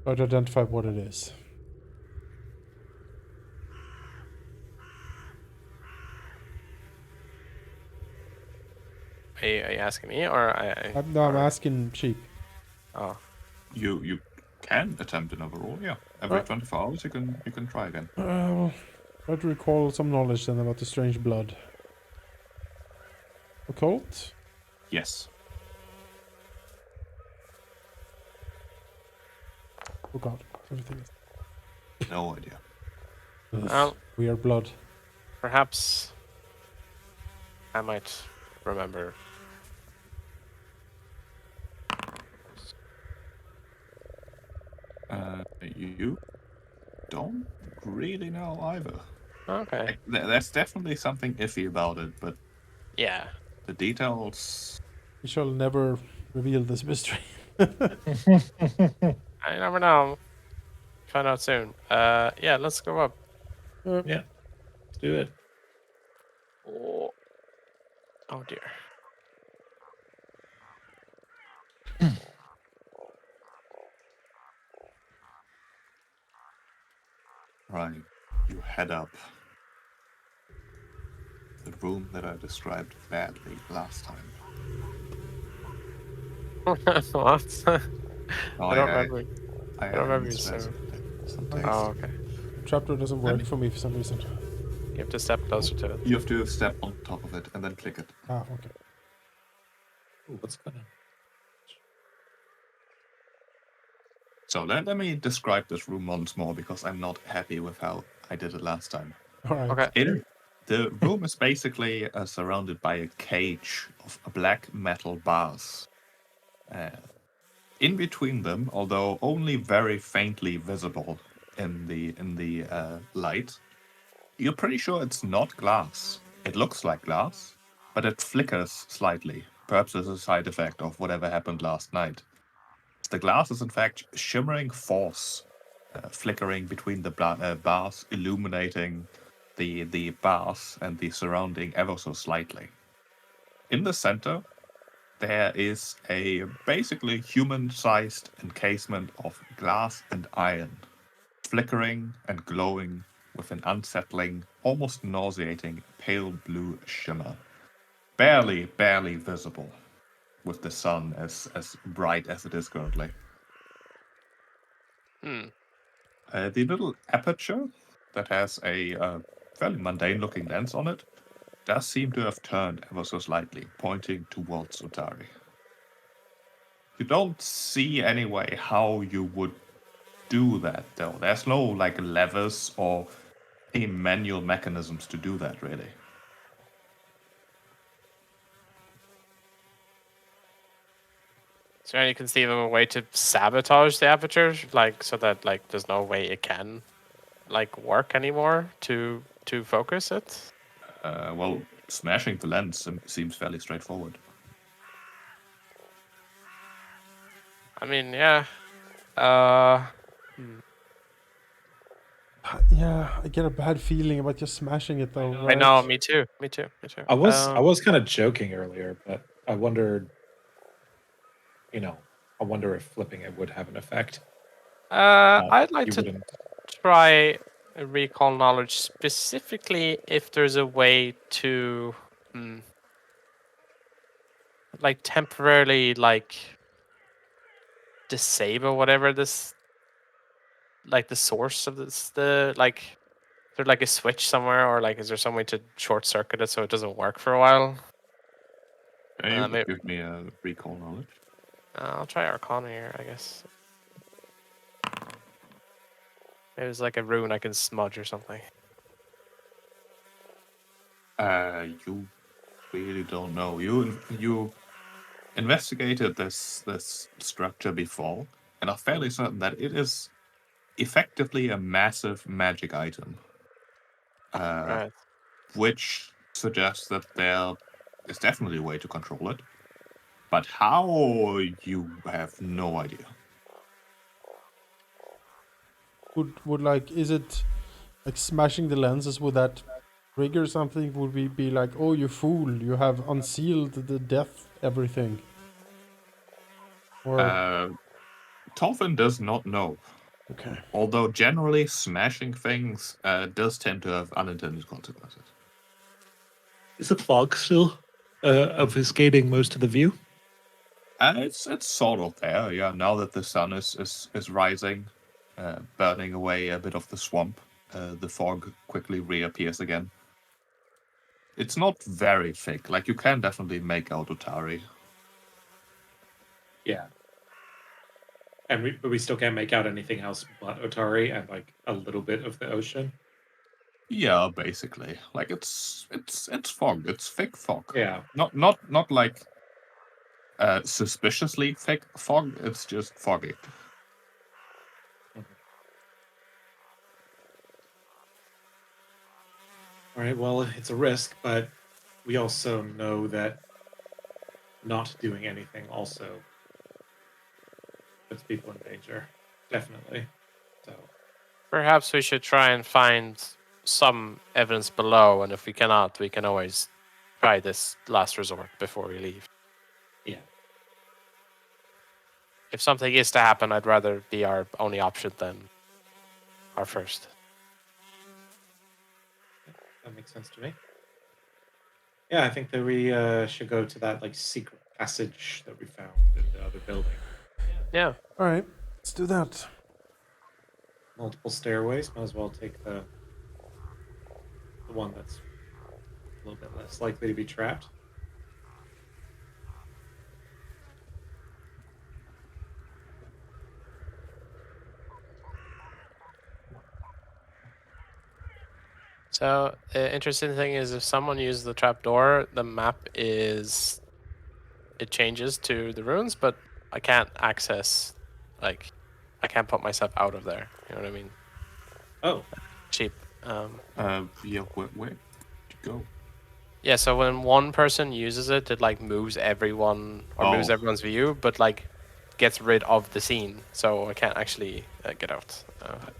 Try to identify what it is. Are you asking me, or I? I'm asking Sheep. Oh. You can attempt an overall. Yeah, every 24 hours you can try again. Try to recall some knowledge then about the strange blood. Occult? Yes. Oh god, everything is No idea. Well, weird blood. perhaps I might remember. You don't really know either. Okay. Like, there's definitely something iffy about it, but Yeah. the details. We shall never reveal this mystery. I never know. Find out soon. Yeah, let's go up. Yeah, let's do it. Oh, oh dear. Right. You head up the room that I described badly last time. What? Oh, I don't remember. I don't remember you misread saying. some Oh, text. Oh, okay. Trapdoor doesn't Let work me- for me for some reason. You have to step closer to it. You have to step on top of it and then click it. Ah, okay. Ooh, what's going on? So let me describe this room once more because I'm not happy with how I did it last time. Alright. Okay. The room is basically surrounded by a cage of black metal bars. In between them, although only very faintly visible in the light, you're pretty sure it's not glass. It looks like glass, but it flickers slightly, perhaps as a side effect of whatever happened last night. The glass is in fact shimmering force, flickering between the bars, illuminating the bars and the surrounding ever so slightly. In the center, there is a basically human-sized encasement of glass and iron, flickering and glowing with an unsettling, almost nauseating pale blue shimmer, barely visible with the sun as bright as it is currently. Hmm. The little aperture that has a fairly mundane-looking lens on it does seem to have turned ever so slightly, pointing towards Utari. You don't see any way how you would do that, though. There's no like levers or any manual mechanisms to do that, really. Is there any conceivable way to sabotage the aperture, like so that like there's no way it can like work anymore to focus it? Well, smashing the lens seems fairly straightforward. I mean, yeah. Uh, Yeah, I get a bad feeling about just smashing it though, I right? know. Me too. Me too. Me too. I was kind of joking earlier, but I wondered, I wonder if flipping it would have an effect. I'd like You to wouldn't. try recall knowledge specifically if there's a way to, like temporarily like disable whatever this, like the source of this, is there like a switch somewhere, or like is there some way to short circuit it so it doesn't work for a while? You could Maybe, give me a recall knowledge. I'll try Arcana here, I guess. Maybe it's like a rune I can smudge or something. You really don't know. You investigated this structure before, and are fairly certain that it is effectively a massive magic item, Right. which suggests that there is definitely a way to control it. But how, you have no idea. Would like, is it like smashing the lenses? Would that trigger something? Would we be like, oh, you fool, you have unsealed the death everything? Or Tolfin does not know. okay, Although generally smashing things does tend to have unintended consequences. Is the fog still obfuscating most of the view? It's sort of there, yeah. Now that the sun is rising, burning away a bit of the swamp, the fog quickly reappears again. It's not very thick. Like, you can definitely make out Otari. Yeah. But we still can't make out anything else but Otari and like a little bit of the ocean. Yeah, basically. Like, it's fog. It's thick fog. Yeah. Not like suspiciously thick fog. It's just foggy. All right. Well, it's a risk, but we also know that not doing anything also puts people in danger. Definitely. So Perhaps we should try and find some evidence below, and if we cannot, we can always try this last resort before we leave. yeah. If something is to happen, I'd rather be our only option than our first. That makes sense to me. Yeah, I think that we should go to that like secret passage that we found in the other building. Yeah. All right, let's do that. Multiple stairways. Might as well take the one that's a little bit less likely to be trapped. So the interesting thing is, if someone uses the trapdoor, the map it changes to the ruins, but I can't access, like, I can't put myself out of there. You know what I mean? Oh, Cheap. Yeah, where to go? Yeah. So when one person uses it, it like moves everyone or moves Oh. everyone's view, but like gets rid of the scene. So I can't actually get out.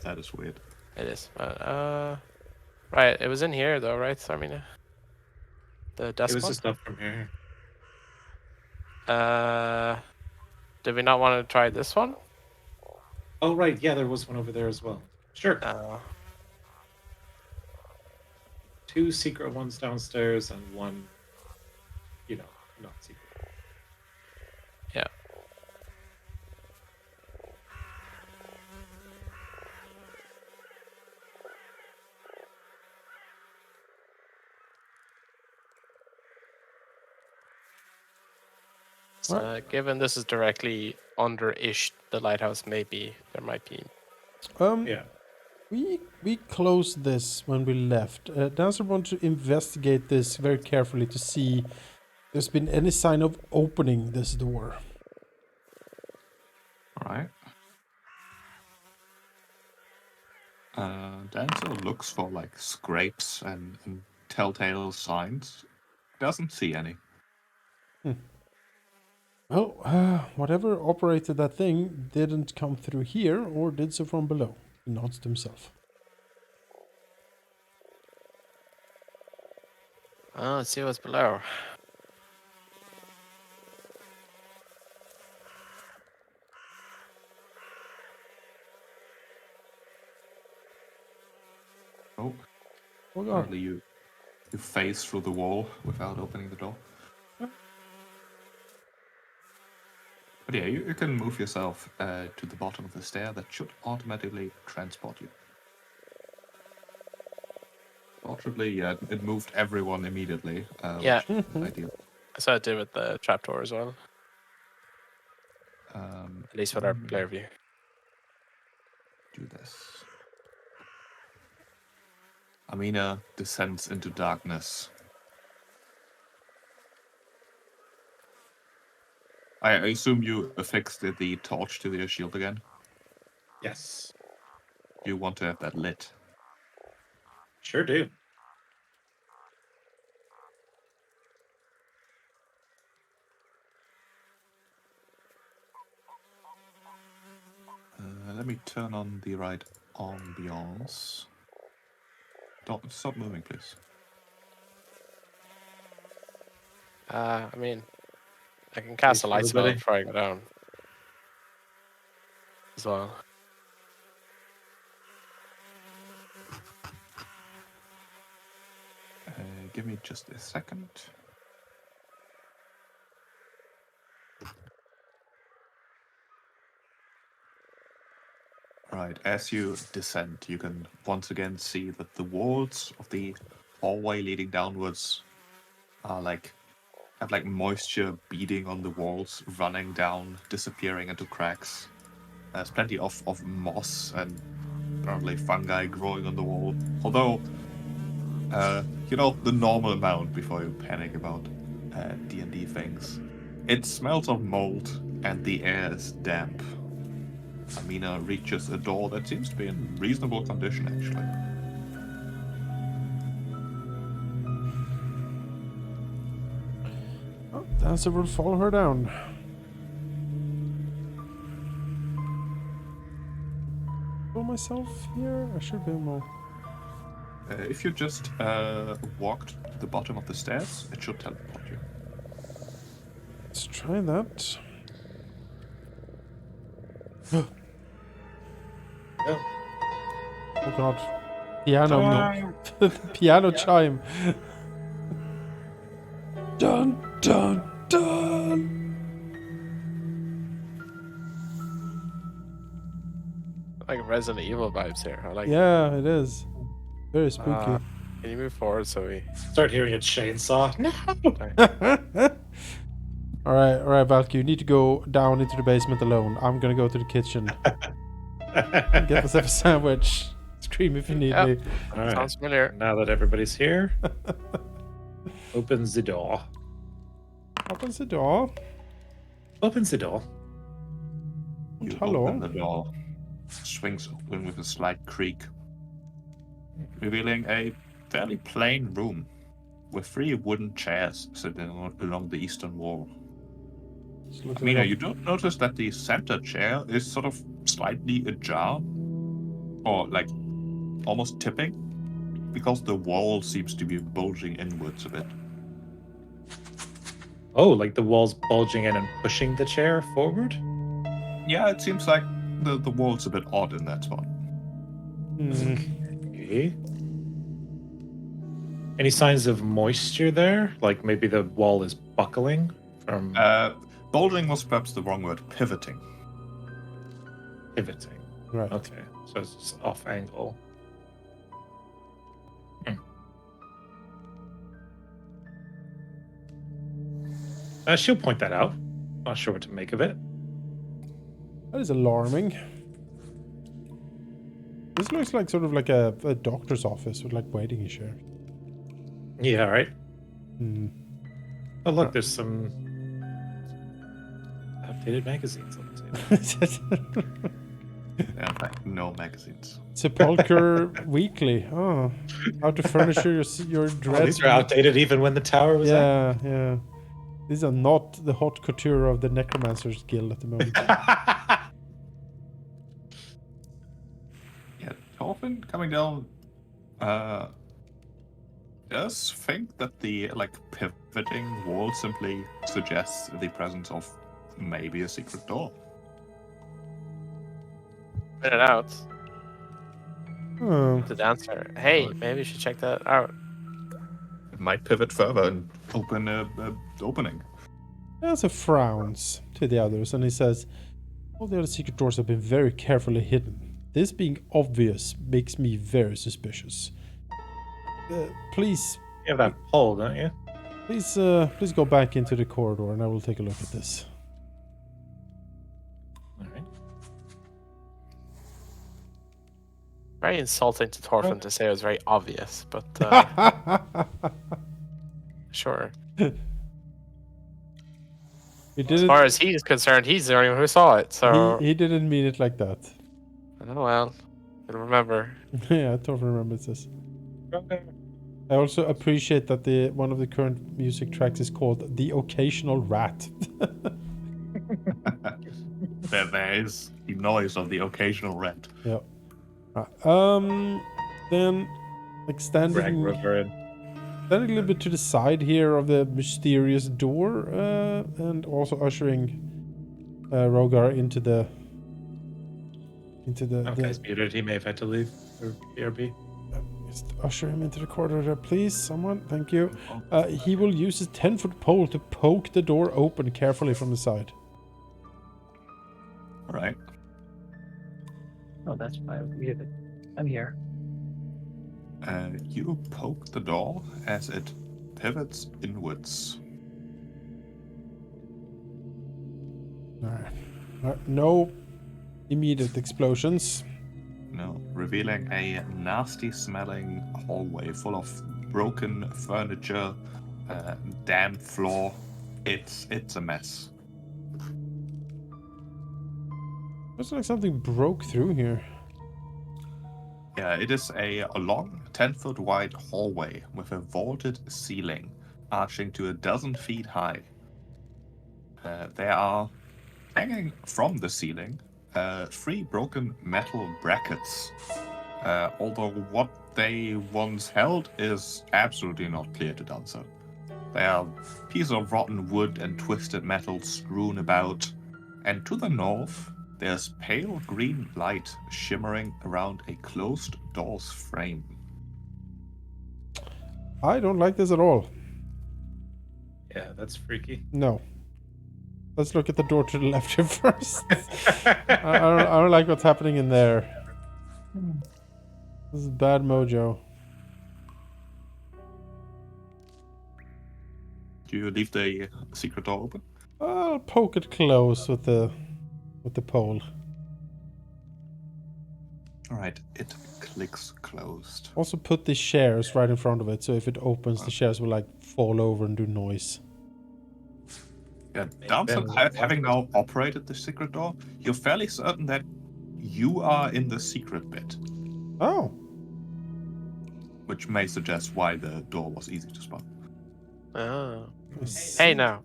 That is weird. It is. Right. It was in here though, right, Sarmina? The it desk was one. just up from here. Did we not want to try this one? Oh, right. Yeah, there was one over there as well. Sure. Uh, 2 secret ones downstairs and one, not secret. yeah. So, given this is directly under-ish the lighthouse, maybe there might be. Yeah. We closed this when we left. Dancer want to investigate this very carefully to see if there's been any sign of opening this door. Alright. Dancer looks for like scrapes and telltale signs. Doesn't see any. Well, whatever operated that thing didn't come through here or did so from below. He nods to himself. Oh, let's see what's below. Oh, Oh god. apparently you phase through the wall without opening the door. But yeah, you can move yourself to the bottom of the stair. That should automatically transport you. Fortunately, yeah, it moved everyone immediately. Yeah. Which is ideal. So I did with the trapdoor as well. At least with our let me player view. Do this. Amina descends into darkness. I assume you affixed the torch to your shield again. Yes. You want to have that lit. Sure do. Let me turn on the right ambiance. Don't stop moving, please. I mean, I can cast a light spell everybody. before I go down. As well. Give me just a second. Right, as you descend, you can once again see that the walls of the hallway leading downwards are have like moisture beading on the walls, running down, disappearing into cracks. There's plenty of moss and apparently fungi growing on the wall. Although, the normal amount before you panic about D&D things. It smells of mold and the air is damp. Amina reaches a door that seems to be in reasonable condition, actually. Oh, Dancer will follow her down. Pull myself here? I should be more. If you just walked to the bottom of the stairs, it should teleport you. Let's try that. Oh god. Piano. No. Piano chime. Dun, dun, dun. Like Resident Evil vibes here. I like. Yeah, it is. Very spooky. Can you move forward so we Start hearing a chainsaw. No. All right, Valky, you need to go down into the basement alone. I'm gonna go to the kitchen. Get myself a sandwich. Scream if you need Yep. me. All right. Sounds familiar. Now that everybody's here, opens the door. Opens the door. Opens the door. And You hello. open the door, swings open with a slight creak, revealing a fairly plain room with 3 wooden chairs sitting along the eastern wall. Just look Mina, it you up. don't notice that the center chair is sort of slightly ajar, or like almost tipping, because the wall seems to be bulging inwards a bit. Oh, like the wall's bulging in and pushing the chair forward? Yeah, it seems like the wall's a bit odd in that spot. Hmm. Okay. Any signs of moisture there? Like maybe the wall is buckling from Bulging was perhaps the wrong word. Pivoting. pivoting. Right. Okay, so it's just off angle. She'll point that out. Not sure what to make of it. That is alarming. This looks like sort of like a doctor's office with like waiting chair. Yeah, right. Hmm. Oh, look, there's some outdated magazines on the table. Yeah, in fact, no magazines. Sepulchre Weekly. Oh, how to furnish your Oh, dread. these are outdated even when the tower was Yeah. These are not the haute couture of the Necromancers Guild at the moment. Yeah, Torfin coming down does think that the pivoting wall simply suggests the presence of maybe a secret door. Put it out. Oh, The dancer. Hey, maybe you should check that out. It might pivot further and open a opening. Dancer frowns to the others and he says, all the other secret doors have been very carefully hidden. This being obvious makes me very suspicious. Please, You have that pole, don't you? please go back into the corridor and I will take a look at this. All right. Very insulting to Torfin to say it was very obvious, but sure. He As didn't. far as he's concerned, he's the only one who saw it. So, He didn't mean it like that. oh well. I'll remember. Yeah, Torfin remembers this. I also appreciate that one of the current music tracks is called "The Occasional Rat." There is the noise of the occasional rat. Yeah. Then, like Drag standing Rover in. a little bit to the side here of the mysterious door, and also ushering Rogar into the. Okay, he's muted. He may have had to leave for BRB. Just usher him into the corridor there, please. Someone, thank you. He will use his 10-foot pole to poke the door open carefully from the side. All right. Oh, that's why I muted. I'm here. You poke the door as it pivots inwards. Alright. No immediate explosions. No, revealing a nasty-smelling hallway full of broken furniture, damp floor. It's a mess. Looks like something broke through here. Yeah, it is a long, 10-foot wide hallway with a vaulted ceiling, arching to 12 feet high. There are, hanging from the ceiling, 3 broken metal brackets. Although what they once held is absolutely not clear to Dancer. There are pieces of rotten wood and twisted metal strewn about, and to the north, there's pale green light shimmering around a closed door's frame. I don't like this at all. Yeah, that's freaky. No. Let's look at the door to the left here first. I don't like what's happening in there. This is bad mojo. Do you leave the secret door open? I'll poke it close with the pole. Alright, it clicks closed. Also put the chairs right in front of it, so if it opens, the chairs will like fall over and do noise. Yeah, Maybe Dancer, Ben will having want now operated the secret door, you're fairly certain that you are in the secret bit, Oh, which may suggest why the door was easy to spot. Oh. I see. Hey now.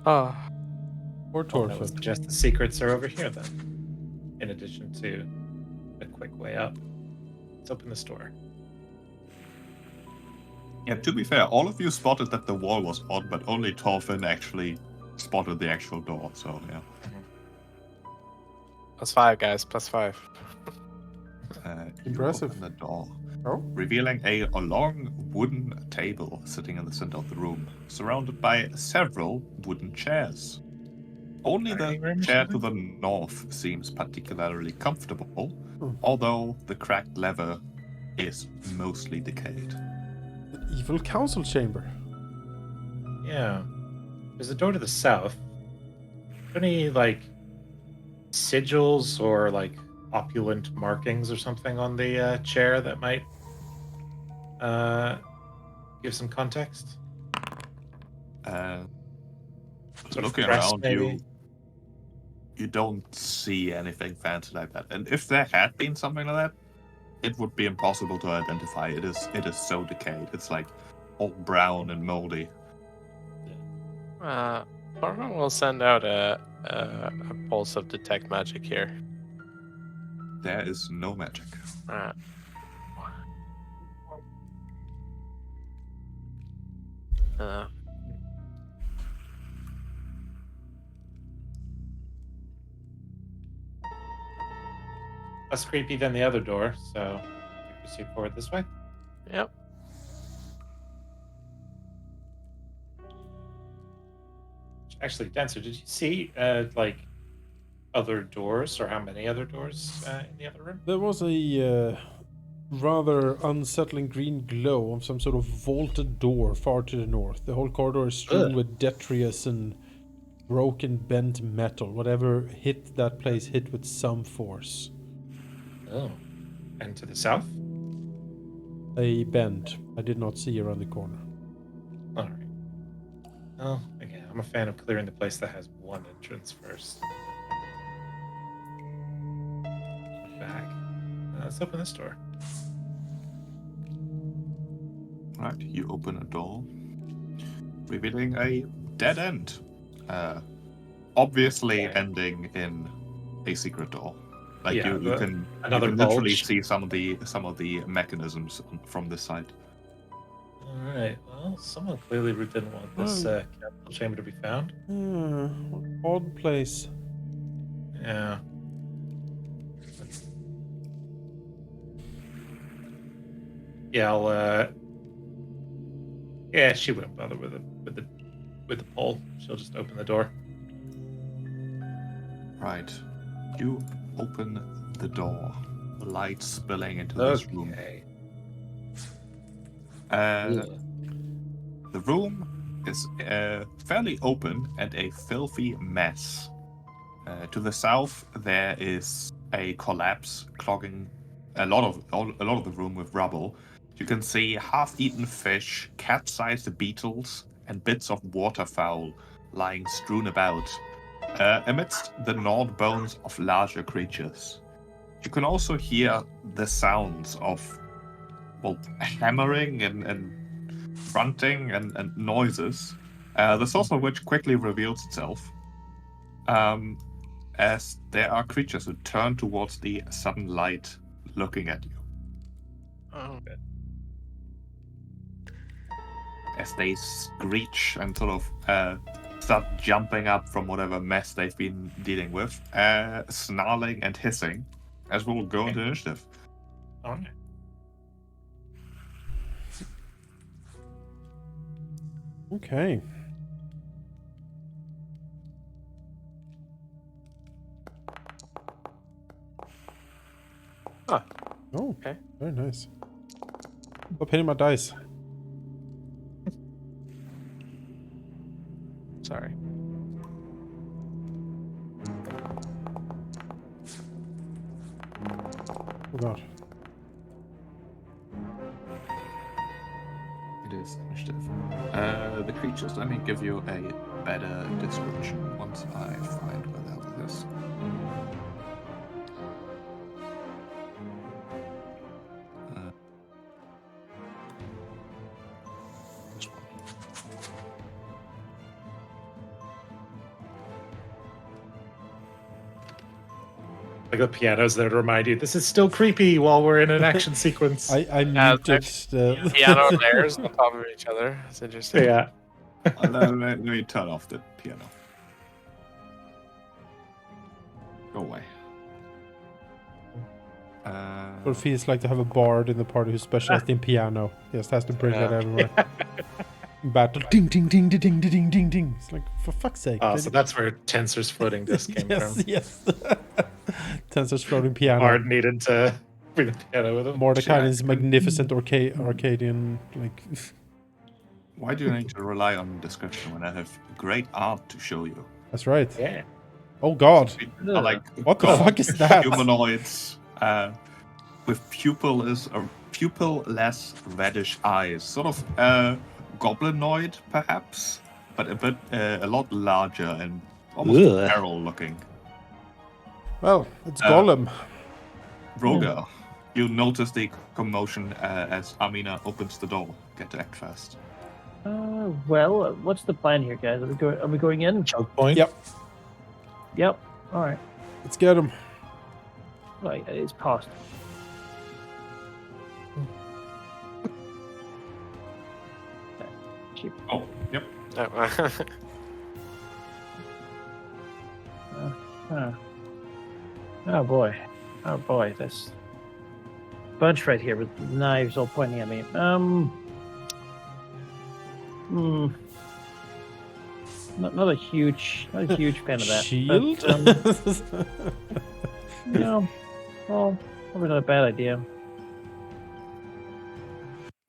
Oh. Poor Well, that would Torfin. suggest the secrets are over here then. In addition to a quick way up. Let's open this door. Yeah, to be fair, all of you spotted that the wall was odd, but only Torfin actually spotted the actual door, so yeah. +5, guys. +5. Impressive. You open the door, Oh, revealing a long wooden table sitting in the center of the room, surrounded by several wooden chairs. Only Dining the room or chair to something? the north seems particularly comfortable, Hmm. although the cracked leather is mostly decayed. an evil council chamber. Yeah. There's a door to the south. Any like sigils or like opulent markings or something on the chair that might give some context? Sort of Looking crest, around maybe? you don't see anything fancy like that. And if there had been something like that, it would be impossible to identify. It is so decayed. It's like all brown and moldy. Thorfinn will send out a pulse of detect magic here. There is no magic. Alright. Less creepy than the other door, so we proceed forward this way. Yep. Actually, Dancer, did you see like other doors or how many other doors in the other room? There was a rather unsettling green glow of some sort of vaulted door far to the north. The whole corridor is strewn Ugh. with detritus and broken bent metal. Whatever hit that place hit with some force. Oh. And to the south? A bend I did not see around the corner. All right. Well, again, I'm a fan of clearing the place that has one entrance first. Back. Let's open this door. Right, you open a door, revealing a dead end. Obviously Okay. ending in a secret door. Like Yeah, you can another literally bulge. see some of the mechanisms from this side. All right. Well, someone clearly didn't want this Well- capital chamber to be found. Odd place. Yeah. Yeah, I'll. Yeah, she won't bother with the pole. She'll just open the door. Right. You open the door. The light spilling into this room. Okay. The room is fairly open and a filthy mess. To the south, there is a collapse clogging a lot of the room with rubble. You can see half-eaten fish, cat-sized beetles, and bits of waterfowl lying strewn about, amidst the gnawed bones of larger creatures. You can also hear the sounds of, well, hammering and grunting and noises, the source of which quickly reveals itself, as there are creatures who turn towards the sudden light, looking at you. Oh. As they screech and sort of start jumping up from whatever mess they've been dealing with, snarling and hissing, as we'll go into initiative. All right. Okay. Ah, Oh, okay. very nice. Stop hitting my dice. Sorry. Oh god. It is initiative. The creatures, let me give you a better description once I find where the hell it is. This one. Like the pianos there to remind you this is still creepy while we're in an action sequence. I muted the Piano layers on top of each other. It's interesting. Yeah. Let me turn off the piano. Go away. What it feels like to have a bard in the party who's specialized in piano. He just has to bring that Yeah. everywhere. Battle. Ding, ding, ding, ding, ding, ding, ding, ding. It's like, for fuck's sake. Oh, so that's where Tensor's floating disc came yes, from. yes. Tensor's floating piano. Bard needed to bring the piano with him. Mordecai and his magnificent Arcadian, like... Why do you need to rely on description when I have great art to show you? That's right. Yeah. Oh god. Are like What the fuck is that? humanoids with pupil-less reddish eyes, sort of goblinoid perhaps, but a lot larger and almost Ugh. feral looking. Well, it's Gollum. Roger, you notice the commotion as Amina opens the door. Get to act fast. Well, what's the plan here, guys? Are we going in? Choke point. Yep. Yep. All right. Let's get him. Right, it's past. Cheap. Oh, yep. Oh boy. Oh boy, this bunch right here with knives all pointing at me. Not a huge fan of that. Shield? But, no. Well, probably not a bad idea.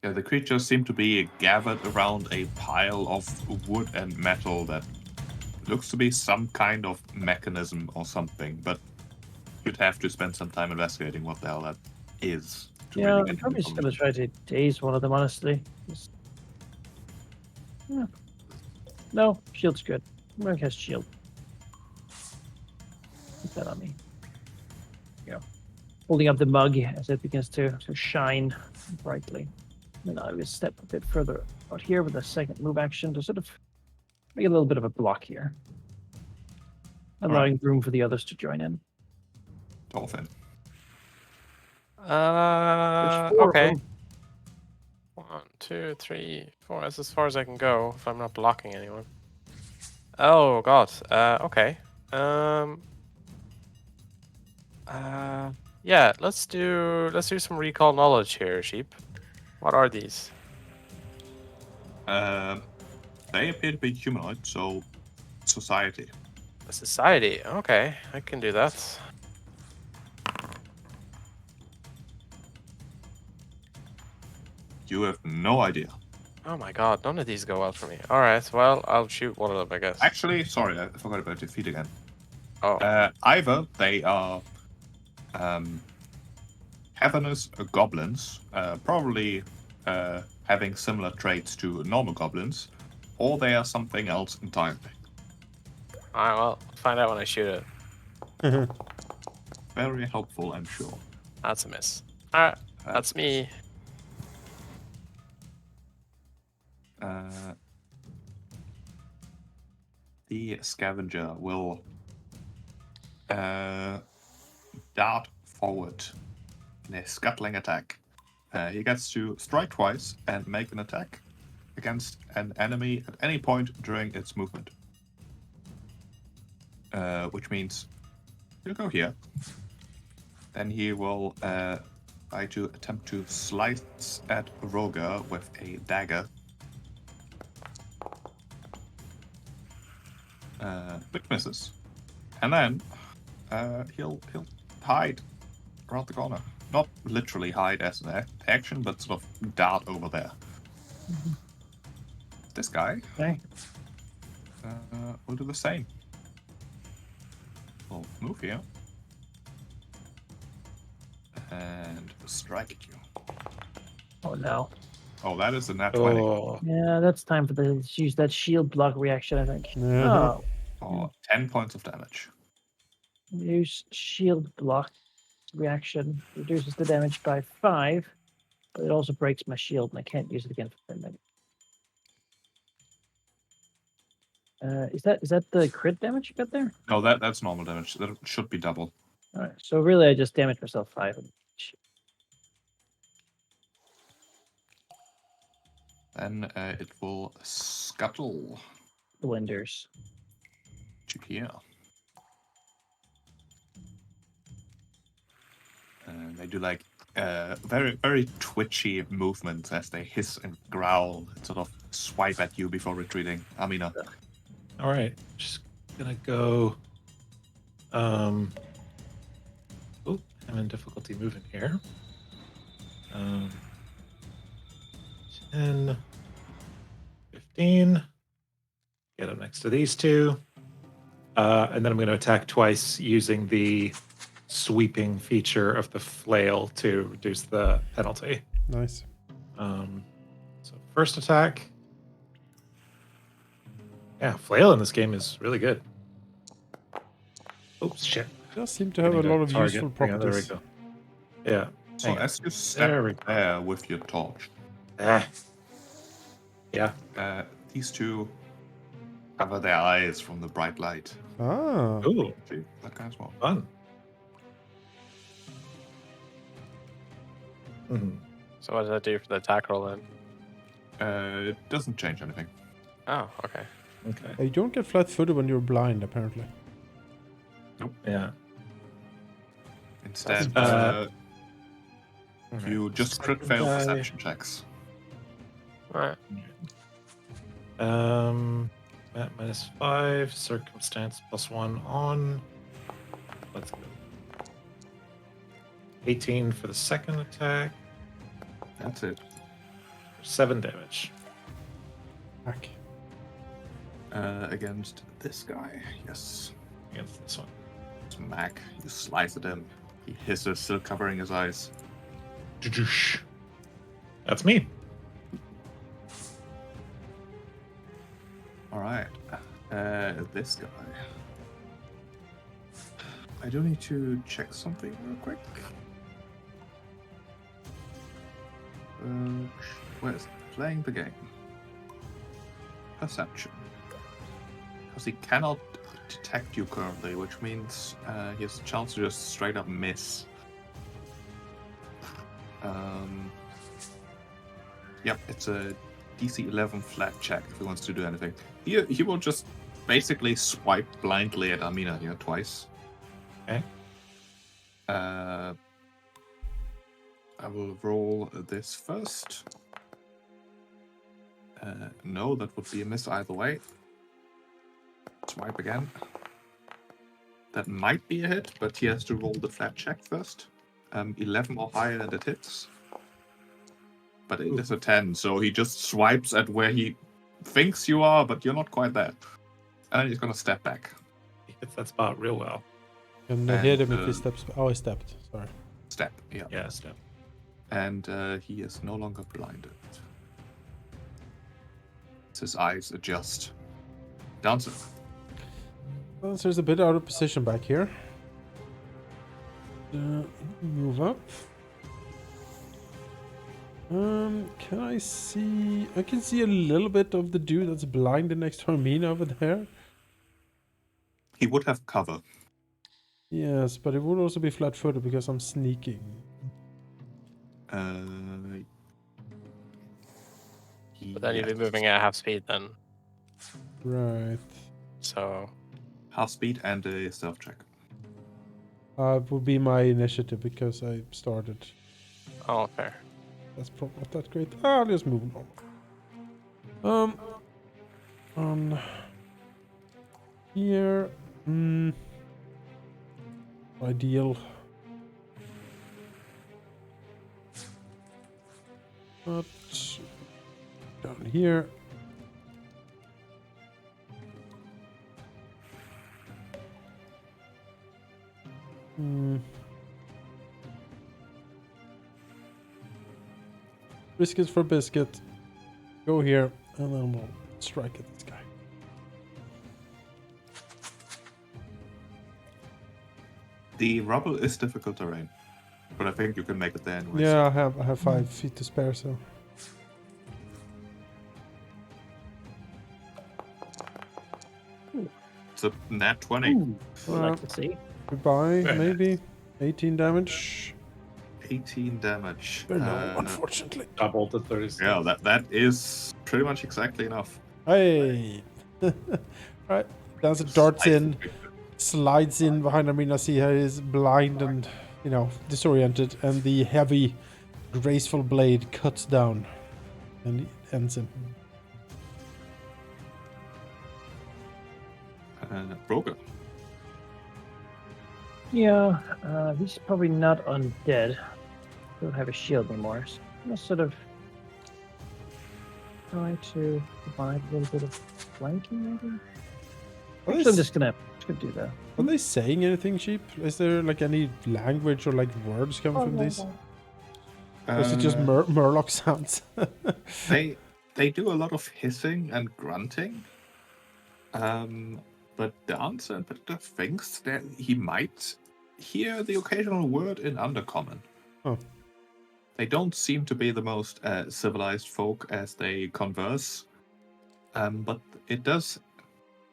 Yeah, the creatures seem to be gathered around a pile of wood and metal that looks to be some kind of mechanism or something, but you'd have to spend some time investigating what the hell that is. to Yeah, really I'm get probably just information. gonna try to daze one of them, honestly. Yeah. No, shield's good. I'm gonna cast shield. Put that on me. Yeah. Holding up the mug as it begins to shine brightly. And I will step a bit further out here with a second move action to sort of make a little bit of a block here. Allowing room for the others to join in. Dolphin. There's 4 of Okay. them. 1, 2, 3, 4. That's as far as I can go if I'm not blocking anyone. Oh god. Okay. Yeah. Let's do some recall knowledge here, sheep. What are these? They appear to be humanoid, so society. Society. Okay, I can do that. You have no idea. Oh my god, none of these go well for me. Alright, well, I'll shoot one of them, I guess. Actually, sorry, I forgot about defeat again. Oh, Either they are cavernous goblins, probably having similar traits to normal goblins, or they are something else entirely. alright, well, find out when I shoot it. Very helpful, I'm sure. That's a miss. Alright, that's me. The scavenger will dart forward in a scuttling attack. He gets to strike twice and make an attack against an enemy at any point during its movement. Which means he'll go here. Then he will try to attempt to slice at Roga with a dagger. Which misses. And then he'll hide around the corner. Not literally hide as an action, but sort of dart over there. This guy Okay. will do the same. We'll move here. And strike at you. Oh no. Oh, that is a nat 20. Oh, Yeah, that's time for the use that shield block reaction, I think. Uh-huh. Oh, For 10 points of damage. use shield block reaction. Reduces the damage by 5, but it also breaks my shield, and I can't use it again for 10 minutes. Is that the crit damage you got there? No, that's normal damage. That should be double. All right. So really, I just damaged myself 5. Then it will scuttle Blenders. to here. They do like very, very twitchy movements as they hiss and growl, and sort of swipe at you before retreating. Amina. all right. Just gonna go. Oh, I'm in difficulty moving here. 10, 15. Get up next to these two. And then I'm going to attack twice using the sweeping feature of the flail to reduce the penalty. Nice. So first attack. Yeah, flail in this game is really good. Oops, shit. Does seem to have a Getting lot the of target. useful Hang on, properties. there we go. Yeah. So hang on. as you There step we go. there with your torch, Ah. Yeah. these two cover their eyes from the bright light. Ah. Ooh, See, that kind of small. fun. Mhm. So what does that do for the attack roll then? It doesn't change anything. Oh, okay. Okay. You don't get flat-footed when you're blind, apparently. Yeah. Instead, All you right. just crit Second fail guy. perception checks. Alright. At -5, circumstance +1 on. Let's go. 18 for the second attack, That's it. 7 damage. Back. Against this guy, yes. Against this one. Smack. You slice at him. He hisses, still covering his eyes. That's me. Alright. This guy. I do need to check something real quick. Where's playing the game? Perception. Because he cannot detect you currently, which means he has a chance to just straight up miss. Yep, it's a DC 11 flat check if he wants to do anything. He will just basically swipe blindly at Amina here twice. Okay. I will roll this first. No, that would be a miss either way. Swipe again. That might be a hit, but he has to roll the flat check first. 11 or higher and it hits. But it is a 10, so he just swipes at where he thinks you are, but you're not quite there. And then he's gonna step back. He hits that spot real well. And I hit him And, if he steps. Oh, I stepped. Sorry. Step, yeah. Yeah, step. And he is no longer blinded. His eyes adjust. Dancer. Dancer's a bit out of position back here. Move up. Can I see? I can see a little bit of the dude that's blinded next to Armina over there. He would have cover. Yes, but it would also be flat-footed because I'm sneaking. But then you'd be Yes. moving at half speed then. Right. So Half speed and a stealth check. It would be my initiative because I started. oh fair. That's probably not that great. I'll just move on. On here. Ideal. But down here. Biscuit for biscuit. Go here, and then we'll strike at this guy. The rubble is difficult terrain, but I think you can make it there anyways. Yeah, I have 5 feet to spare, so. It's a nat 20. Ooh, I'd like to see. Goodbye, Very maybe. 18 damage. 18 damage. No, unfortunately. Double to 36. Yeah, that is pretty much exactly enough. Hey! Alright, Dancer darts in, slides in behind Armina. See how he's blind and, disoriented, and the heavy, graceful blade cuts down and ends him. Broker. Yeah, he's probably not undead. Don't have a shield anymore. So I'm gonna sort of try to provide a little bit of flanking, maybe. Are Actually, I'm just gonna do that. Are they saying anything, Sheep? Is there any language or words coming from these? Or is it just Murloc sounds? They do a lot of hissing and grunting. But Dancer in particular thinks that he might hear the occasional word in Undercommon. Oh. They don't seem to be the most civilized folk as they converse, but it does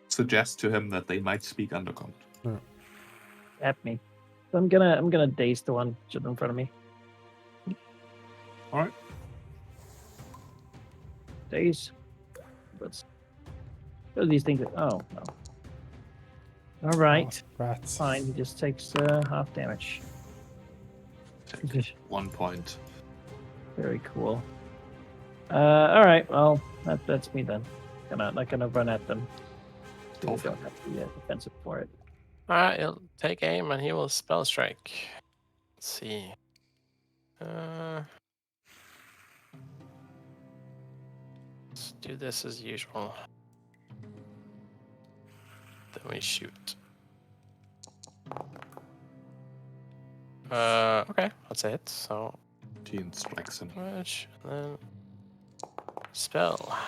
suggest to him that they might speak Undercommon. At me. So I'm gonna daze the one just in front of me. All right. Daze. What are these things? Oh no. All right. Rats. Fine. He just takes half damage. Take 1 point. Very cool. All right. Well, that's me then. Not gonna run at them. So we don't have to be defensive for it. Alright, he'll take aim and he will spell strike. Let's see. Let's do this as usual. Then we shoot. Okay, that's it. So 15 strikes him. damage, and then spell.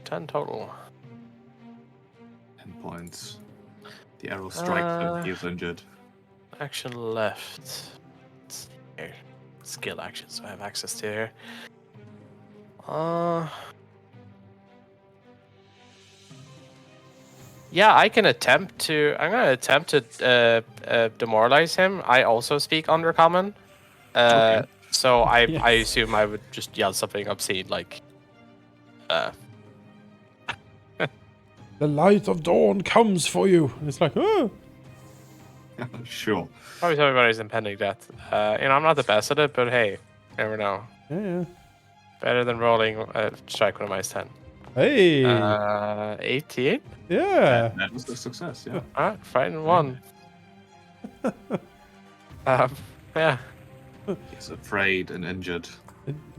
10 total. 10 points. The arrow strikes him. He is injured. Action left. Let's see here. Skill action, so I have access to here. Yeah, I can attempt to. I'm gonna attempt to demoralize him. I also speak Undercommon. Okay. So I Yes. I assume I would just yell something obscene like, The light of dawn comes for you. And it's like, oh. Sure. probably everybody's impending death. I'm not the best at it, but hey, never know. Yeah. Better than rolling a strike with a -10. Hey. 88. Yeah. That was a success, yeah. All right, fighting one. Yeah. He's afraid and injured.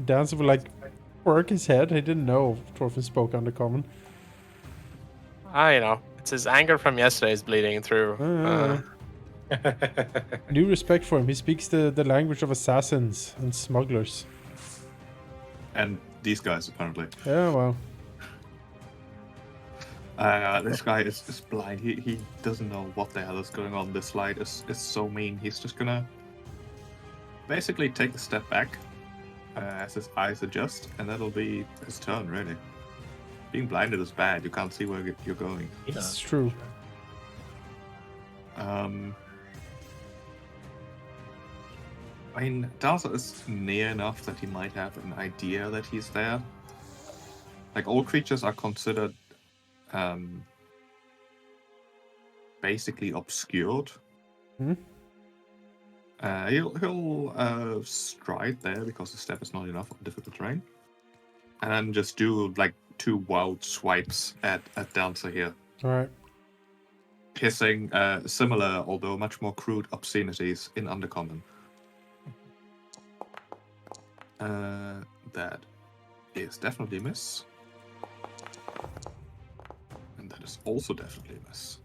Dancer would like work his head. He didn't know Thorfinn spoke Undercommon. You know, it's his anger from yesterday is bleeding through. New respect for him. He speaks the language of assassins and smugglers. And these guys, apparently. Yeah, well. This guy is blind. He doesn't know what the hell is going on. This light is so mean. He's just gonna basically take a step back as his eyes adjust, and that'll be his turn, really. Being blinded is bad. You can't see where you're going. It's true. I mean, Darza is near enough that he might have an idea that he's there. Like, all creatures are considered basically obscured. Hmm? He'll stride there because the step is not enough on difficult terrain, and then just do like 2 wild swipes at Dancer here, All right. hissing similar, although much more crude obscenities in Undercommon. That is definitely a miss, and that is also definitely a miss.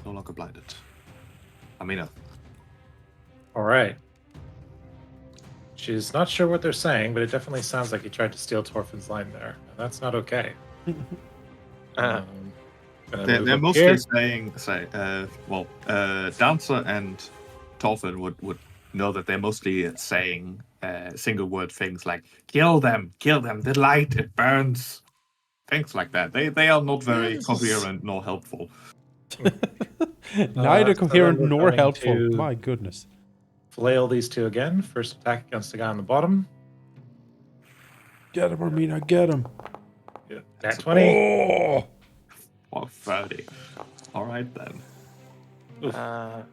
No longer blinded. Amina. All right. She's not sure what they're saying, but it definitely sounds like he tried to steal Torfinn's line there. And that's not okay. Gonna move They're up mostly here. saying, Dancer and Torfinn would know that they're mostly saying single word things like kill them, the light, it burns. Things like that. They are not very coherent nor helpful. Neither so coherent then we're nor going helpful. to- My goodness. Flail these 2 again. First attack against the guy on the bottom. Get him, Armina, get him. Yeah. Nat 20. Oh! Or 30. Alright then. Oof. Don't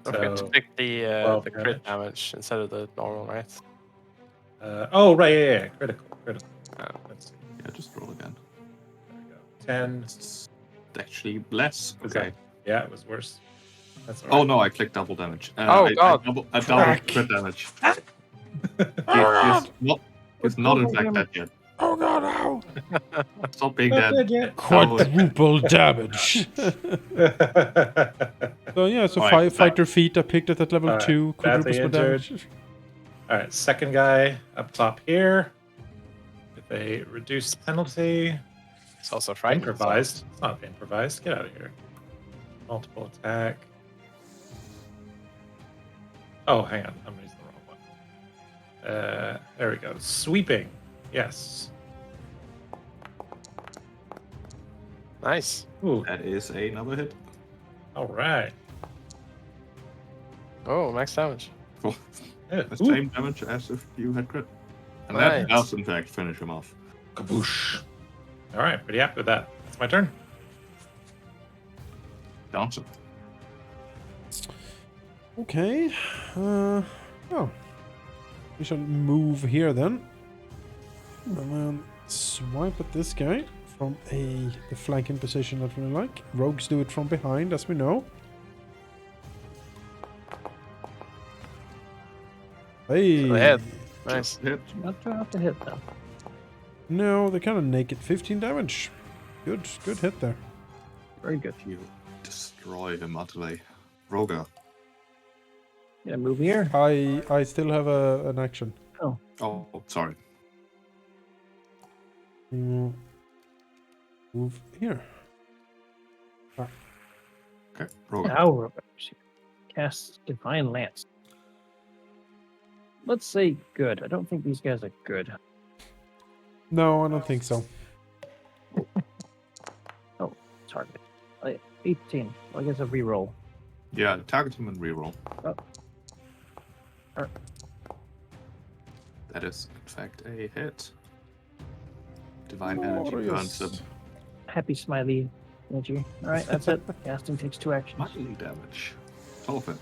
forget to So, pick the 12 crit damage instead of the normal, right? oh, right, yeah. Critical. Let's see. Yeah, just roll again. There we go. 10. It's actually less. Okay. Yeah, it was worse. That's all Oh right. no, I clicked double damage. Oh, God. I double Crack. crit damage. God. He's not in fact dead yet. Oh god, ow! Stop being Not dead. dead yet. Quadruple damage. So yeah, so Alright, fighter feat I picked it at level Alright, 2. badly Quadruples more injured. damage. All right, second guy up top here. With a reduced penalty. It's also frightened. Improvised. It's not improvised. Get out of here. Multiple attack. Oh, hang on. I'm using the wrong one. There we go. Sweeping. Yes. Nice. Ooh. That is another hit. All right. Oh, max damage. Yeah. The Ooh. same damage as if you had crit. And Nice. that does in fact finish him off. Kaboosh. All right. Pretty happy with that. That's my turn. Johnson. Okay. Oh. We shall move here then. And then swipe at this guy from the flanking position that we like. Rogues do it from behind, as we know. Hey. To the head. Nice. Hit. Not too hard to hit though. No, they're kind of naked. 15 damage. Good hit there. Very good. You destroy him utterly. Roger. Gonna move here. I still have an action. Oh, sorry. Mm, Move here. Okay, Roger. Now we're about to cast Divine Lance. Let's say good. I don't think these guys are good. No, I don't think so. Target. 18. Well, I guess a reroll. Yeah, target him and reroll. Oh. Alright. That is, in fact, a hit. Divine energy burns him. Happy smiley energy. Alright, that's it. Casting takes 2 actions. Smiley damage. Dolphin.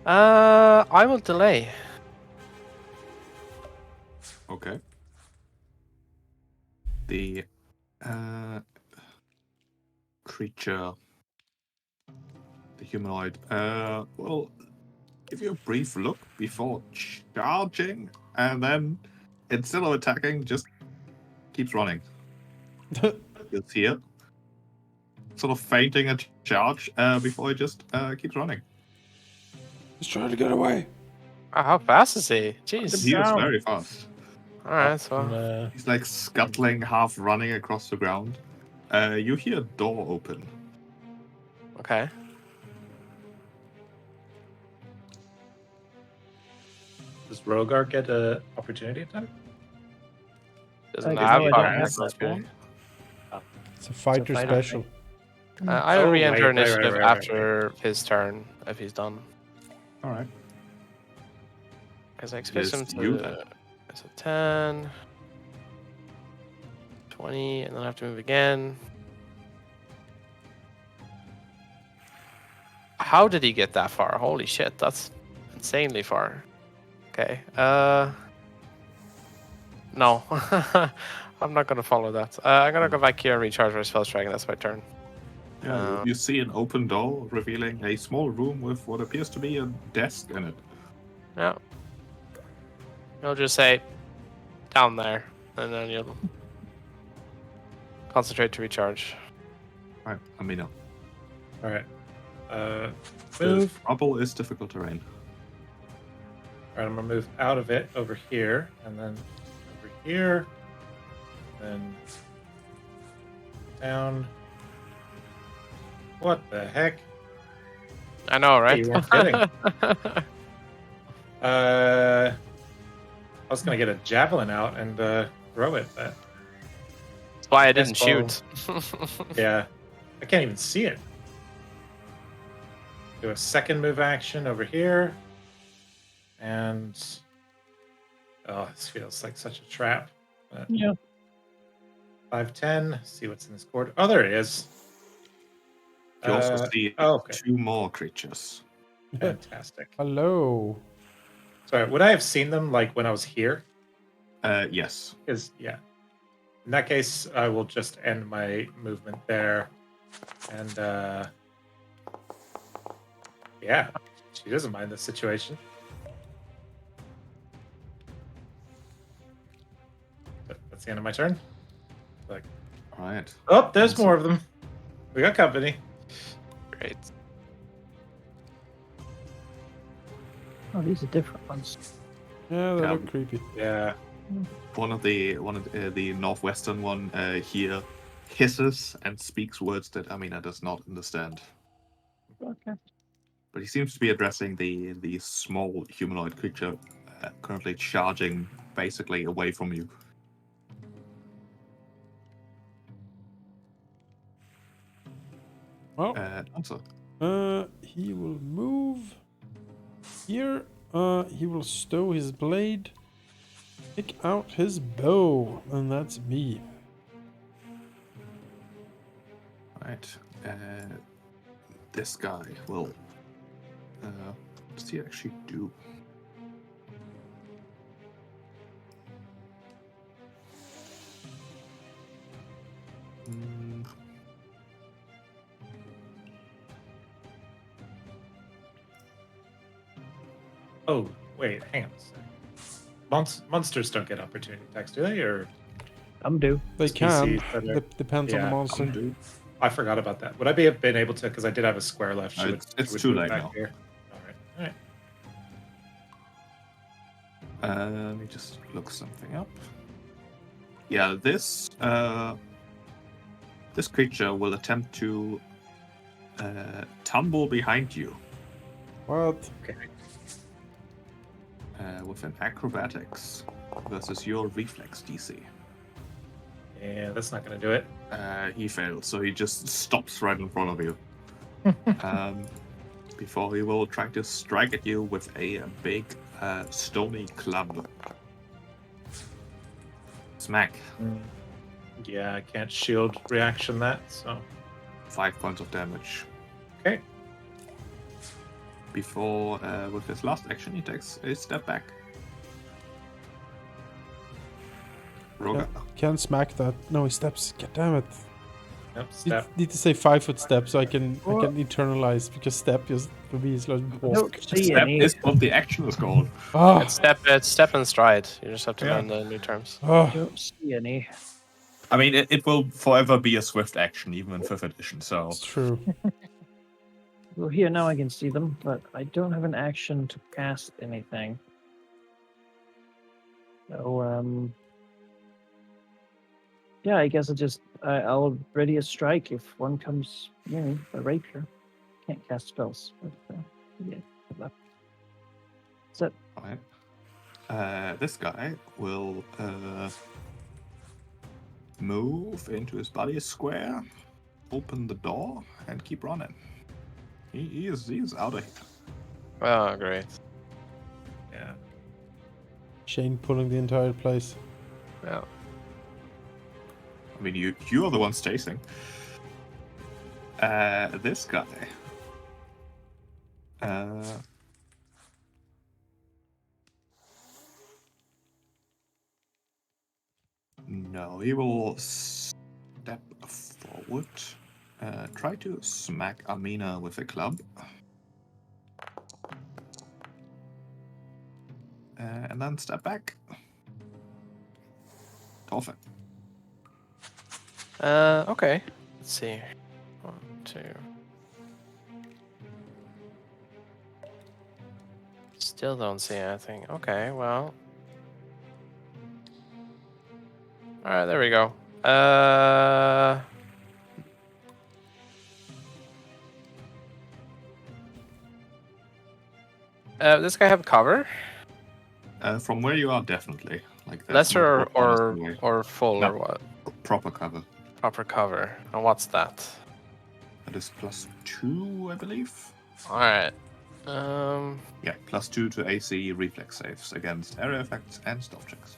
I will delay. Okay. the creature, the humanoid, will give you a brief look before charging, and then instead of attacking, just keeps running. You'll see it. Sort of feinting a charge before he just keeps running. He's trying to get away. Oh, how fast is he? Jeez. He is very fast. All right, so And, He's like scuttling, half running across the ground. You hear a door open. okay. does Rogar get an opportunity attack? Doesn't Okay, have no, I power don't have attack, that okay. one. It's a fighter fighter special. I Oh, re-enter right, right, initiative right, right, right. after his turn if he's done. All right. Because I expect Yes, him you to. then. It's a 10, 20, and then I have to move again. How did he get that far? Holy shit, that's insanely far. Okay. No. I'm not gonna follow that. I'm gonna go back here and recharge my spell strike, and that's my turn. Yeah, you see an open door revealing a small room with what appears to be a desk in it. Yeah. You'll just say down there, and then you'll concentrate to recharge. Right, let me know. All right. The Move. rubble is difficult terrain. All right, I'm gonna move out of it over here, and then over here, then down. What the heck? I know, right? You weren't kidding. I was gonna get a javelin out and throw it, but That's why I didn't Baseball. shoot. yeah, I can't even see it. Do a second move action over here, and oh, this feels like such a trap. But Yeah. 5'10". See what's in this corridor. Oh, there it is. You also see okay. 2 more creatures. Fantastic. Hello. Sorry, would I have seen them like when I was here? Yes. Because yeah, in that case, I will just end my movement there, and yeah, she doesn't mind the situation. But that's the end of my turn. Like, All right. oh, there's Awesome. more of them. We got company. Great. Oh, these are different ones. Yeah, they Yeah. look creepy. Yeah. One of the northwestern one here hisses and speaks words that Amina does not understand. Okay. But he seems to be addressing the small humanoid creature currently charging basically away from you. Well, Answer. he will move here. He will stow his blade, pick out his bow, and that's me. Right. This guy will. What does he actually do? Hmm. Oh, wait, hang on a second. Monsters don't get opportunity attacks, do they? Or I'm due. They can. species that are- Depends on the Yeah, monster. Dude. I forgot about that. Would I be been able to? Because I did have a square left. She It's she would too move late back now. Here. All right. All right. Let me just look something up. Yeah, this creature will attempt to tumble behind you What? Okay. with an acrobatics versus your reflex DC. Yeah, that's not gonna do it. He failed, so he just stops right in front of you. Before he will try to strike at you with a big stony club. Smack. Yeah, I can't shield reaction that. So 5 points of damage. okay. Before, with his last action, he takes a step back. Roga. Can't smack that. No, he steps. God damn it. Yep, Need, step. need to say 5-foot step so I can What? internalize, because step just for me is like I walk. don't see Step any. is what the action is called. Ah, It's step and stride. You just have to Yeah. learn the new terms. I ah, don't see any. I mean, it will forever be a swift action, even in 5th edition. So it's true. Well, here now I can see them, but I don't have an action to cast anything. So yeah, I guess I'll ready a strike if one comes near me. A rapier. Can't cast spells. But, yeah, that's it. alright. This guy will move into his body square, open the door, and keep running. He is out of here. Oh, great. Yeah. Shane pulling the entire place. Yeah. I mean, you are the ones chasing. This guy. No, he will step forward. Try to smack Amina with a club. And then step back. Torfin. Okay. Let's see. 1, 2. Still don't see anything. Okay, well. Alright, there we go. This guy have cover? From where you are, definitely. Like there's Lesser no honest way. or full No. or what? Proper cover. Proper cover. And what's that? That is +2, I believe. Alright. Yeah, +2 to AC reflex saves against area effects and stealth checks.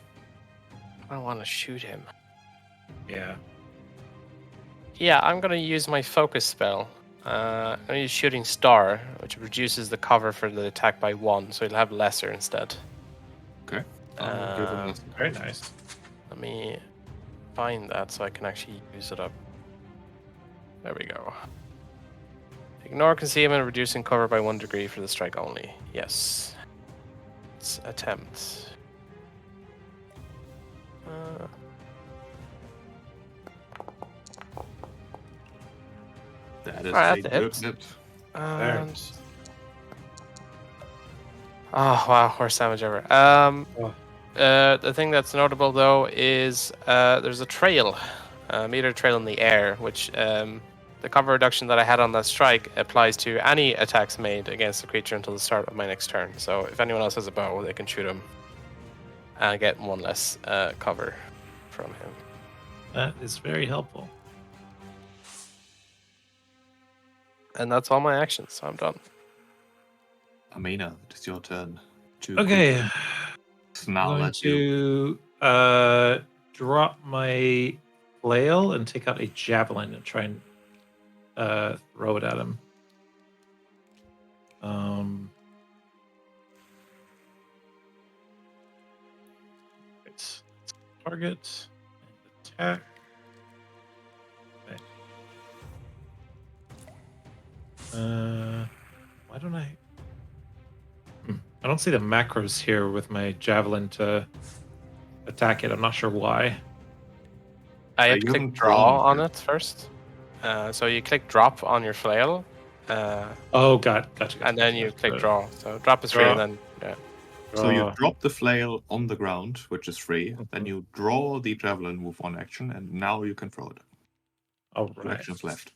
I don't want to shoot him. Yeah. Yeah, I'm gonna use my focus spell. I'm gonna use Shooting Star, which reduces the cover for the attack by 1, so it'll have lesser instead. Okay. I'll give him Um, this. Very nice. Let me find that so I can actually use it up. There we go. Ignore concealment, reducing cover by 1 degree for the strike only. Yes. Let's attempt. That is Alright, a that's good it. hit. And... Oh wow, worst damage ever. Oh. The thing that's notable though is there's a trail, a meter trail in the air, which the cover reduction that I had on that strike applies to any attacks made against the creature until the start of my next turn. So if anyone else has a bow, they can shoot him and get 1 less cover from him. That is very helpful. And that's all my actions, so I'm done. Amina, it is your turn to Okay. I'm snarl going at you. to drop my flail and take out a javelin and try and throw it at him. It's target and attack. Okay. Why don't I? I don't see the macros here with my javelin to attack it. I'm not sure why. I have you to click haven't draw drawn on yet. it first. So you click drop on your flail, Oh, gotcha. and then you click So, draw. So drop is free, Draw. and then yeah. So you draw. drop the flail on the ground, which is free. Then Mhm. you draw the javelin with 1 action, and now you can throw it. All 2 right. actions left.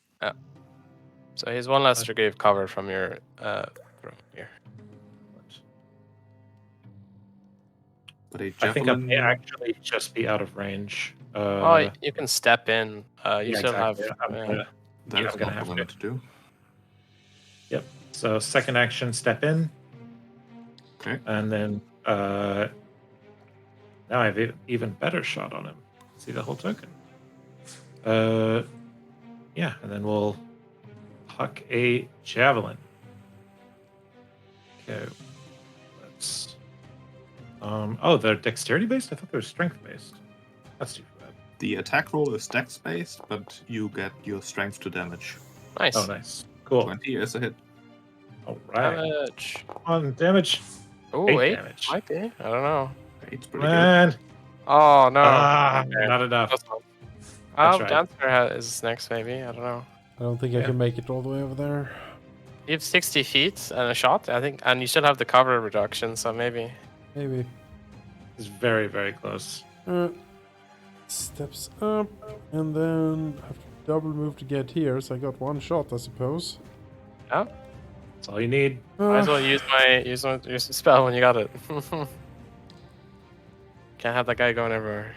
So here's 1 less degree of cover from your throw here. But a I think I javelin. may actually just be out of range. Oh, you can step in. You yeah, still exactly. have. I'm gonna, That yeah, is I'm gonna not have what I to. meant to do. Yep. So second action, step in, Okay. and then now I have an even better shot on him. See the whole token. Yeah, and then we'll huck a javelin. Okay. Let's. Oh, they're dexterity based. I thought they were strength based. That's too bad. The attack roll is dex based, but you get your strength to damage. Nice. Oh, nice. Cool. 20 is a hit. All right. Damage. Come on, damage. Oh, 8 8 damage. might be. I don't know. It's pretty good. Man. Oh no. Ah, not enough. Close one. I Oh, tried. Dancer is next, maybe. I don't know. I don't think I Yeah. can make it all the way over there. You have 60 feet and a shot, I think, and you still have the cover reduction, so maybe. Maybe. It's very, very close. Steps up, and then have to double move to get here, so I got one shot, I suppose. Yeah. That's all you need. Might as well use the spell when you got it. Can't have that guy going everywhere.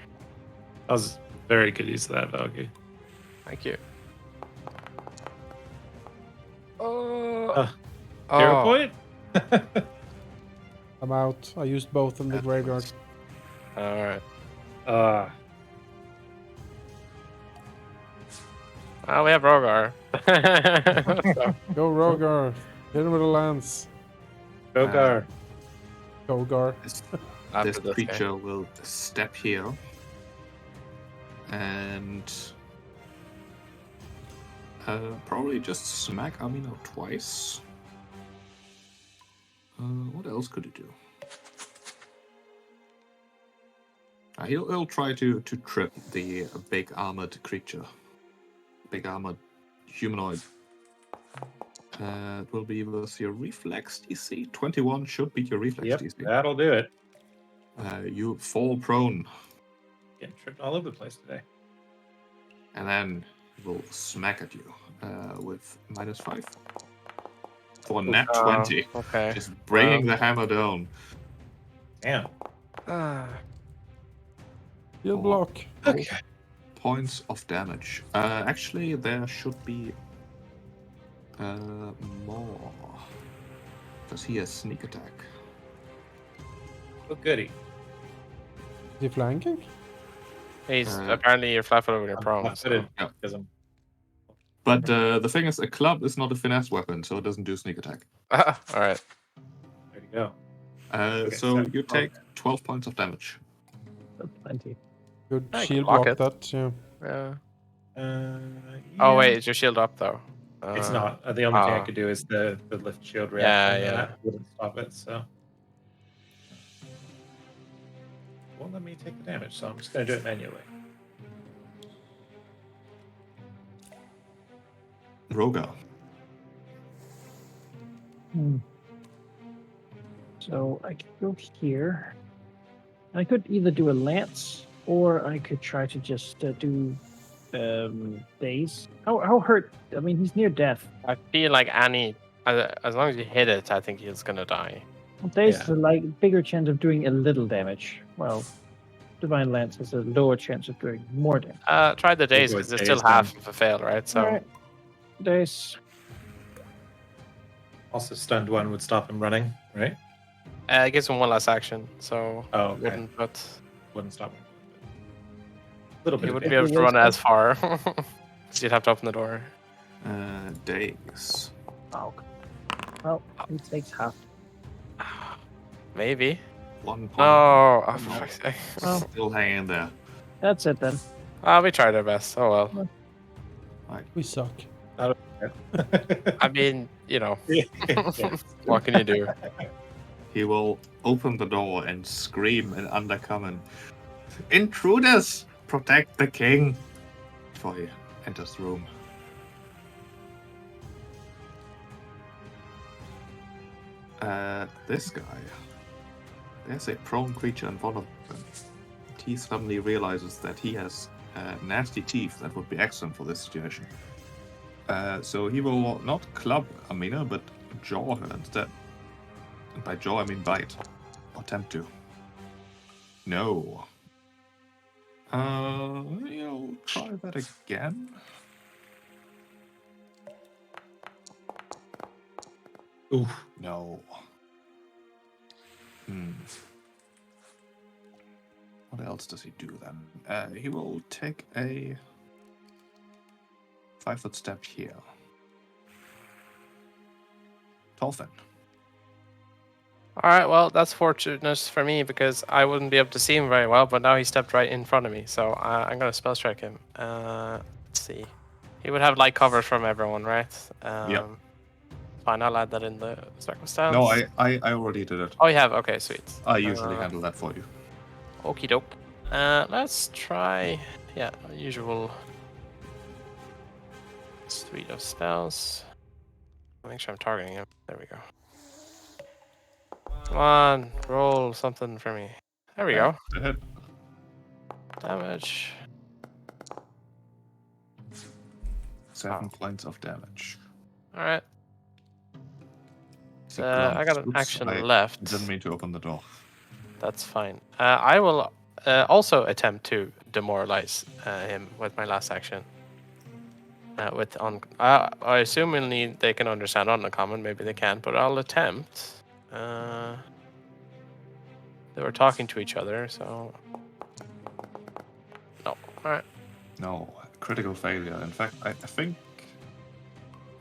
That was very good use of that, Valky. Thank you. Oh. Uh, Hero point? I'm out. I used both in the graveyard. All right. We have Rogar. So, Go Rogar. Hit him with a lance. Gogar. Kogar. This after this this creature game. will step here. And probably just smack Amino twice. What else could he do? He'll try to trip the big armored creature. Big armored humanoid. It will be with your reflex DC. 21 should beat your reflex Yep, DC. that'll do it. You fall prone, Getting tripped all over the place today. and then he will smack at you with -5. For nat 20. Okay. Just bringing the hammer down. Damn. Shield block. Okay. Points of damage. Actually, there should be more. Because he has sneak attack. Oh, goody. Is he flanking? He's Uh, apparently you're flat-footed when you're prone. Flat-footed Yeah. because I'm. But the thing is, a club is not a finesse weapon, so it doesn't do sneak attack. All right. There you go. So so- you take 12 points of damage. That's plenty. Good I can shield block block it. that, yeah. Yeah. Yeah. Oh wait, is your shield up though? It's not. The only thing I ah. could do is the lift shield Yeah, reaction. yeah. And that wouldn't stop it, so. Won't let me take the damage, so I'm just going to do it manually. Roga. So I could go here. I could either do a lance or I could try to just do daze. How hurt? I mean, he's near death. I feel like as long as you hit it, I think he's gonna die. Daze Yeah. is a bigger chance of doing a little damage. Well, Divine Lance has a lower chance of doing more damage. Try the days go because with it's still daze half then. of a fail, right? So Alright. Daze. Also, stunned one would stop him running, right? it gives him one less action, so Oh, okay. wouldn't. But Wouldn't stop him. A little bit. he of wouldn't be damage. able to run as far. So you'd have to open the door. Daze. Oh. Well, he takes half. Maybe. 1 point. No. Oh, for fuck's sake. Well, Still hanging there. that's it then. We tried our best. Oh well. We suck. I mean, Yeah. what can you do? He will open the door and scream in Undercommon, "Intruders! Protect the king!" Before he enters the room. This guy. There's a prone creature in front of him. He suddenly realizes that he has nasty teeth that would be excellent for this situation. So he will not club Amina, but jaw her instead. And by jaw, I mean bite. Or attempt to. No. He'll try that again. Oof. No. What else does he do then? He will take a 5-foot step here. Dolphin. All right, well, that's fortunate for me because I wouldn't be able to see him very well, but now he stepped right in front of me, so I'm going to spell strike him. Let's see. He would have light cover from everyone, right? Yep. Fine, I'll add that in the circumstance. No, I already did it. Oh, you have? Okay, sweet. I usually handle that for you. Okie doke. Let's try, usual suite of spells. Make sure I'm targeting him. There we go. Come on, roll something for me. There we go. The hit. Damage. 7 points of damage. All right. Sick I got an Oops, action I left. didn't mean to open the door. That's fine. I will also attempt to demoralize him with my last action. I assume they can understand uncommon. Maybe they can't, but I'll attempt. They were talking to each other, so no. All right. No, critical failure. In fact, I think...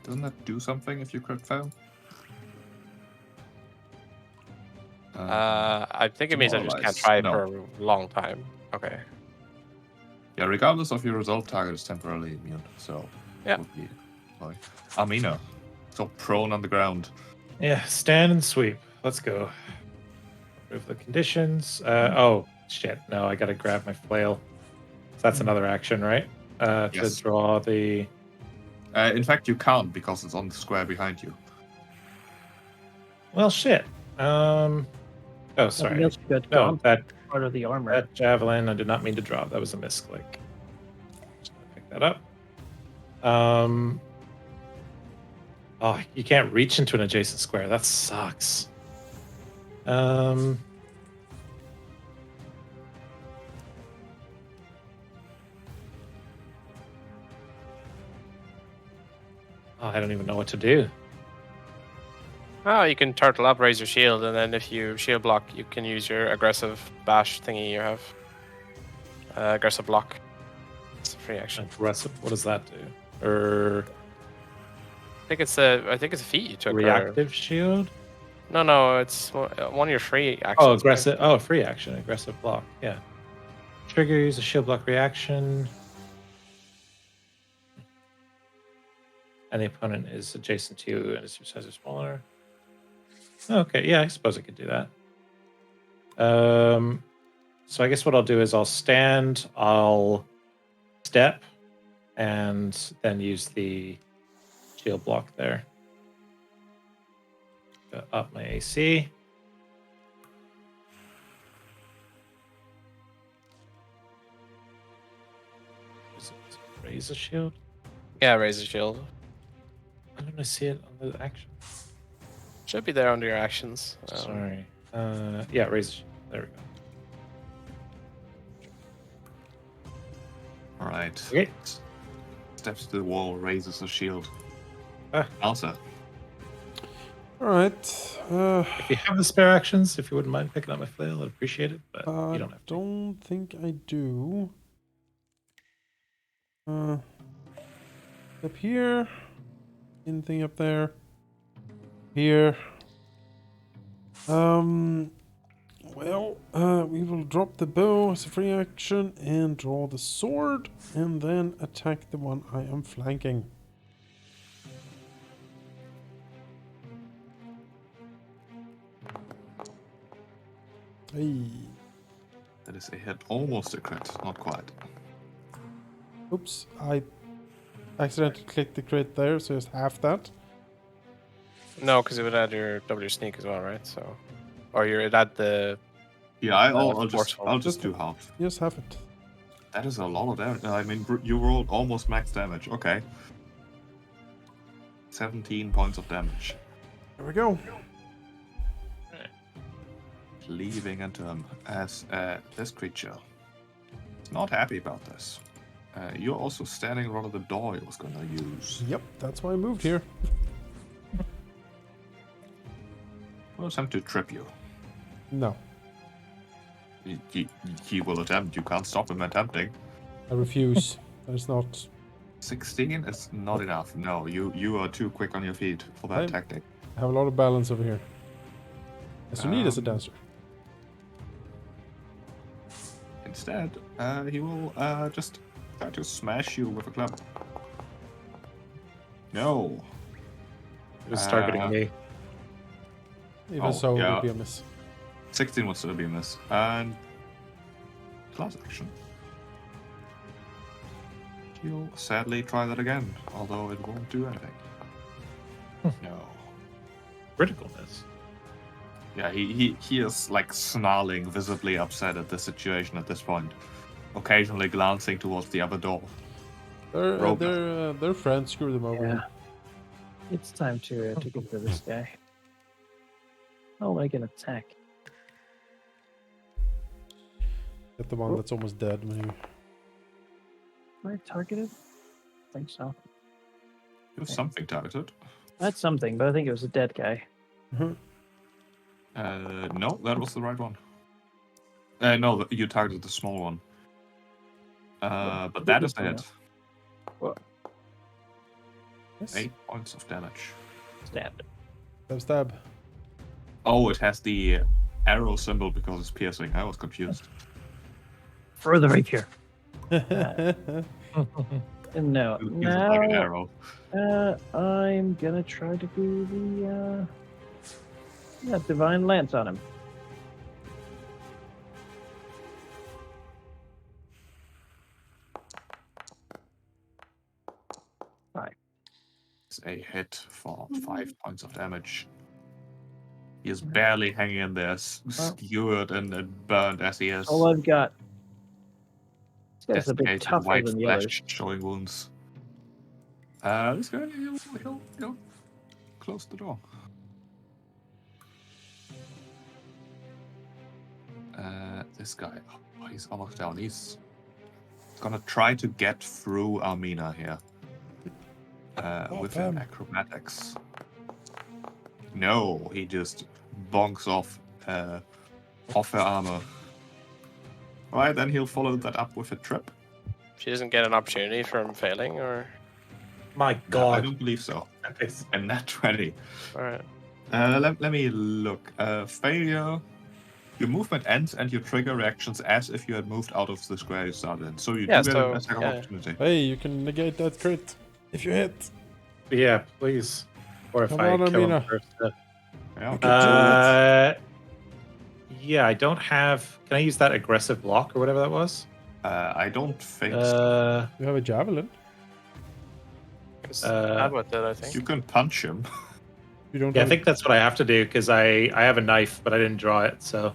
Doesn't that do something if you crit fail? I think it means I just can't demoralize. try for No. a long time. Okay. Yeah, regardless of your result, target is temporarily immune, so... Yeah. Would be fine. Amina. So prone on the ground. Yeah, stand and sweep. Let's go. Remove the conditions. Oh, shit. No, I gotta grab my flail. So that's another action, right? Yes. To draw the... In fact, you can't because it's on the square behind you. Well, shit. Oh, sorry. else you got No, gone that part of the armor. that javelin, I did not mean to drop. That was a misclick. Just gonna pick that up. Oh, you can't reach into an adjacent square. That sucks. Oh, I don't even know what to do. Oh, you can turtle up, raise your shield, and then if you shield block, you can use your aggressive bash thingy you have. Aggressive block. It's a free action. Aggressive. What does that do? Or I think it's a feat you took. or- reactive shield? No, it's one of your free actions. Oh, right? aggressive. Oh, free action. Aggressive block. Yeah. Trigger, use a shield block reaction. And the opponent is adjacent to you and is your size or smaller. Okay, yeah, I suppose I could do that. So I guess what I'll do is I'll stand, I'll step, and then use the shield block there. Go up my AC. Is it raise a shield? Yeah, raise the shield. I don't see it on the action. Should be there under your actions. Sorry. Yeah, raise a shield. There we go. Alright. Okay. Steps to the wall, raises a shield. Ah. Elsa. All right. If you have the spare actions, if you wouldn't mind picking up my flail, I'd appreciate it. But you don't have to. Don't think I do. Up here. Anything up there? Here. Well, we will drop the bow as a free action and draw the sword, and then attack the one I am flanking. Hey. That is a hit. Almost a crit, not quite. Oops, I accidentally clicked the crit there, so it's half that. No, because it would add your W sneak as well, right? So, or you'd add the. Yeah, I'll forceful. just do half. Yes, half it. That is a lot of damage. I mean, you rolled almost max damage. Okay. 17 points of damage. There we go. Leaving into him as this creature is not happy about this. You're also standing in front of the door he was going to use. Yep, that's why I moved here. We'll attempt to trip you. No, He will attempt. You can't stop him attempting. I refuse. That's not. 16 is not enough. No, you are too quick on your feet for that I- tactic. I have a lot of balance over here. As you need as a dancer. Instead, he will just try to smash you with a club. No. It was targeting Uh, me. Even Oh, so, it yeah. would be a miss. 16 would still be a miss. And class action. He'll sadly try that again, although it won't do anything. No. Critical miss. Yeah, he is like snarling, visibly upset at the situation at this point, occasionally glancing towards the other door. Their friends screwed them over. Yeah. It's time to get rid of this guy. I'll make an attack. Get the one that's almost dead, maybe. Am I targeted? I think so. You have something targeted. That's something, but I think it was a dead guy. Mhm. No, that was the right one. No, you targeted the small one. But that is the hit. What? Yes. 8 points of damage. Stabbed. Stab, stab. Oh, it has the arrow symbol because it's piercing. I was confused. Further rapier. No. It uses like an arrow. I'm gonna try to do the divine lance on him. It's a hit for 5 points of damage. He is barely hanging in there, skewered and burned as he is. All I've got. This guy's a bit Desiccated tougher white than the flesh others. showing wounds. This guy, he'll close the door. This guy, oh, he's almost down. He's gonna try to get through Armina here. With his bam. acrobatics. No, he just bonks off her armor. Alright, then he'll follow that up with a trip. She doesn't get an opportunity from failing, or My I God. don't believe so. And nat 20. all right. Let me look. Failure. Your movement ends and you trigger reactions as if you had moved out of the square you started in. So you Yeah, do get so, an attack of yeah. opportunity. Hey, you can negate that crit if you hit. Yeah, please. Or if Come I on, kill him Armina. first. Yeah. You can Yeah, I don't have. Can I use that aggressive block or whatever that was? I don't think so. You have a javelin. Stab with it, I You think. can punch him. You don't Yeah, I have think that's what I have to do because I have a knife, but I didn't draw it. So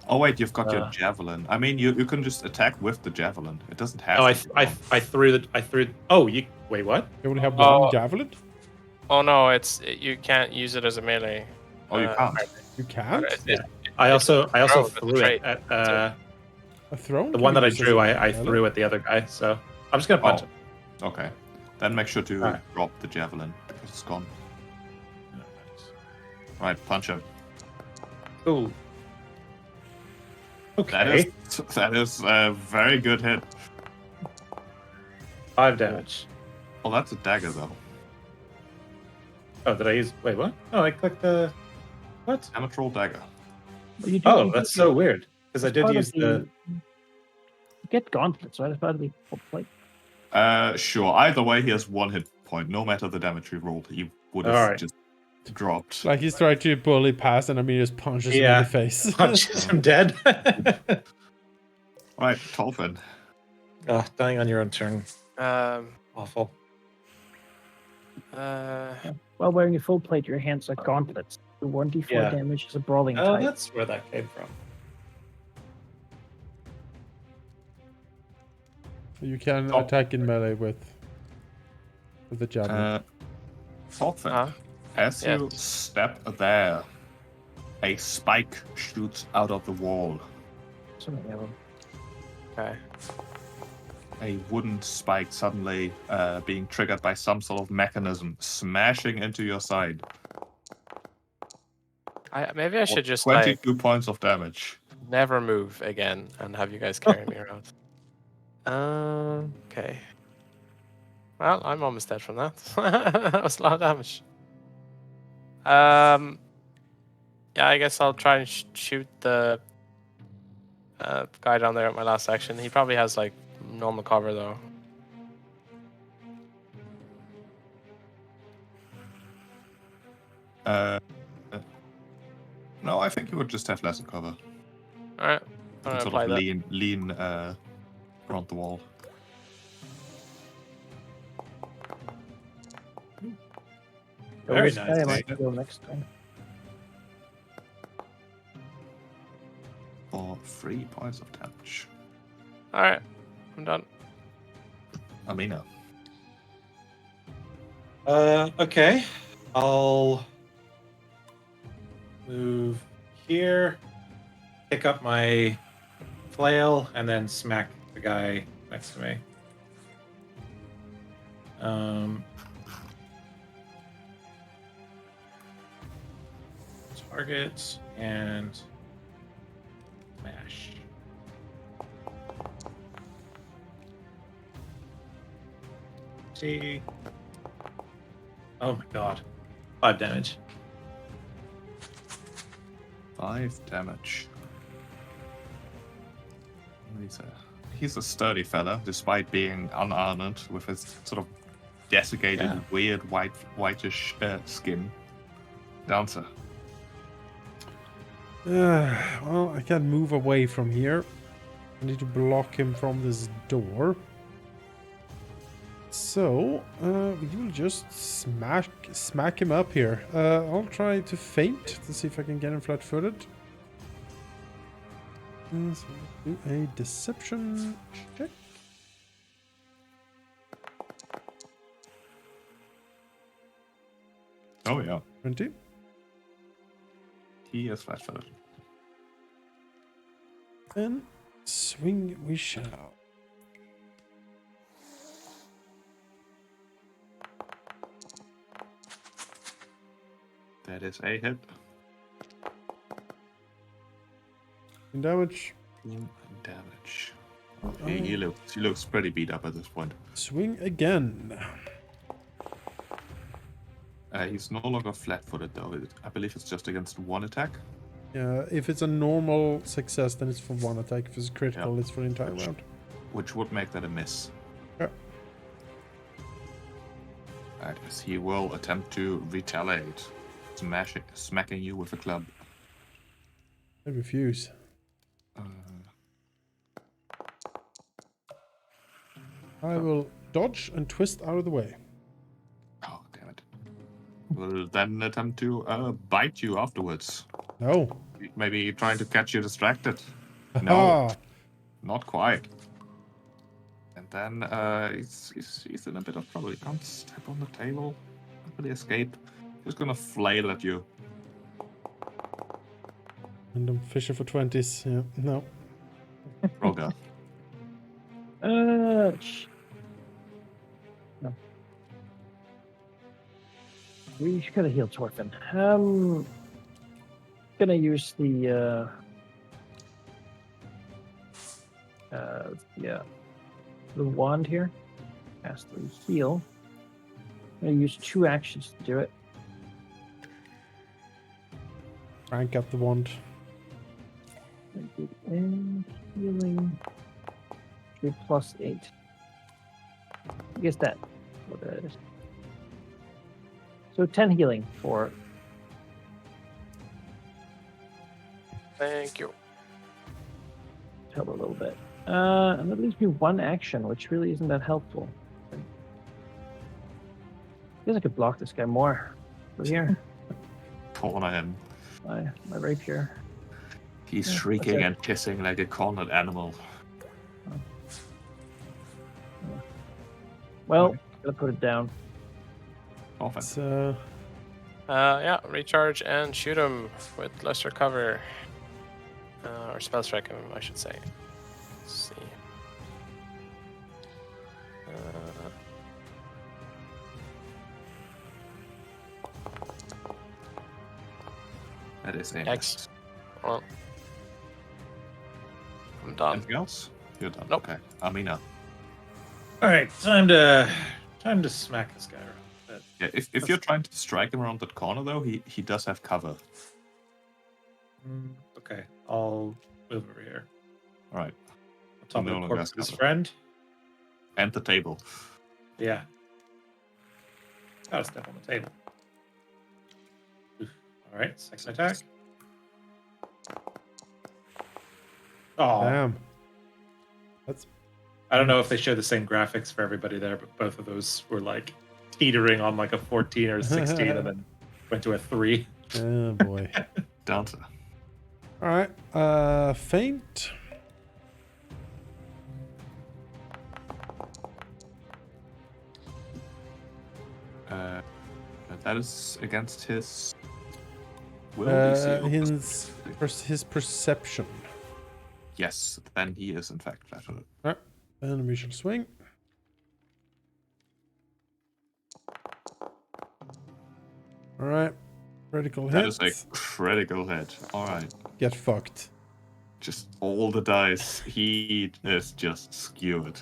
Oh wait, you've got your Uh. javelin. I mean, you can just attack with the javelin. It doesn't have. oh, to be I drawn. threw. Oh, you wait. What? You only have Oh. one javelin? Oh no, you can't use it as a melee. Oh, you can't. You can't? It- I also throw, it's a threw it trait. at A throne? the can one be that I used as drew. a I melee? threw at the other guy. So I'm just gonna punch him. Okay. Then make sure to Alright. drop the javelin because it's gone. Right, punch him. Ooh. Okay. That is a very good hit. 5 damage. Well, that's a dagger though. Oh, did I use? Wait, what? Oh, I clicked the. What? Amateur roll dagger. But you do- Oh, you that's do- so weird. Because I it's did part of use the. You get gauntlets, right? It's part of the full plate. Sure. Either way, he has 1 hit point. No matter the damage he rolled, he would have Alright. just dropped. Like he's trying to bully past and Armina just punches him Yeah. in the face. Punches him dead. Right, Tolfin. Oh, dying on your own turn. Um. Awful. While wearing a full plate, your hands are gauntlets. The 1d4 Yeah. damage is a brawling Oh, type. that's where that came from. You can Oh. attack in melee with the javelin. Tolfin. Huh? As Yeah. you step there, a spike shoots out of the wall. So many of them. Okay. A wooden spike suddenly being triggered by some sort of mechanism, smashing into your side. Maybe I should just 22 points of damage. never move again and have you guys carry me around. Okay. Well, I'm almost dead from that. That was a lot of damage. Yeah, I guess I'll try and shoot the guy down there at my last action. He probably has like normal cover though. No, I think you would just have less cover. All right, You I'm can gonna sort apply of that. lean around the wall. Very This nice. guy I might kill next time. For 3 points of damage. All right, I'm done. Amina. Okay. I'll move here, pick up my flail, and then smack the guy next to me. Target and smash. See. Oh my god. 5 damage. 5 damage. He's a sturdy fella, despite being unarmored with his sort of desiccated, Yeah. weird whitish skin. Dancer. Well, I can't move away from here. I need to block him from this door. So, we will just smack him up here. I'll try to feint to see if I can get him flat-footed. So let's do a deception check. Oh yeah. 20. He is flat-footed. And swing we shall. That is a hit. Damage. Damage. Okay, he looks pretty beat up at this point. Swing again. He's no longer flat-footed though. I believe it's just against one attack. Yeah, if it's a normal success, then it's for one attack. If it's critical, Yeah. it's for the entire round. Which would make that a miss. Yeah. Right, as he will attempt to retaliate, smacking you with a club. I refuse. I will dodge and twist out of the way. Oh, damn it. Will then attempt to bite you afterwards. No. Maybe trying to catch you distracted. Ah, No, not quite. And then he's in a bit of trouble. He can't step on the table. Can't really escape. He's gonna flail at you. random fisher for 20s. Yeah, no. Roga. No. We could have healed Torfin. Gonna use the wand here. Cast the heal. I'm gonna use 2 actions to do it. Crank up the wand. And healing 3 plus 8. I guess that what that is. So 10 healing for Thank you. help a little bit. And that leaves me 1 action, which really isn't that helpful. I guess I could block this guy more. Over here, Corner him. my rapier. He's Yeah, shrieking okay. and hissing like a cornered animal. Well, Okay. gotta put it down. Often. It's, Yeah, recharge and shoot him with lesser cover. Or spell strike him, I should say. Let's see. That is a Yikes. Well, I'm done. Anything else? You're done. Nope. Okay. Amina. All right, time to smack this guy around. Yeah, if you're trying to strike him around that corner though, he does have cover. Okay, I'll move over here. All right. On top No of the longer corpse of his scuttle. friend. And the table. Yeah. Gotta step on the table. Oof. All right, second attack. Oh, Damn. That's I don't know if they show the same graphics for everybody there, but both of those were like teetering on like a 14 or 16 and then went to a 3. oh boy. Dancer. All right. Faint. That is against his will DC. His perception. Yes, then he is in fact flat-footed. All right. And we shall swing. All right. Critical That hit. is a critical hit. All right. Get fucked. Just all the dice. He is just skewered.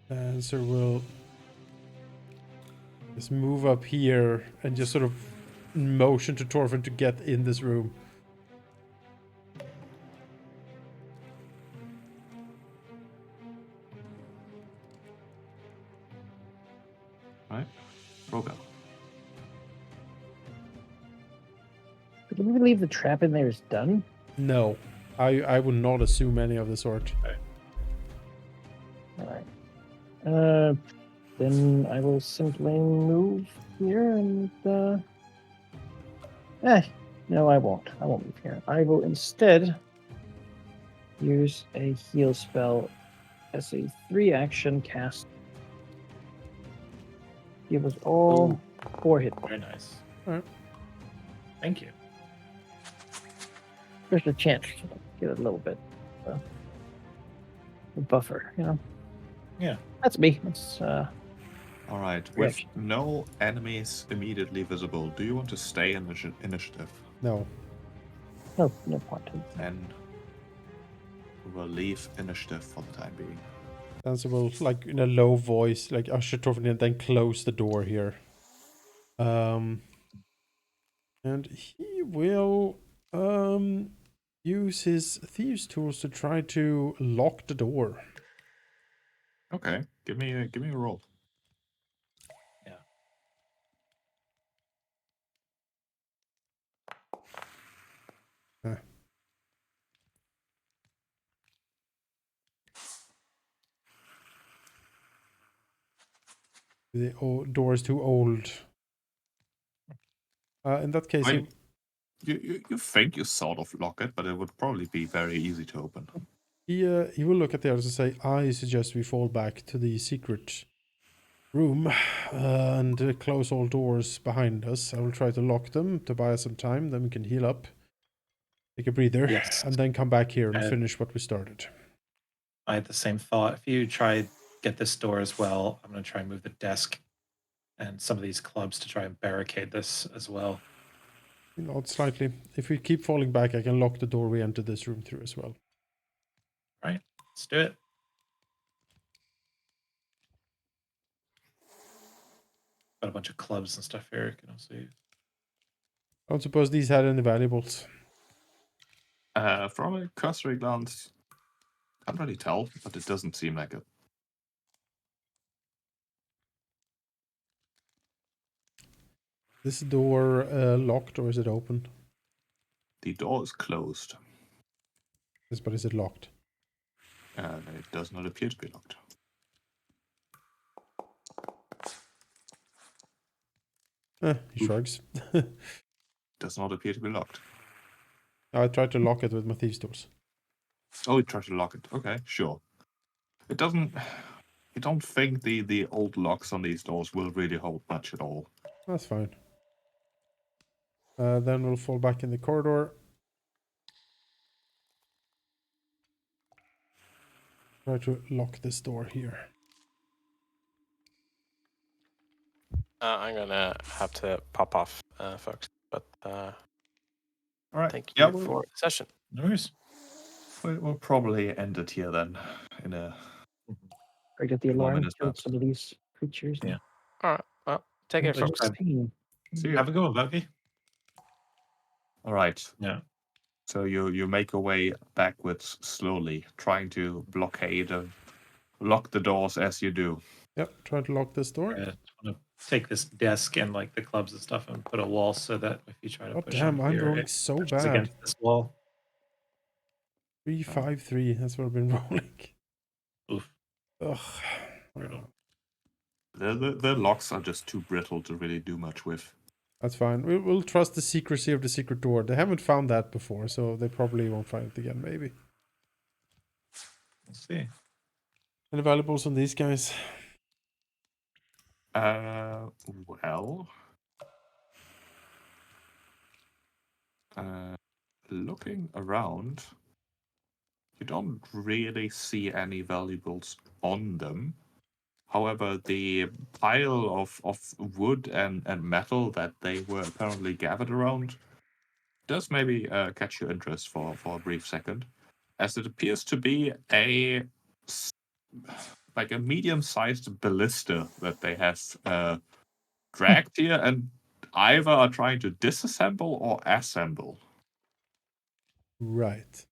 Dancer will just move up here and just sort of motion to Torfin to get in this room. Right? Rogo. Do we believe the trap in there is done? No, I would not assume any of the sort. All right. Then I will simply move here and. No, I won't. I won't move here. I will instead use a heal spell as a 3-action cast. Give us all 4 hit points. Very nice. All right. Thank you. There's a chance to get a little bit a buffer, you know. Yeah. That's me. It's All right. With Reaction. no enemies immediately visible, do you want to stay in initiative? No. no point. Then we will leave initiative for the time being. Dancer will, like, in a low voice, like, usher Torfin in and then close the door here. And he will use his thieves' tools to try to lock the door. Okay. Give me a roll. The door is too old. In that case, I mean, you think you sort of lock it, but it would probably be very easy to open. he will look at the others and say, I suggest we fall back to the secret room and close all doors behind us. I will try to lock them to buy us some time, then we can heal up, take a breather, Yes. and then come back here and And- finish what we started. I had the same thought. If you try get this door as well, I'm going to try and move the desk and some of these clubs to try and barricade this as well. Not slightly. If we keep falling back, I can lock the door we entered this room through as well. Right, let's do it. Got a bunch of clubs and stuff here. You can also use. I don't suppose these had any valuables. From a cursory glance, can't really tell, but it doesn't seem like it. This door locked or is it open? The door is closed. Yes, but is it locked? It does not appear to be locked. He shrugs. Does not appear to be locked. I tried to lock it with my thieves' tools. Oh, you tried to lock it. Okay, sure. It doesn't. You don't think the old locks on these doors will really hold much at all. That's fine. Then we'll fall back in the corridor. Try to lock this door here. I'm gonna have to pop off, folks. But All right. thank you Yeah, for the session. No worries. we'll probably end it here then. In a Or get the Few more alarm, minutes kill left. some of these creatures. Yeah. All right. Well, Take it, Like, folks. 16. See ya. Have a go, Bucky. All right. Yeah. So you make your way backwards slowly, trying to lock the doors as you do. Yep, try to lock this door. I just want to take this desk and like the clubs and stuff and put a wall so that if you try to Oh push damn, on I'm here, rolling it so pushes bad. against this wall. 3-5-3. That's what I've been rolling. Oof. Ugh. Brutal. The locks are just too brittle to really do much with. That's fine. We'll trust the secrecy of the secret door. They haven't found that before, so they probably won't find it again, maybe. We'll see. Any valuables on these guys? Well, looking around, you don't really see any valuables on them. However, the pile of wood and metal that they were apparently gathered around does maybe catch your interest for a brief second, as it appears to be like a medium-sized ballista that they have dragged here and either are trying to disassemble or assemble. Right.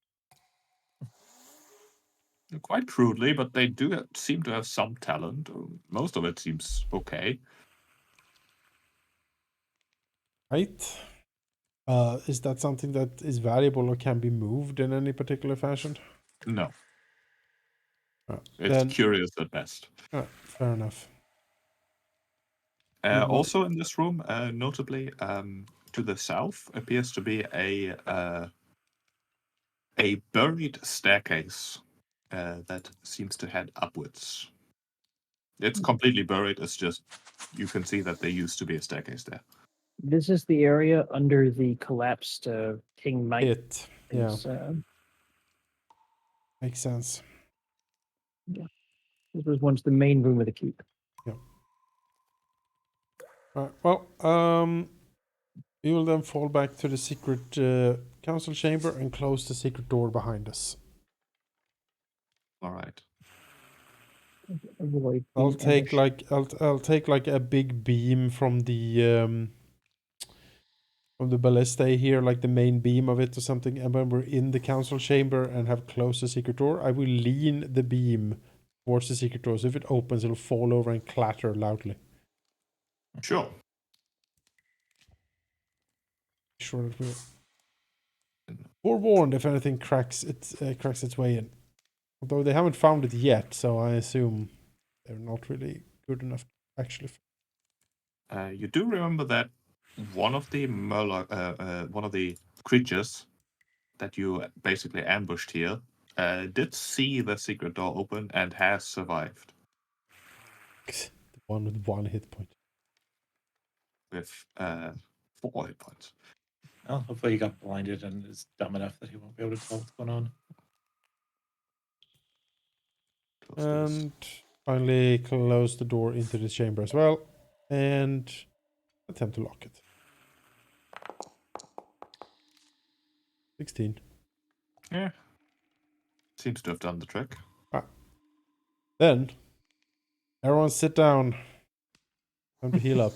Quite crudely, but they do seem to have some talent. Most of it seems okay. Right. Is that something that is valuable or can be moved in any particular fashion? No, it's Then, curious at best. fair enough. Well- Also in this room, notably to the south, appears to be a buried staircase that seems to head upwards. It's completely buried. It's just you can see that there used to be a staircase there. This is the area under the collapsed King Knight. It. Yeah, Things, makes sense. this was once the main room of the keep. Right. Well, we will then fall back to the secret council chamber and close the secret door behind us. All right. Avoid I'll being take ambushed. I'll take like a big beam from the ballista here, like the main beam of it or something. And when we're in the council chamber and have closed the secret door, I will lean the beam towards the secret door. So if it opens, it'll fall over and clatter loudly. Sure. Sure it will. Forewarned if anything cracks its way in. Although they haven't found it yet, so I assume they're not really good enough to actually. You do remember that one of the one of the creatures that you basically ambushed here did see the secret door open and has survived The one with 1 hit point. with 4 hit points. Well, hopefully he got blinded and is dumb enough that he won't be able to tell what's going on. Close this. And finally close the door into the chamber as well. And attempt to lock it. 16. Yeah. Seems to have done the trick. Then, everyone sit down. Time to heal up.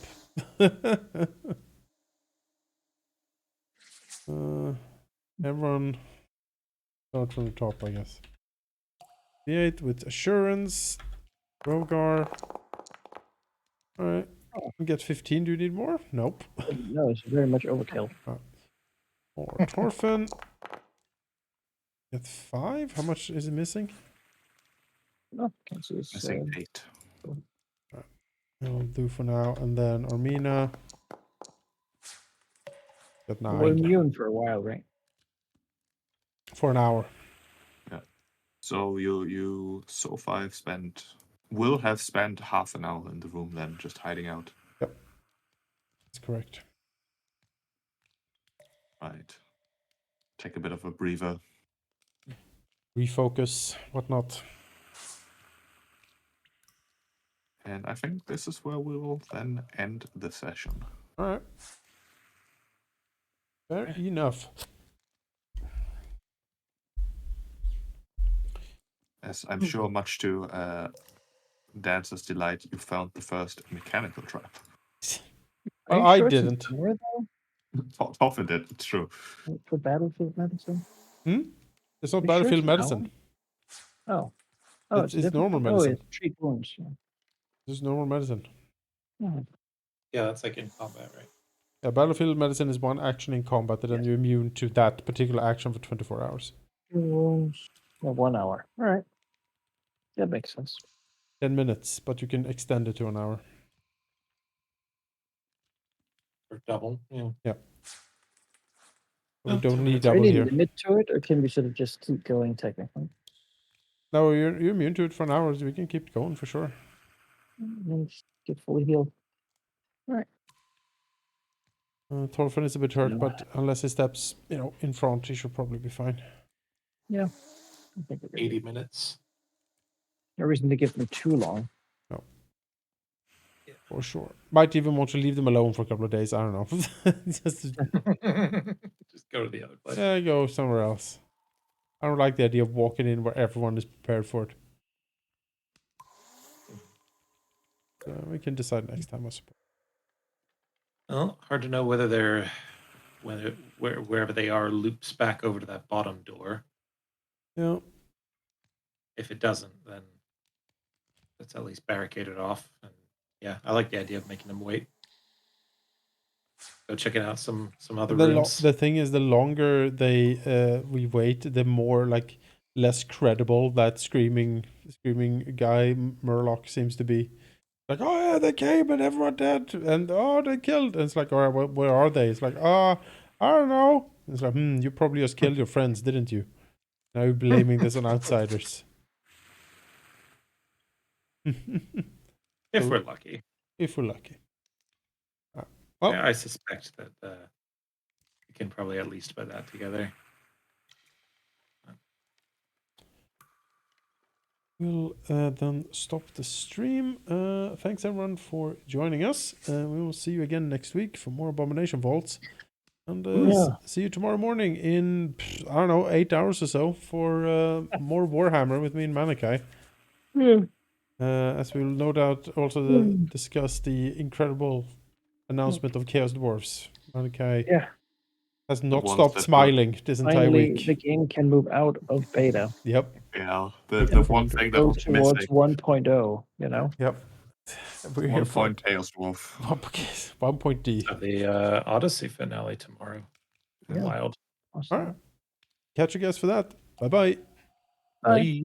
Everyone start from the top, I guess. D8 with assurance. Rogar. Alright. We get 15. Do you need more? Nope. No, it's very much overkill. Or Torfin. Get 5. How much is it missing? No, can't see. It's, Missing 8. I'll do for now. And then Armina. Get we're 9. immune for a while, right? For an hour. So you so far will have spent half an hour in the room then, just hiding out. Yep. That's correct. Right. Take a bit of a breather. Refocus, whatnot. And I think this is where we will then end the session. Alright. Fair enough. As I'm sure, much to Dance's delight, you found the first mechanical trap. Are Well, you I sure it's in didn't. summer, though, Toffa did. It's true. for battlefield medicine? It's not You sure battlefield it's an medicine. Oh. Oh, It's different. normal Oh, medicine. it's treat wounds. It's normal medicine. Oh, Yeah, that's like in combat, right? Yeah, battlefield medicine is one action in combat, and then Yes. you're immune to that particular action for 24 hours. treat wounds. Yeah, 1 hour. All right. That makes sense. 10 minutes, but you can extend it to an hour. Or double. Yeah. We Oh, don't 10 need minutes. double Any here. limit to it, or can we sort of just keep going technically? No, you're immune to it for an hour, so we can keep going for sure. And then just get fully healed. Thorfinn is a bit hurt, Yeah. but unless he steps, in front, he should probably be fine. I think we're good. 80 minutes. No reason to give them too long. For sure. Might even want to leave them alone for a couple of days. I don't know. Just Just go to the other place. go somewhere else. I don't like the idea of walking in where everyone is prepared for it. We can decide next time, I suppose. Well, hard to know whether wherever they are loops back over to that bottom door. Yeah. If it doesn't, then it's at least barricaded off. And yeah, I like the idea of making them wait. Go checking out some other rooms. The thing is, the longer we wait, the more less credible that screaming guy Murloc seems to be. Like, oh yeah, they came and everyone dead, and oh they killed. And it's like, all right, where are they? It's like, I don't know. It's like, you probably just killed your friends, didn't you? Now you're blaming this on outsiders. If we're lucky. If we're lucky. Well, Yeah, I suspect that we can probably at least put that together. we'll then stop the stream. Thanks everyone for joining us. We will see you again next week for more Abomination Vaults. And see you tomorrow morning in, I don't know, 8 hours or so for more Warhammer with me and Manikai. As we'll no doubt also discuss the incredible announcement of Chaos Dwarfs. Manikai has not ones stopped that smiling this entire Finally, week. the game can move out of beta. Yep. Yeah, the one thing that Go was towards missing. 1.0, you know? Yep. We're here One for point Chaos Dwarf. 1.D. So the Odyssey finale tomorrow. Yeah. Wild. Awesome. All right. Catch you guys for that. Bye-bye. Bye.